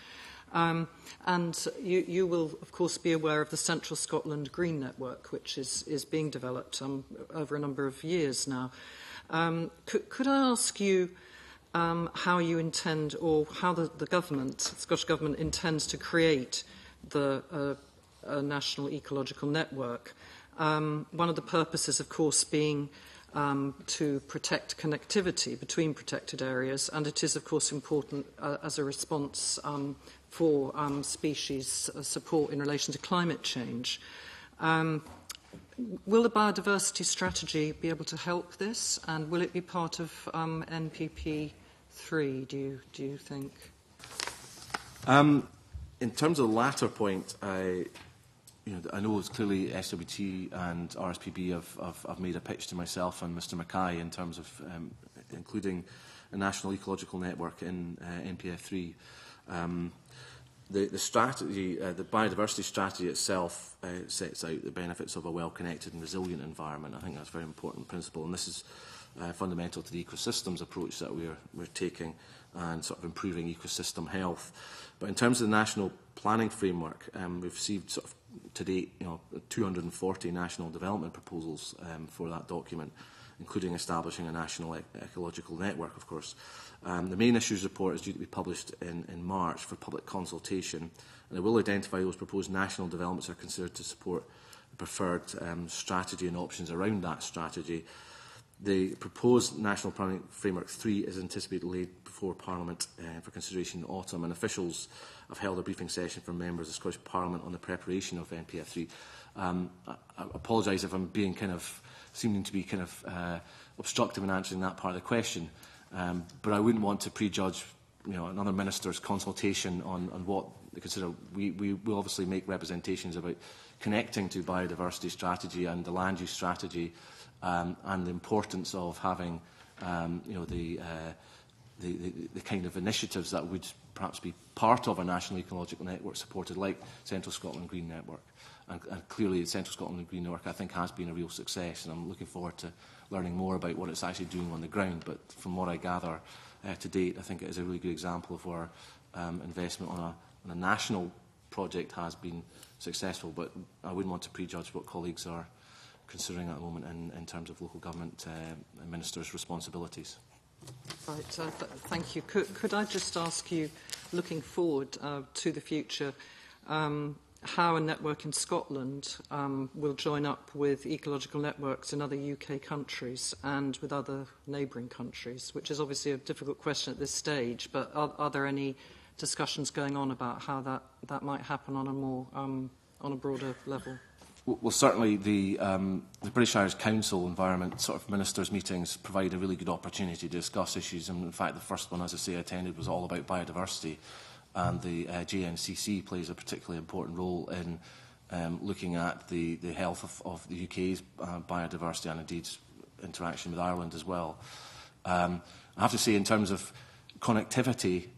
And you will, of course, be aware of the Central Scotland Green Network, which is being developed over a number of years now. Could I ask you how you intend, or how the Scottish Government intends to create a National Ecological Network? One of the purposes, of course, being to protect connectivity between protected areas, and it is, of course, important as a response for species support in relation to climate change. Will the biodiversity strategy be able to help this, and will it be part of NPP 3, do you think? In terms of the latter point, I know it's clearly SWT and RSPB have made a pitch to myself and Mr Mackay in terms of including a national ecological network in NPF 3. The strategy, the biodiversity strategy itself sets out the benefits of a well-connected and resilient environment. I think that's a very important principle, and this is fundamental to the ecosystems approach that we're taking and sort of improving ecosystem health. But in terms of the national planning framework, we've received sort of to date 240 national development proposals for that document, including establishing a national ecological network, of course. The main issues report is due to be published in March for public consultation, and it will identify those proposed national developments that are considered to support the preferred strategy and options around that strategy. The proposed National Planning Framework 3 is anticipated laid before Parliament for consideration in autumn, and officials have held a briefing session for members of the Scottish Parliament on the preparation of NPF 3. I apologise if I'm being seeming to be obstructive in answering that part of the question, but I wouldn't want to prejudge another minister's consultation on what they consider. We will obviously make representations about connecting to biodiversity strategy and the land use strategy, and the importance of having the kind of initiatives that would perhaps be part of a national ecological network supported, like Central Scotland Green Network. And clearly, the Central Scotland Green Network, I think, has been a real success, and I'm looking forward to learning more about what it's actually doing on the ground. But from what I gather to date, I think it is a really good example of where investment on a national project has been successful. But I wouldn't want to prejudge what colleagues are considering at the moment in terms of local government ministers' responsibilities. Right, thank you. Could I just ask you, looking forward to the future, how a network in Scotland will join up with ecological networks in other UK countries and with other neighbouring countries, which is obviously a difficult question at this stage, but are there any discussions going on about how that might happen on a more on a broader level? Well, certainly the British Irish Council Environment sort of ministers' meetings provide a really good opportunity to discuss issues. And in fact, the first one, as I say, I attended was all about biodiversity. And the JNCC plays a particularly important role in looking at the health of the UK's biodiversity and indeed interaction with Ireland as well. I have to say, in terms of connectivity,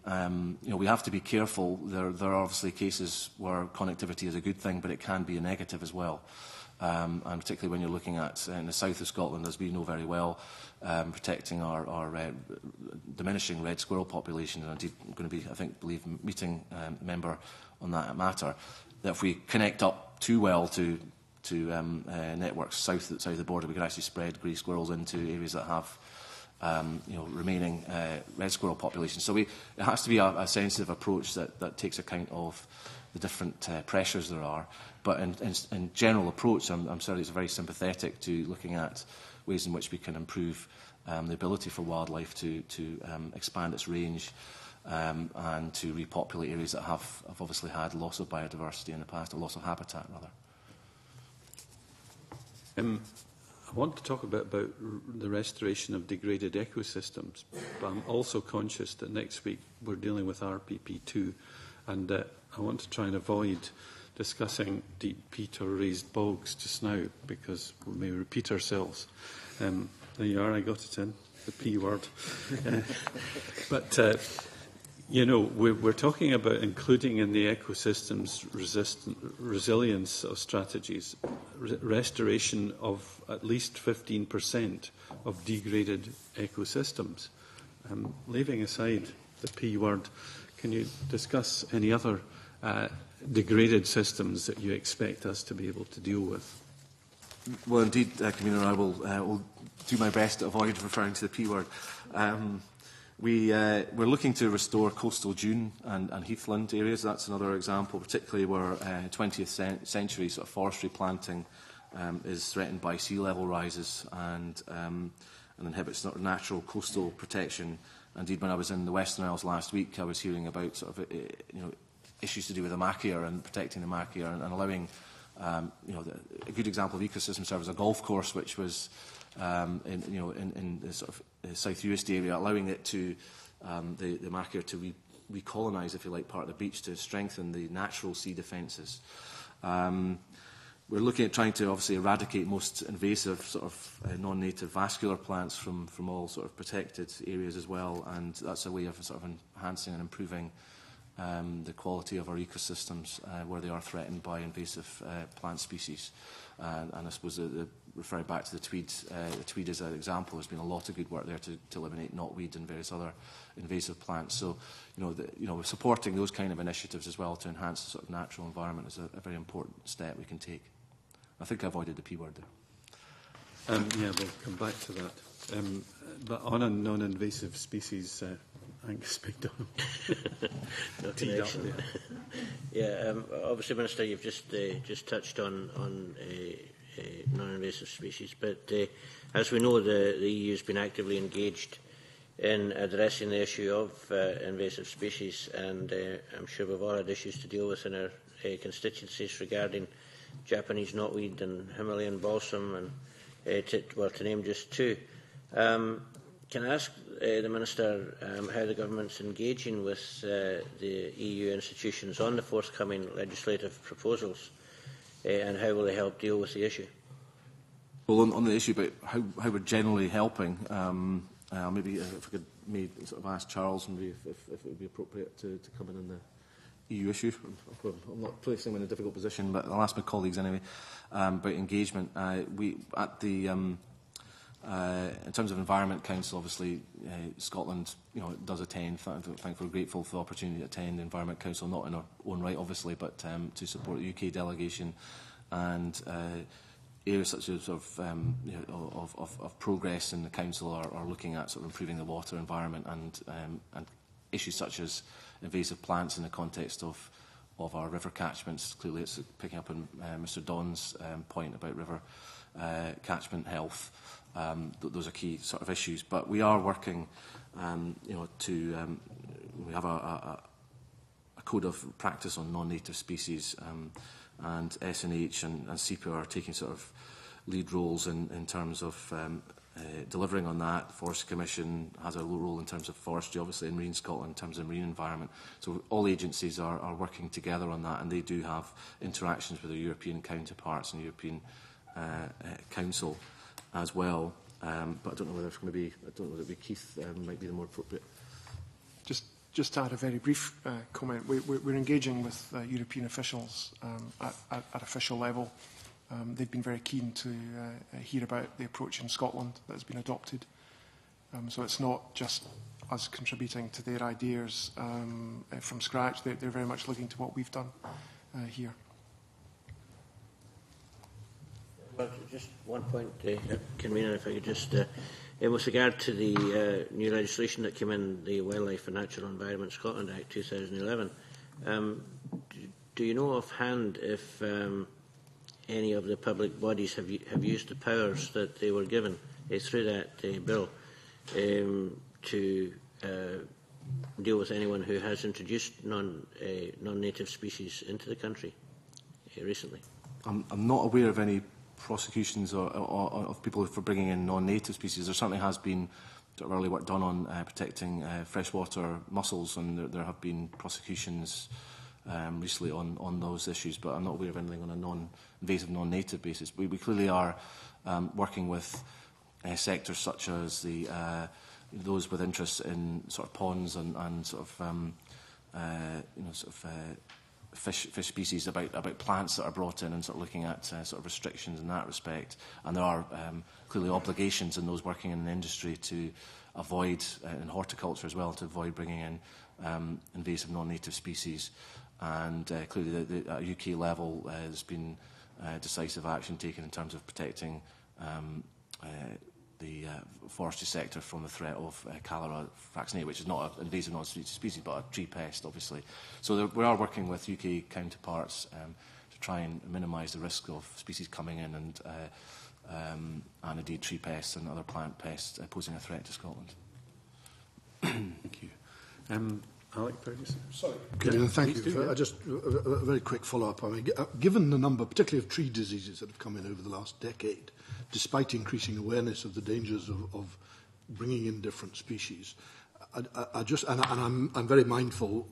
we have to be careful. There are obviously cases where connectivity is a good thing, but it can be a negative as well. And particularly when you're looking at, in the south of Scotland, as we know very well, protecting our diminishing red squirrel population, and indeed I'm going to be, I believe, meeting member on that matter, that if we connect up too well to networks south of the border, we can actually spread grey squirrels into areas that have remaining red squirrel population. So it has to be a sensitive approach that takes account of the different pressures there are. But in general approach, I'm certainly very sympathetic to looking at ways in which we can improve the ability for wildlife to expand its range and to repopulate areas that have obviously had loss of biodiversity in the past, or loss of habitat, rather. I want to talk a bit about the restoration of degraded ecosystems, but I'm also conscious that next week we're dealing with RPP2, and I want to try and avoid discussing deep peat or raised bogs just now, because we may repeat ourselves. There you are, I got it in, the P word. But we're talking about including in the ecosystems resilience of strategies, restoration of at least 15% of degraded ecosystems. Leaving aside the P word, can you discuss any other degraded systems that you expect us to be able to deal with? Well, indeed, Convener, I will do my best to avoid referring to the P word. We're looking to restore coastal dune and heathland areas. That's another example, particularly where 20th century sort of forestry planting is threatened by sea level rises and inhibits natural coastal protection. Indeed, when I was in the Western Isles last week, I was hearing about sort of issues to do with the macaque and protecting the macaque and allowing a good example of ecosystem service, a golf course which was in the sort of South Uist area, allowing it to the macaque to recolonise, if you like, part of the beach to strengthen the natural sea defences. We're looking at trying to obviously eradicate most invasive sort of non-native vascular plants from all sort of protected areas as well, and that's a way of sort of enhancing and improving the quality of our ecosystems where they are threatened by invasive plant species. And I suppose referring back to the Tweed as an example, there's been a lot of good work there to eliminate knotweed and various other invasive plants. So, we're supporting those kind of initiatives as well to enhance the sort of natural environment is a very important step we can take. I think I avoided the P word there. We'll come back to that. But on a non-invasive species, Angus MacDonald. No connection. Obviously, Minister, you've just touched on non-invasive species, but as we know, the EU has been actively engaged in addressing the issue of invasive species, and I'm sure we've all had issues to deal with in our constituencies regarding Japanese knotweed and Himalayan balsam, and to name just two. Can I ask the Minister how the Government's engaging with the EU institutions on the forthcoming legislative proposals, and how will they help deal with the issue? Well, on the issue about how we're generally helping, maybe if I could may sort of ask Charles maybe if it would be appropriate to come in on the EU issue. I'm not placing him in a difficult position, but I'll ask my colleagues anyway about engagement. We at the in terms of Environment Council, obviously Scotland, does attend. I think we're grateful for the opportunity to attend the Environment Council, not in our own right, obviously, but to support the UK delegation and. Areas such as of progress in the council are looking at sort of improving the water environment and issues such as invasive plants in the context of our river catchments. Clearly, it's picking up on Mr. Don's point about river catchment health. Those are key sort of issues. But we are working, we have a code of practice on non-native species. And SNH and CEPA are taking sort of lead roles in terms of delivering on that. Forest Commission has a role in terms of forestry, obviously, in Marine Scotland, in terms of marine environment. So all agencies are working together on that, and they do have interactions with their European counterparts and the European Council as well. But I don't know whether it's going to be, Keith might be the more appropriate. Just to add a very brief comment, we're engaging with European officials at official level. They've been very keen to hear about the approach in Scotland that has been adopted. So it's not just us contributing to their ideas from scratch. They're very much looking to what we've done here. Well, just one point, Convener, if I could just... with regard to the new legislation that came in, the Wildlife and Natural Environment Scotland Act 2011, do you know offhand if any of the public bodies have used the powers that they were given through that bill to deal with anyone who has introduced non-native species into the country recently? I'm not aware of any prosecutions or of people for bringing in non-native species. There certainly has been sort of early work done on protecting freshwater mussels, and there have been prosecutions recently on those issues, but I'm not aware of anything on a non-invasive, non-native basis. We clearly are working with sectors such as those with interest in sort of ponds and sort of fish species, about plants that are brought in, and sort of looking at sort of restrictions in that respect. And there are clearly obligations in those working in the industry to avoid, in horticulture as well, to avoid bringing in invasive non-native species. And clearly at a UK level there's been decisive action taken in terms of protecting the forestry sector from the threat of Cholera vaccinate, which is not an invasive non-native species, but a tree pest, obviously. So we are working with UK counterparts to try and minimise the risk of species coming in and indeed tree pests and other plant pests posing a threat to Scotland. Thank you. Alec Ferguson. Sorry. Thank you. Just a very quick follow-up. I mean, given the number, particularly of tree diseases that have come in over the last decade, despite increasing awareness of the dangers of bringing in different species, I'm very mindful.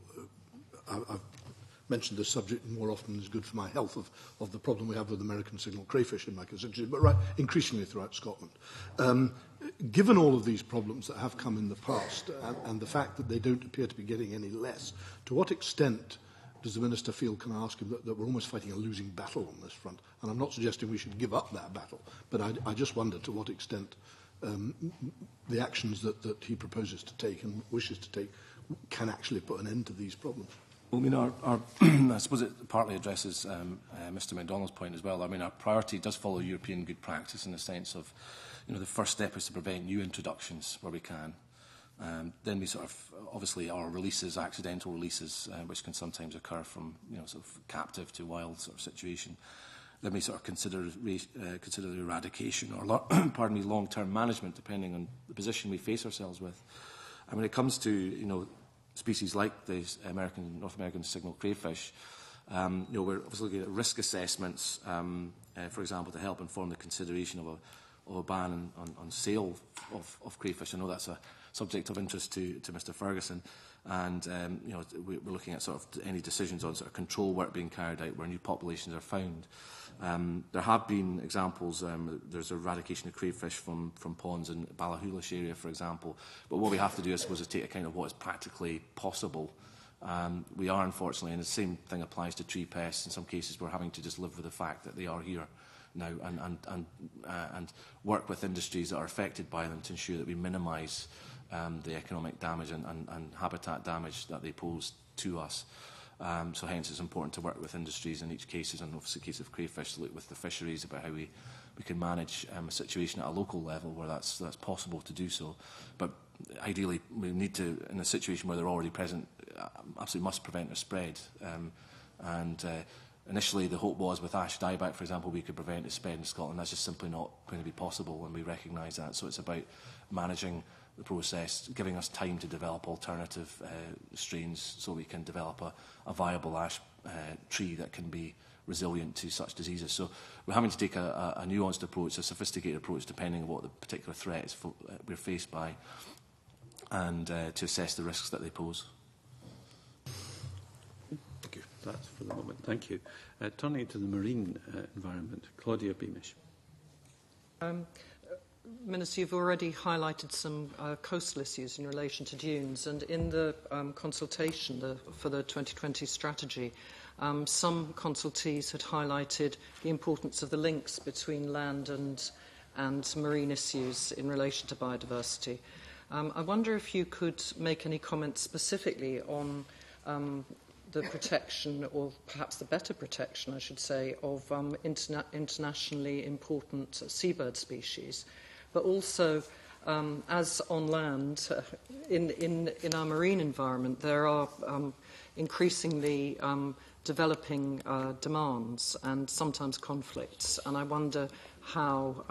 I've mentioned this subject more often than is good for my health of the problem we have with American signal crayfish in my constituency, but increasingly throughout Scotland. Given all of these problems that have come in the past and the fact that they don't appear to be getting any less, to what extent does the Minister feel, can I ask him, that we're almost fighting a losing battle on this front? And I'm not suggesting we should give up that battle, but I just wonder to what extent the actions that he proposes to take and wishes to take can actually put an end to these problems. Well, I mean, I suppose it partly addresses Mr MacDonald's point as well. I mean, our priority does follow European good practice in the sense of, the first step is to prevent new introductions where we can. Then we sort of, obviously, our releases, accidental releases, which can sometimes occur from, sort of captive to wild sort of situation. Then we sort of consider the eradication or, long-term management, depending on the position we face ourselves with. And when it comes to, species like the North American signal crayfish, we're obviously looking at risk assessments, for example, to help inform the consideration of a ban on sale of crayfish. I know that's a subject of interest to Mr Ferguson. And you know, we're looking at sort of any decisions on sort of control work being carried out where new populations are found. There have been examples. There's eradication of crayfish from ponds in Ballachulish area, for example. But what we have to do, I suppose, is take account of what is practically possible. We are, unfortunately, and the same thing applies to tree pests. In some cases, we're having to just live with the fact that they are here now and work with industries that are affected by them to ensure that we minimise the economic damage and habitat damage that they pose to us. So hence it's important to work with industries in each case, and obviously in the case of crayfish, to look with the fisheries about how we can manage a situation at a local level where that's possible to do so. But ideally, we need to, in a situation where they're already present, absolutely must prevent their spread. Initially, the hope was with ash dieback, for example, we could prevent its spread in Scotland. That's just simply not going to be possible, and we recognise that. So it's about managing the process, giving us time to develop alternative strains so we can develop a viable ash tree that can be resilient to such diseases. So we're having to take a nuanced approach, a sophisticated approach, depending on what the particular threats we're faced by, and to assess the risks that they pose. Thank you. That's for the moment. Thank you. Turning to the marine environment, Claudia Beamish. Minister, you've already highlighted some coastal issues in relation to dunes, and in the consultation for the 2020 strategy, some consultees had highlighted the importance of the links between land and marine issues in relation to biodiversity. I wonder if you could make any comments specifically on the protection, or perhaps the better protection, I should say, of internationally important seabird species, but also as on land, in our marine environment, there are increasingly developing demands and sometimes conflicts. And I wonder how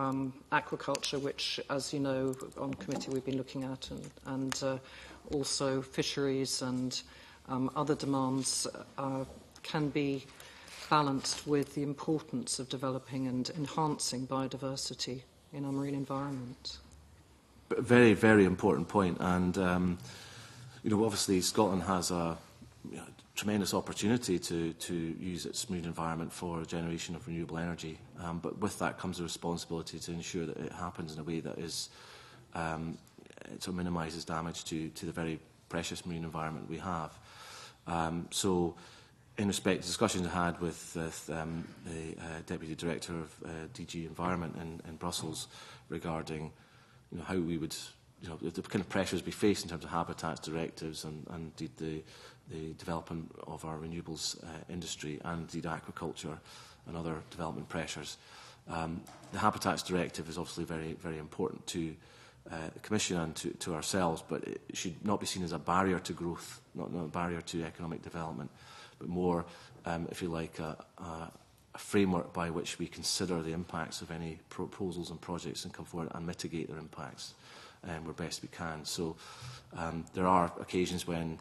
aquaculture, which, as you know, on committee we've been looking at, and also fisheries and other demands can be balanced with the importance of developing and enhancing biodiversity in our marine environment. Very, very important point. And, you know, obviously Scotland has a tremendous opportunity to use its marine environment for generation of renewable energy. But with that comes a responsibility to ensure that it happens in a way that is, sort of minimises damage to the very precious marine environment we have. So, in respect to discussions I had with the Deputy Director of DG Environment in Brussels regarding, you know, how we would, you know, the kind of pressures we face in terms of habitats directives and indeed the development of our renewables industry and indeed aquaculture and other development pressures. The Habitats Directive is obviously very, very important to the Commission and to ourselves, but it should not be seen as a barrier to growth, not a barrier to economic development, but more, if you like, a framework by which we consider the impacts of any proposals and projects and come forward and mitigate their impacts where best we can. So there are occasions when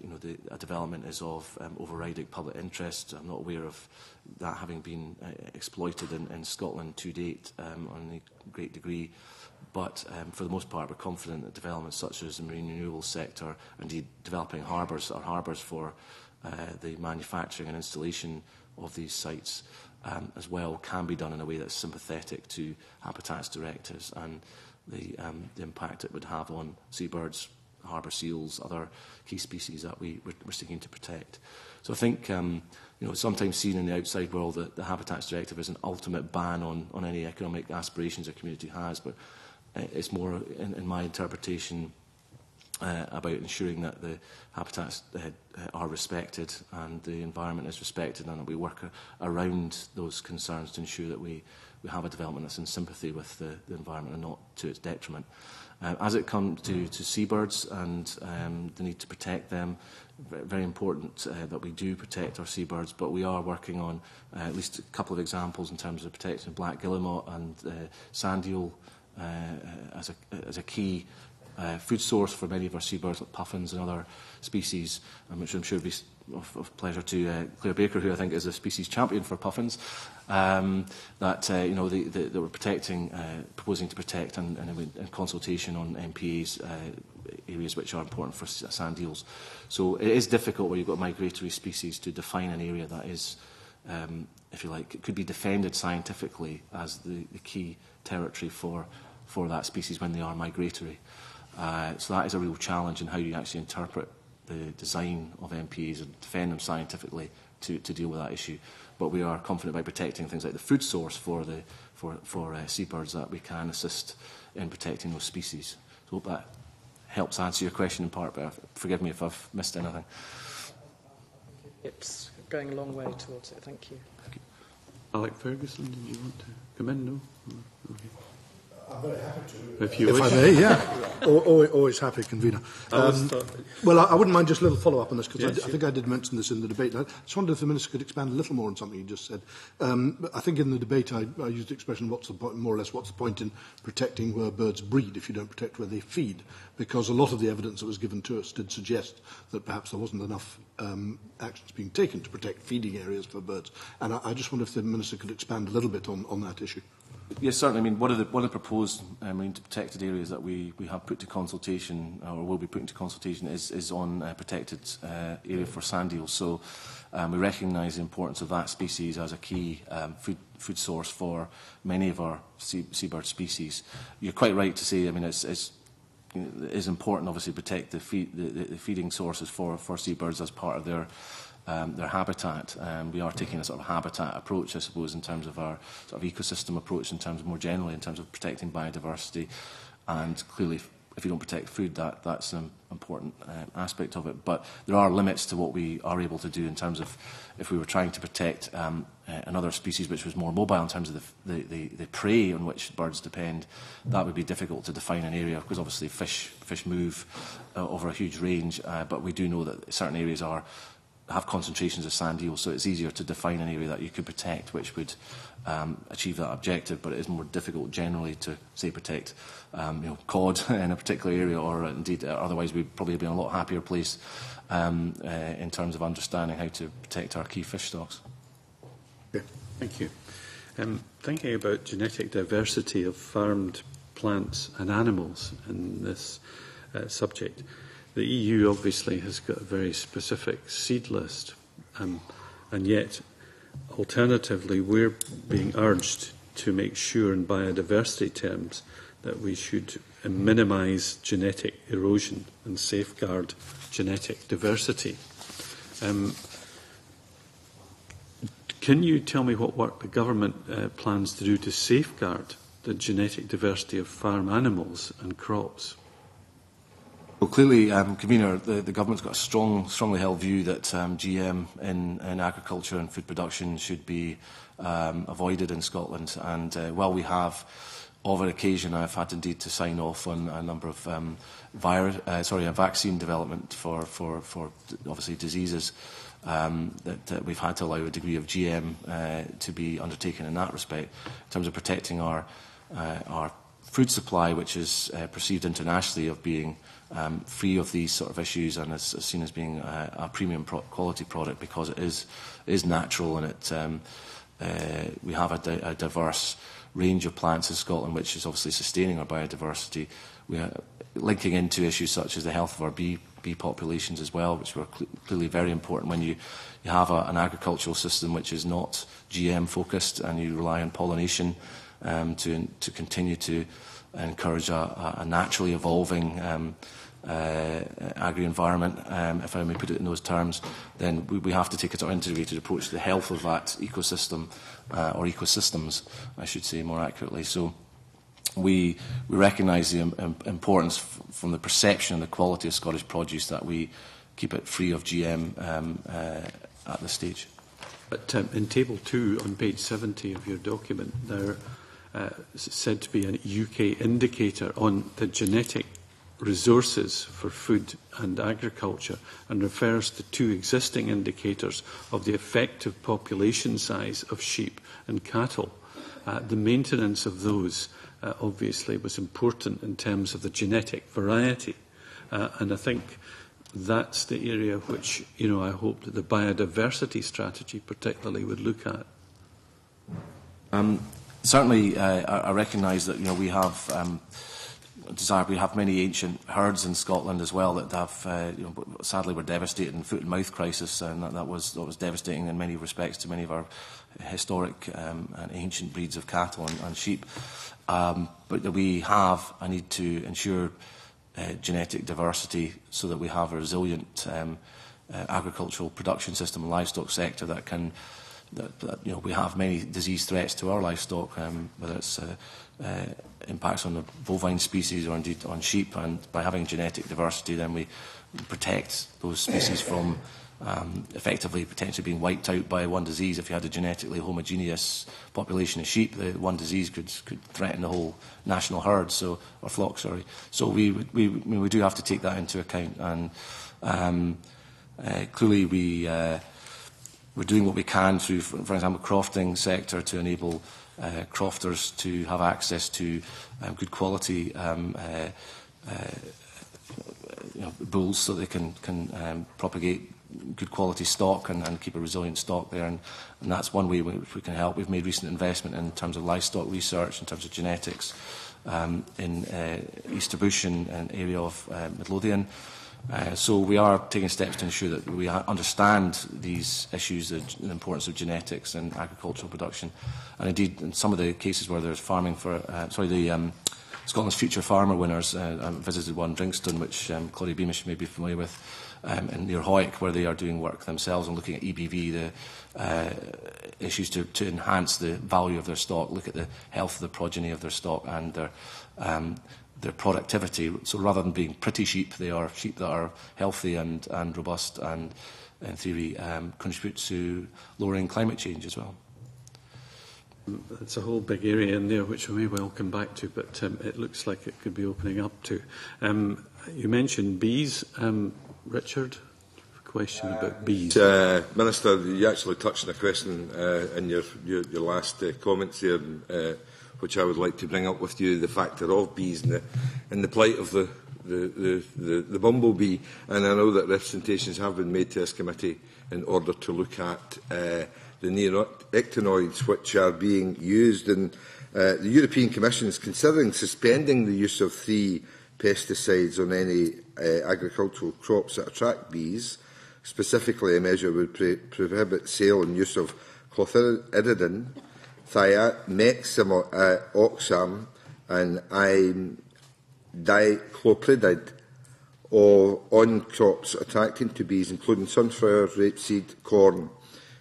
you know, a development is of overriding public interest. I'm not aware of that having been exploited in Scotland to date on a great degree. But for the most part, we're confident that developments such as the marine renewables sector, indeed developing harbours for the manufacturing and installation of these sites as well, can be done in a way that's sympathetic to habitats directives and the impact it would have on seabirds, harbour seals, other key species that we're seeking to protect. So I think you know, it's sometimes seen in the outside world that the Habitats Directive is an ultimate ban on any economic aspirations a community has, but it's more, in my interpretation, about ensuring that the habitats are respected and the environment is respected, and that we work around those concerns to ensure that we have a development that's in sympathy with the environment and not to its detriment. As it comes to seabirds and the need to protect them, very important that we do protect our seabirds, but we are working on at least a couple of examples in terms of protecting black guillemot and sand eel as a key food source for many of our seabirds, like puffins and other species, which I'm sure would be of pleasure to Claire Baker, who I think is a species champion for puffins, that you know, that we're protecting, proposing to protect, and in consultation on MPAs areas which are important for sand eels. So it is difficult where you've got migratory species to define an area that is, if you like, it could be defended scientifically as the key territory for that species when they are migratory. So that is a real challenge in how you actually interpret the design of MPAs and defend them scientifically to deal with that issue. But we are confident by protecting things like the food source for seabirds that we can assist in protecting those species. So I hope that helps answer your question in part, but forgive me if I've missed anything. It's going a long way towards it. Thank you. Alec Ferguson, did you want to come in? No? Okay. I'm very happy to. If I may, yeah. Always happy, convener. Well, I wouldn't mind just a little follow-up on this, because I think I did mention this in the debate. I just wondered if the Minister could expand a little more on something you just said. I think in the debate I used the expression, what's the point, more or less, what's the point in protecting where birds breed if you don't protect where they feed? Because a lot of the evidence that was given to us did suggest that perhaps there wasn't enough actions being taken to protect feeding areas for birds. And I just wonder if the Minister could expand a little bit on that issue. Yes, certainly. I mean, one of the proposed marine protected areas that we have put to consultation, or will be putting to consultation, is on protected area for sand eels. So we recognise the importance of that species as a key food source for many of our seabird species. You're quite right to say, I mean, it is important, obviously, to protect the feeding sources for seabirds as part of their habitat. We are taking a sort of habitat approach, I suppose, in terms of our sort of ecosystem approach, in terms of more generally, in terms of protecting biodiversity. And clearly, if you don't protect food, that's an important aspect of it. But there are limits to what we are able to do in terms of if we were trying to protect another species which was more mobile in terms of the prey on which birds depend. That would be difficult to define an area, because obviously fish move over a huge range. But we do know that certain areas have concentrations of sand eels, so it's easier to define an area that you could protect which would achieve that objective, but it is more difficult generally to, say, protect cod in a particular area, or indeed otherwise we'd probably be in a lot happier place in terms of understanding how to protect our key fish stocks. Okay. Thank you. Thinking about genetic diversity of farmed plants and animals in this subject, the EU obviously has got a very specific seed list, and yet, alternatively, we're being urged to make sure in biodiversity terms that we should minimise genetic erosion and safeguard genetic diversity. Can you tell me what work the government plans to do to safeguard the genetic diversity of farm animals and crops? Well, clearly, Convener, the government's got a strongly held view that GM in agriculture and food production should be avoided in Scotland. And while we have, on occasion, I've had indeed to sign off on a number of vaccine development for obviously diseases, that we've had to allow a degree of GM to be undertaken in that respect, in terms of protecting our food supply, which is perceived internationally of being free of these sort of issues and is seen as being a premium quality product because it is natural, and we have a diverse range of plants in Scotland, which is obviously sustaining our biodiversity. We are linking into issues such as the health of our bee populations as well, which were clearly very important when you have an agricultural system which is not GM focused and you rely on pollination to continue to encourage a naturally evolving agri-environment, if I may put it in those terms. Then we have to take a sort of integrated approach to the health of that ecosystem, or ecosystems, I should say more accurately. So we recognise the importance from the perception and the quality of Scottish produce that we keep it free of GM at this stage. But in Table 2 on page 70 of your document, there is said to be a UK indicator on the genetic resources for food and agriculture, and refers to two existing indicators of the effective population size of sheep and cattle. The maintenance of those obviously was important in terms of the genetic variety, and I think that's the area which I hope that the biodiversity strategy particularly would look at. Certainly, I recognise that we have desire. We have many ancient herds in Scotland as well that have, sadly, were devastated in the foot and mouth crisis, and that was devastating in many respects to many of our historic and ancient breeds of cattle and sheep. But we have a need to ensure genetic diversity so that we have a resilient agricultural production system and livestock sector that can. We have many disease threats to our livestock, whether it's impacts on the bovine species or indeed on sheep, and by having genetic diversity then we protect those species from effectively potentially being wiped out by one disease. If you had a genetically homogeneous population of sheep, the one disease could threaten the whole national herd, or flock, sorry. So we do have to take that into account, and clearly we're doing what we can through, for example, crofting sector to enable crofters to have access to good quality bulls so they can propagate good quality stock and keep a resilient stock there, and that's one way which we can help. We've made recent investment in terms of livestock research, in terms of genetics in Easter Bush and an area of Midlothian. So we are taking steps to ensure that we understand these issues, the importance of genetics and agricultural production. And indeed, in some of the cases where there's farming for, Scotland's Future Farmer winners, I visited one, Dringstone, which Claudia Beamish may be familiar with, and near Hoyk, where they are doing work themselves and looking at EBV, the issues to enhance the value of their stock, look at the health of the progeny of their stock and their productivity. So rather than being pretty sheep, they are sheep that are healthy and robust and, in theory, contribute to lowering climate change as well. It's a whole big area in there which we may well come back to, but it looks like it could be opening up to. You mentioned bees. Richard, a question about bees. Minister, you actually touched on a question in your last comments there, which I would like to bring up with you, the factor of bees and the plight of the bumblebee. And I know that representations have been made to this committee in order to look at the neonicotinoids which are being used. And the European Commission is considering suspending the use of 3 pesticides on any agricultural crops that attract bees. Specifically, a measure would prohibit sale and use of clothiridin, thiameximoxam and diclopridid on crops attracting to bees, including sunflower, rapeseed, corn.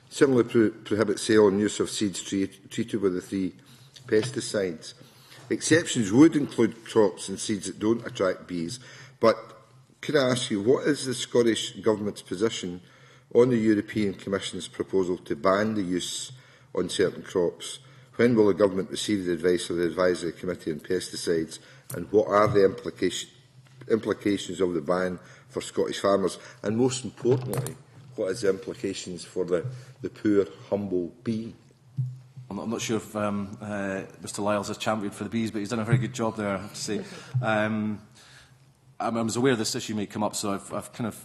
Similarly, prohibit sale and use of seeds treated with the 3 pesticides. Exceptions would include crops and seeds that don't attract bees, but could I ask you, what is the Scottish Government's position on the European Commission's proposal to ban the use on certain crops? When will the Government receive the advice of the Advisory Committee on Pesticides, and what are the implications of the ban for Scottish farmers? And most importantly, what is the implications for the poor, humble bee? I'm not sure if Mr Lyles has championed for the bees, but he's done a very good job there, I have to say. I was aware this issue may come up, so I've kind of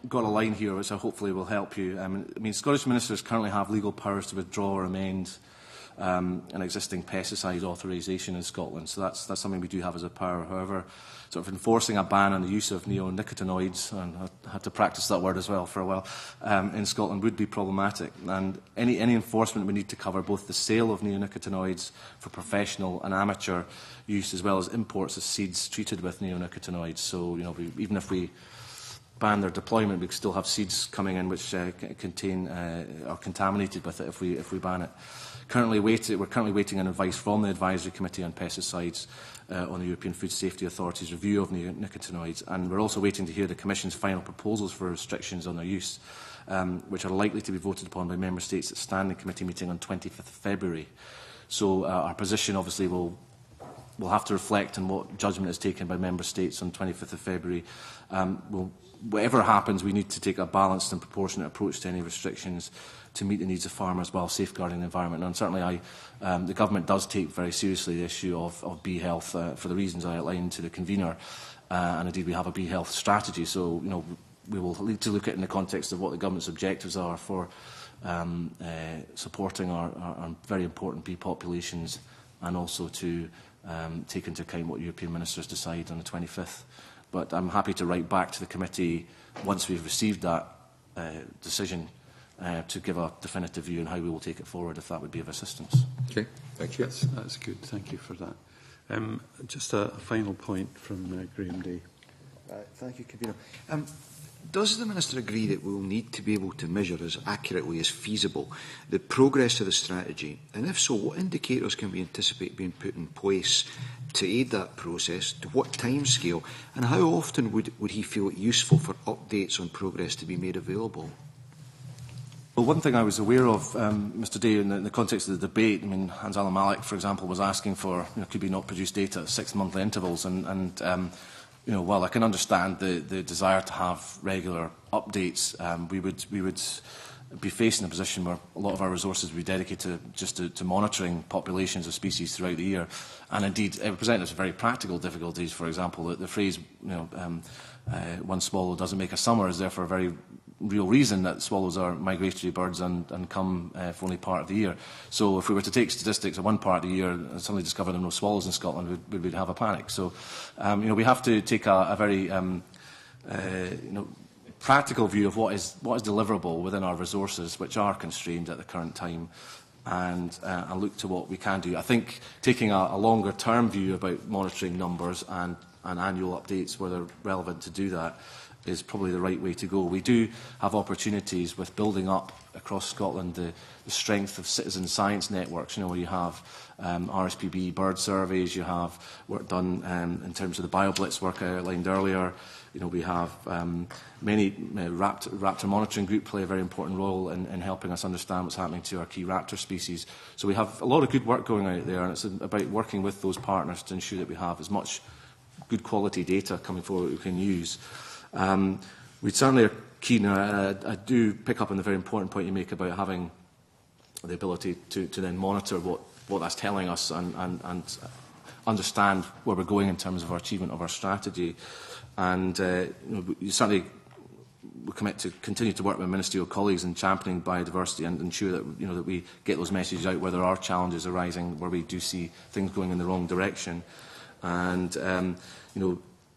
got a line here which I hopefully will help you. Scottish ministers currently have legal powers to withdraw or amend an existing pesticide authorisation in Scotland, so that's something we do have as a power. However, sort of enforcing a ban on the use of neonicotinoids, and I had to practice that word as well for a while, in Scotland would be problematic. And any enforcement would need to cover both the sale of neonicotinoids for professional and amateur use, as well as imports of seeds treated with neonicotinoids. So, even if we ban their deployment, we still have seeds coming in which contain are contaminated with it if we ban it. We're currently waiting on advice from the Advisory Committee on Pesticides on the European Food Safety Authority's review of neonicotinoids, and we're also waiting to hear the Commission's final proposals for restrictions on their use, which are likely to be voted upon by Member States at Standing Committee meeting on 25th of February. So our position obviously will have to reflect on what judgment is taken by Member States on 25th of February. Whatever happens, we need to take a balanced and proportionate approach to any restrictions to meet the needs of farmers while safeguarding the environment. And certainly the Government does take very seriously the issue of bee health for the reasons I outlined to the convener. And indeed we have a bee health strategy, so we will need to look at it in the context of what the Government's objectives are for supporting our very important bee populations, and also to take into account what European ministers decide on the 25th. But I'm happy to write back to the committee once we've received that decision to give a definitive view on how we will take it forward, if that would be of assistance. Okay, thank you. That's good. Thank you for that. Just a final point from Graham Day. Thank you, Convener. Does the Minister agree that we will need to be able to measure as accurately as feasible the progress of the strategy? And if so, what indicators can we anticipate being put in place to aid that process? To what timescale? And how often would he feel it useful for updates on progress to be made available? Well, one thing I was aware of, Mr Day, in the context of the debate, I mean, Hans Alan Malik, for example, was asking for, could we not produce data at 6-month intervals? And while I can understand the desire to have regular updates, we would be facing a position where a lot of our resources would be dedicated just to monitoring populations of species throughout the year. And indeed, it would present us very practical difficulties. For example, the phrase, one swallow doesn't make a summer is there for a very real reason that swallows are migratory birds and come for only part of the year. So if we were to take statistics of one part of the year and suddenly discover there are no swallows in Scotland, we'd have a panic. So we have to take a very practical view of what is deliverable within our resources, which are constrained at the current time, and look to what we can do. I think taking a longer term view about monitoring numbers and annual updates where they're relevant to do that is probably the right way to go. We do have opportunities with building up across Scotland the strength of citizen science networks, where you have RSPB bird surveys, you have work done in terms of the BioBlitz work I outlined earlier. We have many raptor monitoring group play a very important role in helping us understand what's happening to our key raptor species. So we have a lot of good work going on out there, and it's about working with those partners to ensure that we have as much good quality data coming forward that we can use. We certainly are keen, I do pick up on the very important point you make about having the ability to then monitor what that's telling us and understand where we're going in terms of our achievement of our strategy. And certainly we commit to continue to work with ministerial colleagues in championing biodiversity and ensure that that we get those messages out where there are challenges arising, where we do see things going in the wrong direction. And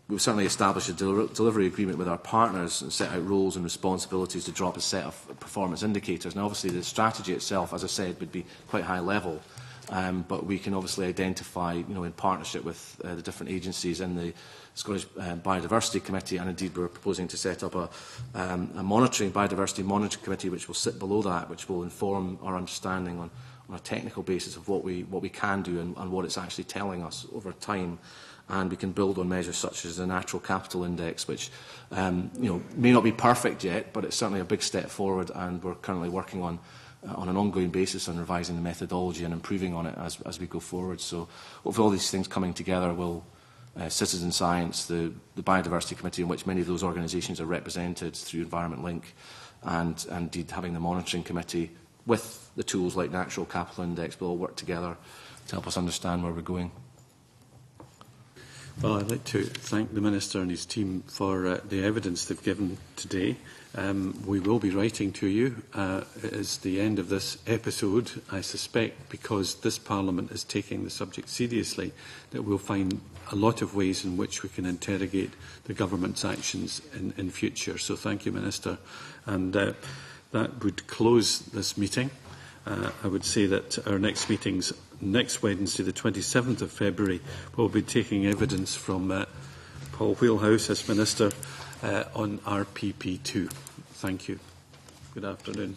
we've certainly established a delivery agreement with our partners and set out roles and responsibilities to drop a set of performance indicators. Now, obviously, the strategy itself, as I said, would be quite high level, but we can obviously identify, in partnership with the different agencies in the Scottish Biodiversity Committee, and indeed we're proposing to set up a biodiversity monitoring committee which will sit below that, which will inform our understanding on a technical basis of what we can do and what it's actually telling us over time. And we can build on measures such as the Natural Capital Index, which may not be perfect yet, but it's certainly a big step forward, and we're currently working on an ongoing basis on revising the methodology and improving on it as we go forward. So with all these things coming together, will citizen science, the Biodiversity Committee, in which many of those organisations are represented through Environment Link, and indeed having the monitoring committee with the tools like Natural Capital Index, will all work together to help us understand where we're going. Well, I'd like to thank the Minister and his team for the evidence they've given today. We will be writing to you. It is the end of this episode, I suspect, because this Parliament is taking the subject seriously, that we'll find a lot of ways in which we can interrogate the Government's actions in future. So thank you, Minister. And that would close this meeting. I would say that our next meeting's next Wednesday, the 27th of February, we'll be taking evidence from Paul Wheelhouse as Minister on RPP2. Thank you. Good afternoon.